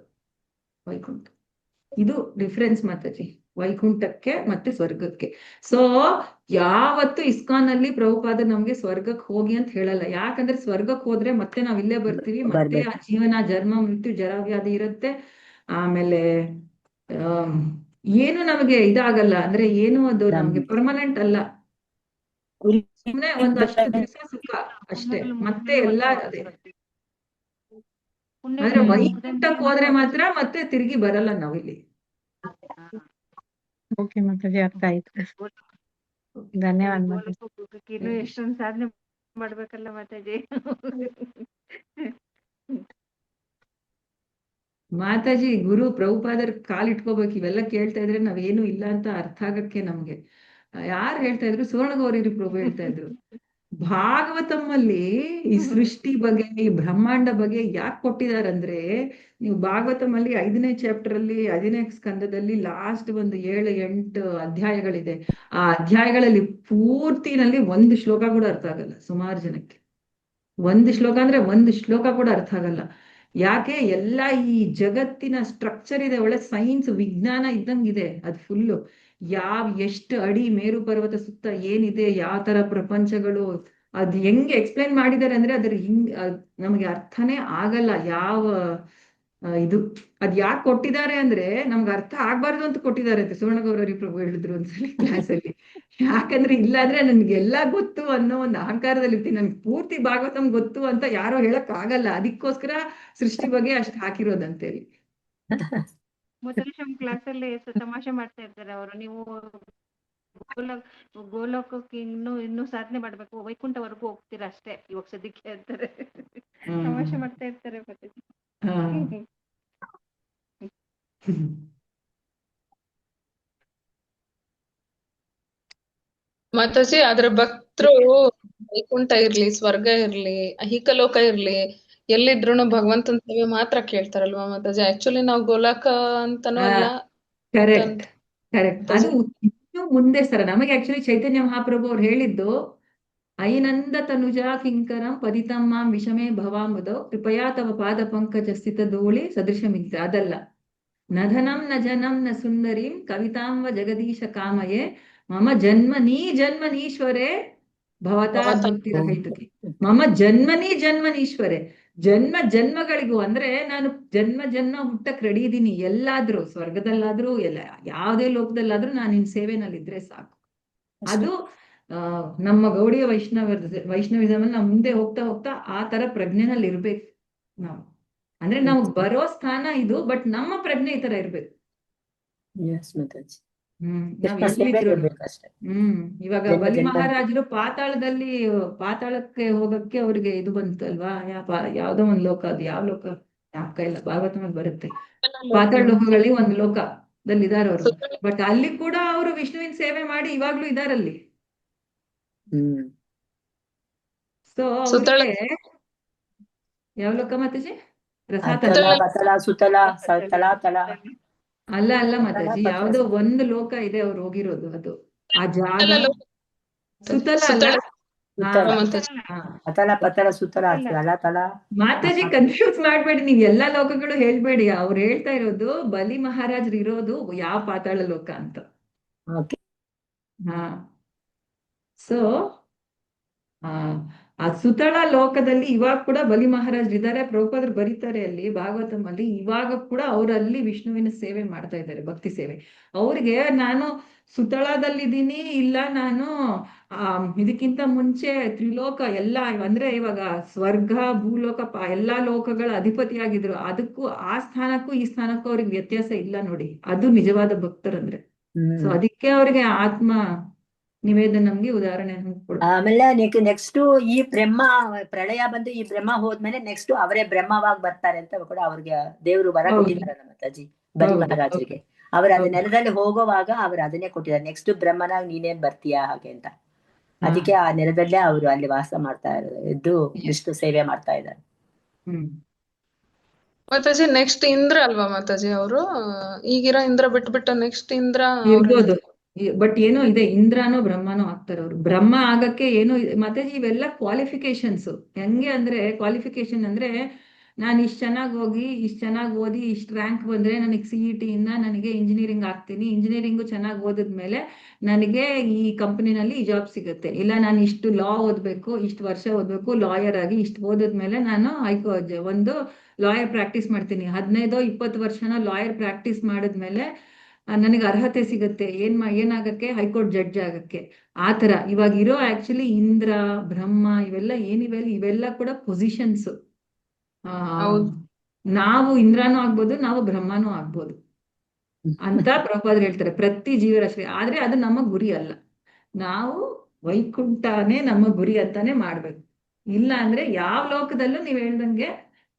ವೈಕುಂಠ ಇದು ಡಿಫ್ರೆನ್ಸ್ ಮಾತಾಜಿ, ವೈಕುಂಠಕ್ಕೆ ಮತ್ತೆ ಸ್ವರ್ಗಕ್ಕೆ. ಸೊ ಯಾವತ್ತು ಇಸ್ಕಾನ್ ಅಲ್ಲಿ ಪ್ರಭುಪಾದ ನಮ್ಗೆ ಸ್ವರ್ಗಕ್ಕೆ ಹೋಗಿ ಅಂತ ಹೇಳಲ್ಲ. ಯಾಕಂದ್ರೆ ಸ್ವರ್ಗಕ್ಕೆ ಹೋದ್ರೆ ಮತ್ತೆ ನಾವ್ ಇಲ್ಲೇ ಬರ್ತೀವಿ, ಮತ್ತೆ ಆ ಜೀವನ, ಜನ್ಮ, ಮೃತ್ಯು, ಜರಾವ್ಯಾಧಿ ಇರುತ್ತೆ. ಆಮೇಲೆ ಏನು ನಮಗೆ ಇದಾಗಲ್ಲ, ಅಂದ್ರೆ ಏನು ಅದು ನಮ್ಗೆ ಪರ್ಮನೆಂಟ್ ಅಲ್ಲ, ಸುಮ್ನೆ ಒಂದಷ್ಟು ದಿವಸ ಸುಖ ಅಷ್ಟೇ, ಮತ್ತೆ ಎಲ್ಲ ಅದೇ. ಆದ್ರೆ ವೈಕುಂಠಕ್ಕೆ ಹೋದ್ರೆ ಮಾತ್ರ ಮತ್ತೆ ತಿರುಗಿ ಬರಲ್ಲ ನಾವಿಲ್ಲಿ. ಓಕೆ ಮಾತಾಜಿ, ಅರ್ಥ ಆಯ್ತು. ಧನ್ಯವಾದ ಮಾತಾಜಿ. ಇನ್ನು ಎಷ್ಟೊಂದು ಸಾಧನೆ ಮಾಡ್ಬೇಕಲ್ಲ ಮಾತಾಜಿ. ಮಾತಾಜಿ ಗುರು ಪ್ರಭುಪಾದರ್ ಕಾಲಿಟ್ಕೋಬೇಕು. ಇವೆಲ್ಲ ಕೇಳ್ತಾ ಇದ್ರೆ ನಾವೇನು ಇಲ್ಲ ಅಂತ ಅರ್ಥ ಆಗಕ್ಕೆ ನಮ್ಗೆ. ಯಾರು ಹೇಳ್ತಾ ಇದ್ರು? ಸುವರ್ಣಗೌರಿ ಪ್ರಭು ಹೇಳ್ತಾ ಇದ್ರು, ಭಾಗವತಮ್ಮಲ್ಲಿ ಈ ಸೃಷ್ಟಿ ಬಗ್ಗೆ, ಈ ಬ್ರಹ್ಮಾಂಡ ಬಗ್ಗೆ ಯಾಕೆ ಕೊಟ್ಟಿದಾರಂದ್ರೆ, ನೀವು ಭಾಗವತಮಲ್ಲಿ 5ನೇ ಚಾಪ್ಟರ್ ಅಲ್ಲಿ 5ನೇ ಸ್ಕಂದದಲ್ಲಿ ಲಾಸ್ಟ್ ಒಂದು 7-8 ಅಧ್ಯಾಯಗಳಿದೆ. ಆ ಅಧ್ಯಾಯಗಳಲ್ಲಿ ಪೂರ್ತಿನಲ್ಲಿ 1 ಶ್ಲೋಕ ಕೂಡ ಅರ್ಥ ಆಗಲ್ಲ ಸುಮಾರು ಜನಕ್ಕೆ. 1 ಶ್ಲೋಕ ಅಂದ್ರೆ 1 ಶ್ಲೋಕ ಕೂಡ ಅರ್ಥ ಆಗಲ್ಲ. ಯಾಕೆ? ಎಲ್ಲ ಈ ಜಗತ್ತಿನ ಸ್ಟ್ರಕ್ಚರ್ ಇದೆ, ಒಳ್ಳೆ ಸೈನ್ಸ್ ವಿಜ್ಞಾನ ಇದ್ದಂಗಿದೆ ಅದು ಫುಲ್ಲು. ಎಷ್ಟು ಅಡಿ ಮೇರು ಪರ್ವತ ಸುತ್ತ ಏನಿದೆ, ಯಾವ ತರ ಪ್ರಪಂಚಗಳು, ಅದ್ ಹೆಂಗೆ ಎಕ್ಸ್ಪ್ಲೈನ್ ಮಾಡಿದ್ದಾರೆ ಅಂದ್ರೆ ಅದ್ರ ನಮಗೆ ಅರ್ಥನೇ ಆಗಲ್ಲ. ಯಾವ ಇದು ಅದ್ ಯಾಕೆ ಕೊಟ್ಟಿದ್ದಾರೆ ಅಂದ್ರೆ ನಮ್ಗೆ ಅರ್ಥ ಆಗ್ಬಾರ್ದು ಅಂತ ಕೊಟ್ಟಿದ್ದಾರೆ ಅಂತ ಸುವರ್ಣಗೌರಿ ಪ್ರಭು ಹೇಳಿದ್ರು ಒಂದ್ಸಲಿ ಕ್ಲಾಸಲ್ಲಿ. ಯಾಕಂದ್ರೆ ಇಲ್ಲಾಂದ್ರೆ ನನ್ಗೆಲ್ಲಾ ಗೊತ್ತು ಅನ್ನೋ ಒಂದು ಅಹಂಕಾರದಲ್ಲಿ ಇರ್ತೀನಿ, ನನ್ಗೆ ಪೂರ್ತಿ ಭಾಗವತಂ ಗೊತ್ತು ಅಂತ ಯಾರೋ ಹೇಳಕ್ ಆಗಲ್ಲ. ಅದಕ್ಕೋಸ್ಕರ ಸೃಷ್ಟಿ ಬಗ್ಗೆ ಅಷ್ಟು ಹಾಕಿರೋದಂತೇಳಿ. ಮೊದಲ ಕ್ಲಾಸ್ ಅಲ್ಲಿ ತಮಾಷೆ ಮಾಡ್ತಾ ಇರ್ತಾರೆ ಅವರು, ನೀವು ಗೋಲೋಕಕ್ಕೆ ಇನ್ನೂ ಸಾಧನೆ ಮಾಡ್ಬೇಕು, ವೈಕುಂಠವರೆಗೂ ಹೋಗ್ತೀರಾ ಅಷ್ಟೇ ಇವಾಗ ಸದ್ಯಕ್ಕೆ ಅಂತಾರೆ. ತಮಾಷೆ ಮಾಡ್ತಾ ಇರ್ತಾರೆ ಮಾತಾಜಿ. ಮಾತಾಜಿ, ಅದ್ರ ಭಕ್ತರು ವೈಕುಂಠ ಇರ್ಲಿ, ಸ್ವರ್ಗ ಇರ್ಲಿ, ಅಹಿಕಲೋಕ ಇರ್ಲಿ, ಎಲ್ಲಿದ್ರು ಭಗವಂತನ ಸೇವೆ ಮಾತ್ರ ಕೇಳ್ತಾರಲ್ವಾ ಮಾತಾಜಿ? ಆಕ್ಚುಲಿ ನಾವು ಗೋಲಕ ಅಂತಾನೂ ಅಲ್ಲ. Correct correct. ಅದು ಇನ್ನು ಮುಂದೆ ಸರ ನಮಗೆ ಆಕ್ಚುಲಿ ಚೈತನ್ಯ ಮಹಾಪ್ರಭು ಅವ್ರು ಹೇಳಿದ್ದು, ಐನಂದ ತನುಜಾ ಕಿಂಕರಂ ಪದಿತಮ್ಮಾಂ ವಿಷಮೇ ಭವಾಮುದೋ ಕೃಪಯಾ ತವ ಪಾದ ಪಂಕಜ ಸ್ಥಿತ ಧೂಳಿ ಸದೃಶಮಿತ್ರ. ಅದಲ್ಲ, ನಧನಂ ನ ಜನಂ ನ ಸುಂದರೀಂ ಕವಿತಾಂವ ಜಗದೀಶ ಕಾಮಯೇ ಮಮ ಜನ್ಮನೀಶ್ವರೇ ಭವತಾದ್ಭಕ್ತಿರಹೈತುಕಿ. ಮಮ ಜನ್ಮನೀಶ್ವರೇ, ಜನ್ಮಗಳಿಗೂ ಅಂದ್ರೆ ನಾನು ಜನ್ಮ ಹುಟ್ಟಕ್ ರೆಡಿ ಇದೀನಿ. ಎಲ್ಲಾದ್ರೂ ಸ್ವರ್ಗದಲ್ಲಾದ್ರೂ ಎಲ್ಲ ಯಾವುದೇ ಲೋಕದಲ್ಲಾದ್ರೂ ನಾನು ನಿನ್ ಸೇವೆನಲ್ಲಿದ್ರೆ ಸಾಕು. ಅದು ನಮ್ಮ ಗೌಡಿಯ ವೈಷ್ಣವಿಸಮ್ ನಾವು ಮುಂದೆ ಹೋಗ್ತಾ ಹೋಗ್ತಾ ಆ ತರ ಪ್ರಜ್ಞೆನಲ್ಲಿ ಇರ್ಬೇಕು ನಾವು. ಅಂದ್ರೆ ನಾವು ಬರೋ ಸ್ಥಾನ ಇದು, ಬಟ್ ನಮ್ಮ ಪ್ರಜ್ಞೆ ಈ ತರ ಇರ್ಬೇಕು. ಇವಾಗ ಬಲಿ ಮಹಾರಾಜರು ಪಾತಾಳಕ್ಕೆ ಹೋಗಕ್ಕೆ ಅವ್ರಿಗೆ ಇದು ಬಂತು ಅಲ್ವಾ, ಯಾವ್ದೋ ಒಂದ್ ಲೋಕ, ಅದು ಯಾವ ಲೋಕ ಜ್ಞಾಪಕ ಇಲ್ಲ, ಭಾಗವತದಲ್ಲಿ ಬರುತ್ತೆ. ಪಾತಾಳ ಲೋಕಗಳಲ್ಲಿ ಒಂದು ಲೋಕದಲ್ಲಿ ಇದಾರೆ ಅವರು. ಬಟ್ ಅಲ್ಲಿ ಕೂಡ ಅವರು ವಿಷ್ಣುವಿನ ಸೇವೆ ಮಾಡಿ ಇವಾಗ್ಲೂ ಇದಾರಲ್ಲಿ. ಸೊ ಅವ್ರಿಗೆ ಯಾವ ಲೋಕ ಮಾತಾಜಿ? ಅಲ್ಲ ಮಾತಾಜಿ, ಯಾವ್ದೋ ಒಂದು ಲೋಕ ಇದೆ ಅವ್ರು ಹೋಗಿರೋದು. ಅದು ಆ ಜಾಗ ಸುತಲ ಅಲ್ಲ ಮಾತಾಜಿ, ಕನ್ಫ್ಯೂಸ್ ಮಾಡ್ಬೇಡಿ ನೀವ್, ಎಲ್ಲಾ ಲೋಕಗಳು ಹೇಳ್ಬೇಡಿ. ಅವ್ರು ಹೇಳ್ತಾ ಇರೋದು ಬಲಿ ಮಹಾರಾಜರು ಇರೋದು ಯಾವ ಪಾತಾಳ ಲೋಕ ಅಂತ. ಓಕೆ. ಹಾ ಸೊ ಆ ಸುತಳ ಲೋಕದಲ್ಲಿ ಇವಾಗ ಕೂಡ ಬಲಿ ಮಹಾರಾಜ್ ಇದ್ದಾರೆ. ಪ್ರಭುಪಾದರು ಬರೀತಾರೆ ಅಲ್ಲಿ ಭಾಗವತಂ ಅಲ್ಲಿ, ಇವಾಗ ಕೂಡ ಅವರಲ್ಲಿ ವಿಷ್ಣುವಿನ ಸೇವೆ ಮಾಡ್ತಾ ಇದ್ದಾರೆ, ಭಕ್ತಿ ಸೇವೆ. ಅವ್ರಿಗೆ ನಾನು ಸುತಳದಲ್ಲಿದ್ದೀನಿ, ಇಲ್ಲ ನಾನು ಇದಕ್ಕಿಂತ ಮುಂಚೆ ತ್ರಿಲೋಕ ಎಲ್ಲ ಅಂದ್ರೆ ಇವಾಗ ಸ್ವರ್ಗ ಭೂಲೋಕ ಎಲ್ಲಾ ಲೋಕಗಳ ಅಧಿಪತಿಯಾಗಿದ್ರು, ಅದಕ್ಕೂ ಆ ಸ್ಥಾನಕ್ಕೂ ಈ ಸ್ಥಾನಕ್ಕೂ ಅವ್ರಿಗೆ ವ್ಯತ್ಯಾಸ ಇಲ್ಲ ನೋಡಿ. ಅದು ನಿಜವಾದ ಭಕ್ತರಂದ್ರೆ. ಸೊ ಅದಕ್ಕೆ ಅವ್ರಿಗೆ ಆತ್ಮ ನಿವೇದನಂಗೆ ಉದಾಹರಣೆ ಕೊಡ್ತಾರೆ. ಆಮೇಲೆ ನೆಕ್ಸ್ಟ್ ಈ ಬ್ರಹ್ಮ ಪ್ರಳಯ ಬಂದು ಈ ಬ್ರಹ್ಮ ಹೋದ್ಮೇಲೆ ನೆಕ್ಸ್ಟ್ ಅವರೇ ಬ್ರಹ್ಮವಾಗಿ ಬರ್ತಾರೆ ಅಂತ ಕೂಡ ಅವ್ರಿಗೆ ದೇವರು ವರ ಕೊಟ್ಟಿದ್ದಾರಲ್ಲ ಮಾತಾಜಿ ಬಲಿ ಮಹಾರಾಜರಿಗೆ. ಅವ್ರ ಅದ ನೆಲದಲ್ಲಿ ಹೋಗುವಾಗ ಅವ್ರು ಅದನ್ನೇ ಕೊಟ್ಟಿದ್ದಾರೆ, ನೆಕ್ಸ್ಟ್ ಬ್ರಹ್ಮನಾಗ್ ನೀನೇನ್ ಬರ್ತೀಯಾ ಹಾಗೆ ಅಂತ. ಅದಕ್ಕೆ ಆ ನೆಲದಲ್ಲೇ ಅವರು ಅಲ್ಲಿ ವಾಸ ಮಾಡ್ತಾ ಇದ್ದು ವಿಷ್ಣು ಸೇವೆ ಮಾಡ್ತಾ ಇದ್ದಾರೆ. ಮಾತಾಜಿ ನೆಕ್ಸ್ಟ್ ಇಂದ್ರ ಅಲ್ವಾ ಮಾತಾಜಿ ಅವರು? ಈಗಿರೋ ಇಂದ್ರ ಬಿಟ್ಬಿಟ್ಟು ನೆಕ್ಸ್ಟ್ ಇಂದ್ರ ಇರ್ಬೋದು. ಬಟ್ ಏನೋ ಇದೆ, ಇಂದ್ರನೋ ಬ್ರಹ್ಮನೋ ಆಗ್ತಾರೆ ಅವ್ರು. ಬ್ರಹ್ಮ ಆಗಕ್ಕೆ ಏನೋ ಮತ್ತೆ ಇವೆಲ್ಲ ಕ್ವಾಲಿಫಿಕೇಶನ್ಸ್. ಹೆಂಗೆ ಅಂದ್ರೆ ಕ್ವಾಲಿಫಿಕೇಶನ್ ಅಂದ್ರೆ ನಾನು ಇಷ್ಟು ಚೆನ್ನಾಗಿ ಹೋಗಿ ಇಷ್ಟು ಚೆನ್ನಾಗಿ ಓದಿ ಇಷ್ಟು ರ್ಯಾಂಕ್ ಬಂದ್ರೆ ನನಗೆ CET ಇಂದ ನನಗೆ ಇಂಜಿನಿಯರಿಂಗ್ ಆಗ್ತೀನಿ, ಇಂಜಿನಿಯರಿಂಗು ಚೆನ್ನಾಗಿ ಓದಿದ್ಮೇಲೆ ನನಗೆ ಈ ಕಂಪನಿನಲ್ಲಿ ಈ ಜಾಬ್ ಸಿಗುತ್ತೆ. ಇಲ್ಲ ನಾನು ಇಷ್ಟು ಲಾ ಓದ್ಬೇಕು, ಇಷ್ಟು ವರ್ಷ ಓದ್ಬೇಕು, ಲಾಯರ್ ಆಗಿ ಇಷ್ಟು ಓದಿದ್ಮೇಲೆ ನಾನು ಒಂದು ಲಾಯರ್ ಪ್ರಾಕ್ಟೀಸ್ ಮಾಡ್ತೀನಿ, 15-20 ವರ್ಷನ ಲಾಯರ್ ಪ್ರಾಕ್ಟೀಸ್ ಮಾಡಿದ್ಮೇಲೆ ನನಗೆ ಅರ್ಹತೆ ಸಿಗುತ್ತೆ ಏನಾಗಕ್ಕೆ, ಹೈಕೋರ್ಟ್ ಜಡ್ಜ್ ಆಗಕ್ಕೆ. ಆತರ ಇವಾಗ ಇರೋ ಆಕ್ಚುಲಿ ಇಂದ್ರ ಬ್ರಹ್ಮ ಇವೆಲ್ಲ ಏನಿವೆ ಇವೆಲ್ಲ ಕೂಡ ಪೊಸಿಷನ್ಸ್. ನಾವು ಇಂದ್ರನೂ ಆಗ್ಬೋದು, ನಾವು ಬ್ರಹ್ಮನೂ ಆಗ್ಬೋದು ಅಂತ ಪ್ರಭುಪಾದರು ಹೇಳ್ತಾರೆ ಪ್ರತಿ ಜೀವರಾಶಿ. ಆದ್ರೆ ಅದು ನಮ್ಮ ಗುರಿ ಅಲ್ಲ. ನಾವು ವೈಕುಂಠನೇ ನಮ್ಮ ಗುರಿ ಅಂತಾನೆ ಮಾಡ್ಬೇಕು. ಇಲ್ಲ ಅಂದ್ರೆ ಯಾವ ಲೋಕದಲ್ಲೂ ನೀವ್ ಹೇಳ್ದಂಗೆ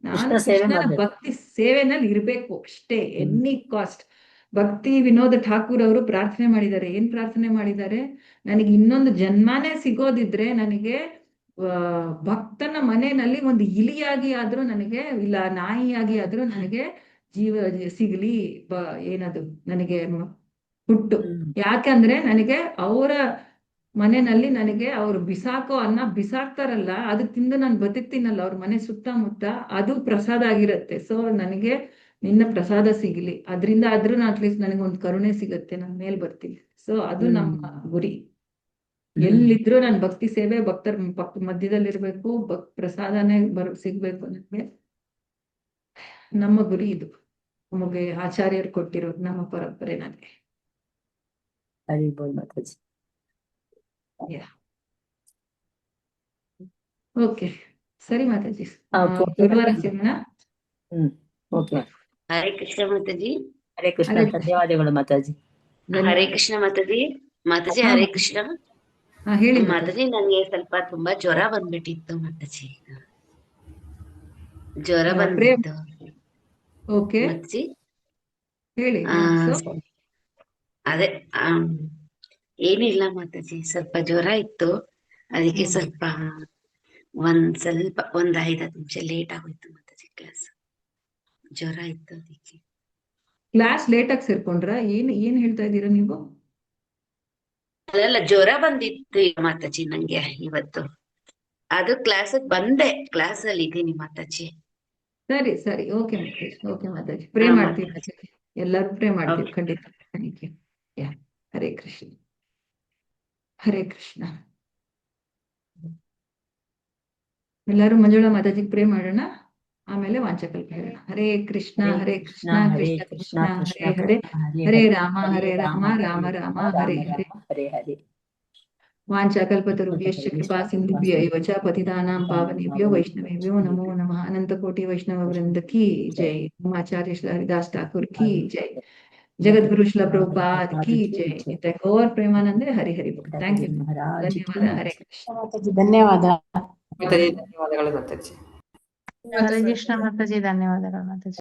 ನಾನು ಕೃಷ್ಣನ ಭಕ್ತಿ ಸೇವೆನಲ್ಲಿ ಇರ್ಬೇಕು ಅಷ್ಟೇ, ಎನಿ ಕಾಸ್ಟ್. ಭಕ್ತಿ ವಿನೋದ್ ಠಾಕೂರ್ ಅವರು ಪ್ರಾರ್ಥನೆ ಮಾಡಿದ್ದಾರೆ. ಏನ್ ಪ್ರಾರ್ಥನೆ ಮಾಡಿದ್ದಾರೆ? ನನಗೆ ಇನ್ನೊಂದು ಜನ್ಮನೇ ಸಿಗೋದಿದ್ರೆ ನನಗೆ ಭಕ್ತನ ಮನೆಯಲ್ಲಿ ಒಂದು ಇಲಿಯಾಗಿ ಆದ್ರೂ ನನಗೆ, ಇಲ್ಲ ನಾಯಿಯಾಗಿ ಆದ್ರೂ ನನಗೆ ಜೀವ ಸಿಗ್ಲಿ, ಏನದು ನನಗೆ ಹುಟ್ಟು. ಯಾಕಂದ್ರೆ ನನಗೆ ಅವರ ಮನೆಯಲ್ಲಿ ನನಗೆ ಅವ್ರು ಬಿಸಾಕೋ ಅನ್ನ ಬಿಸಾಕ್ತಾರಲ್ಲ, ಅದು ತಿಂದು ನಾನು ಬದುಕ್ತೀನಲ್ಲ ಅವ್ರ ಮನೆ ಸುತ್ತಮುತ್ತ, ಅದು ಪ್ರಸಾದ ಆಗಿರತ್ತೆ. ಸೊ ನನಗೆ ನಿನ್ನ ಪ್ರಸಾದ ಸಿಗ್ಲಿ, ಅದರಿಂದ ಆದ್ರೂ ಅಟ್ಲೀಸ್ಟ್ ನನಗೆ ಒಂದು ಕರುಣೆ ಸಿಗತ್ತೆ, ನಾನು ಮೇಲ್ ಬರ್ತೀನಿ. ಸೊ ಅದು ನಮ್ಮ ಗುರಿ. ಎಲ್ಲಿದ್ರು ನಾನು ಭಕ್ತಿ ಸೇವೆ, ಭಕ್ತರ ಮಧ್ಯದಲ್ಲಿರ್ಬೇಕು, ಪ್ರಸಾದನೇ ಸಿಗ್ಬೇಕು. ನನಗೆ ನಮ್ಮ ಗುರಿ ಇದು, ನಮಗೆ ಆಚಾರ್ಯರು ಕೊಟ್ಟಿರೋದು ನಮ್ಮ ಪರಂಪರೆ. ನನಗೆ ಓಕೆ, ಸರಿ ಮಾತಾಜಿ, ಗುರುವಾರ ಸಿಗೋಣ. ಹರೇ ಕೃಷ್ಣ ಮಾತಾಜಿ. ಹರೇ ಕೃಷ್ಣ, ಧನ್ಯವಾದಗಳು ಮಾತಾಜಿ. ಹರೇ ಕೃಷ್ಣ ಮಾತಾಜಿ. ಮಾತಾಜಿ ಹರೇ ಕೃಷ್ಣ. ಹೇಳಿ ಮಾತಾಜಿ, ನನಗೆ ಸ್ವಲ್ಪ ತುಂಬಾ ಜ್ವರ ಬಂದ್ಬಿಟ್ಟಿತ್ತು ಮಾತಾಜಿ. ಜ್ವರ ಬಂದ್ಬಿಟ್ಟು ಓಕೆ ಮಾತಾಜಿ. ಹೇಳಿ. ಅದೇ ಏನಿಲ್ಲ ಮಾತಾಜಿ, ಸ್ವಲ್ಪ ಜ್ವರ ಇತ್ತು, ಅದಕ್ಕೆ ಸ್ವಲ್ಪ ಒಂದ್ 5-10 ನಿಮಿಷ ಲೇಟ್ ಆಗೋಯ್ತು ಮಾತಾಜಿ ಕ್ಲಾಸ್. ಜ್ವರ ಇತ್ತು ಅದಕ್ಕೆ. ಕ್ಲಾಸ್ ಲೇಟ್ ಆಗಿ ಸೇರ್ಕೊಂಡ್ರ? ಏನ್ ಹೇಳ್ತಾ ಇದ್ದೀರಾ ನೀವು? ಅಲ್ಲ, ಜ್ವರ ಬಂದಿತ್ತು ಮಾತಾಜಿ ನಂಗೆ ಇವತ್ತು. ಅದು ಕ್ಲಾಸಿಗೆ ಬಂದೆ, ಕ್ಲಾಸ್ ಅಲ್ಲಿ ಇದ್ದೀನಿ ಮಾತಾಜಿ. ಸರಿ ಸರಿ, okay Mataji, okay Mataji. Pray ಮಾಡ್ತೀವಿ, ಎಲ್ಲರೂ ಪ್ರೇ ಮಾಡ್ತೀವಿ ಖಂಡಿತ. Thank you. ಹರೇ ಕೃಷ್ಣ, ಹರೇ ಕೃಷ್ಣ. ಎಲ್ಲರೂ ಮಂಜುಳಾ ಮಾತಾಜಿಗೆ ಪ್ರೇ ಮಾಡೋಣ, ಆಮೇಲೆ ವಾಂಚಕಲ್ಪ ಹೇಳೋಣ. ಹರೇ ಕೃಷ್ಣ ಹರೇ ಕೃಷ್ಣ ಕೃಷ್ಣ ಕೃಷ್ಣ ಹರೇ ಹರೇ, ಹರೇ ರಾಮ ರಾಮ ರಾಮ ಹರೇ ಹರೇ. ವಾಂಚಾಕಲ್ಪತರುಭ್ಯಶ್ಚ ಕೃಪಾ ಸಿಂಧುಭ್ಯೈವ ಚ ಪತಿತಾನಾಂ ಪಾವನೇಭ್ಯೋ ವೈಷ್ಣವೇಭ್ಯೋ ನಮೋ ನಮಃ. ಅನಂತ ಕೋಟಿ ವೈಷ್ಣವ ವೃಂದ ಕಿ ಜೈ. ಆಚಾರ್ಯ ಶ್ರೀ ಹರಿದಾಸ್ ಠಾಕೂರ್ ಕಿ ಜೈ. ಜಗದ್ಗುರು ಶ್ರೀಲ ಪ್ರಭುಪಾದ್ ಕಿ ಜೈ. ನಿತ್ಯ ಗೌರ್ ಪ್ರೇಮಾನಂದ ಹರಿ ಹರಿ. ಥ್ಯಾಂಕ್ ಯು, ಧನ್ಯವಾದ. ಹರೇ ಕೃಷ್ಣ. ಧನ್ಯವಾದ. ಧನ್ಯವಾದಗಳು ಮಾತಾಜಿ. ಹರೇ ಕೃಷ್ಣ ಮಾತಾಜಿ, ಧನ್ಯವಾದಗಳು ಮಾತಾಜಿ.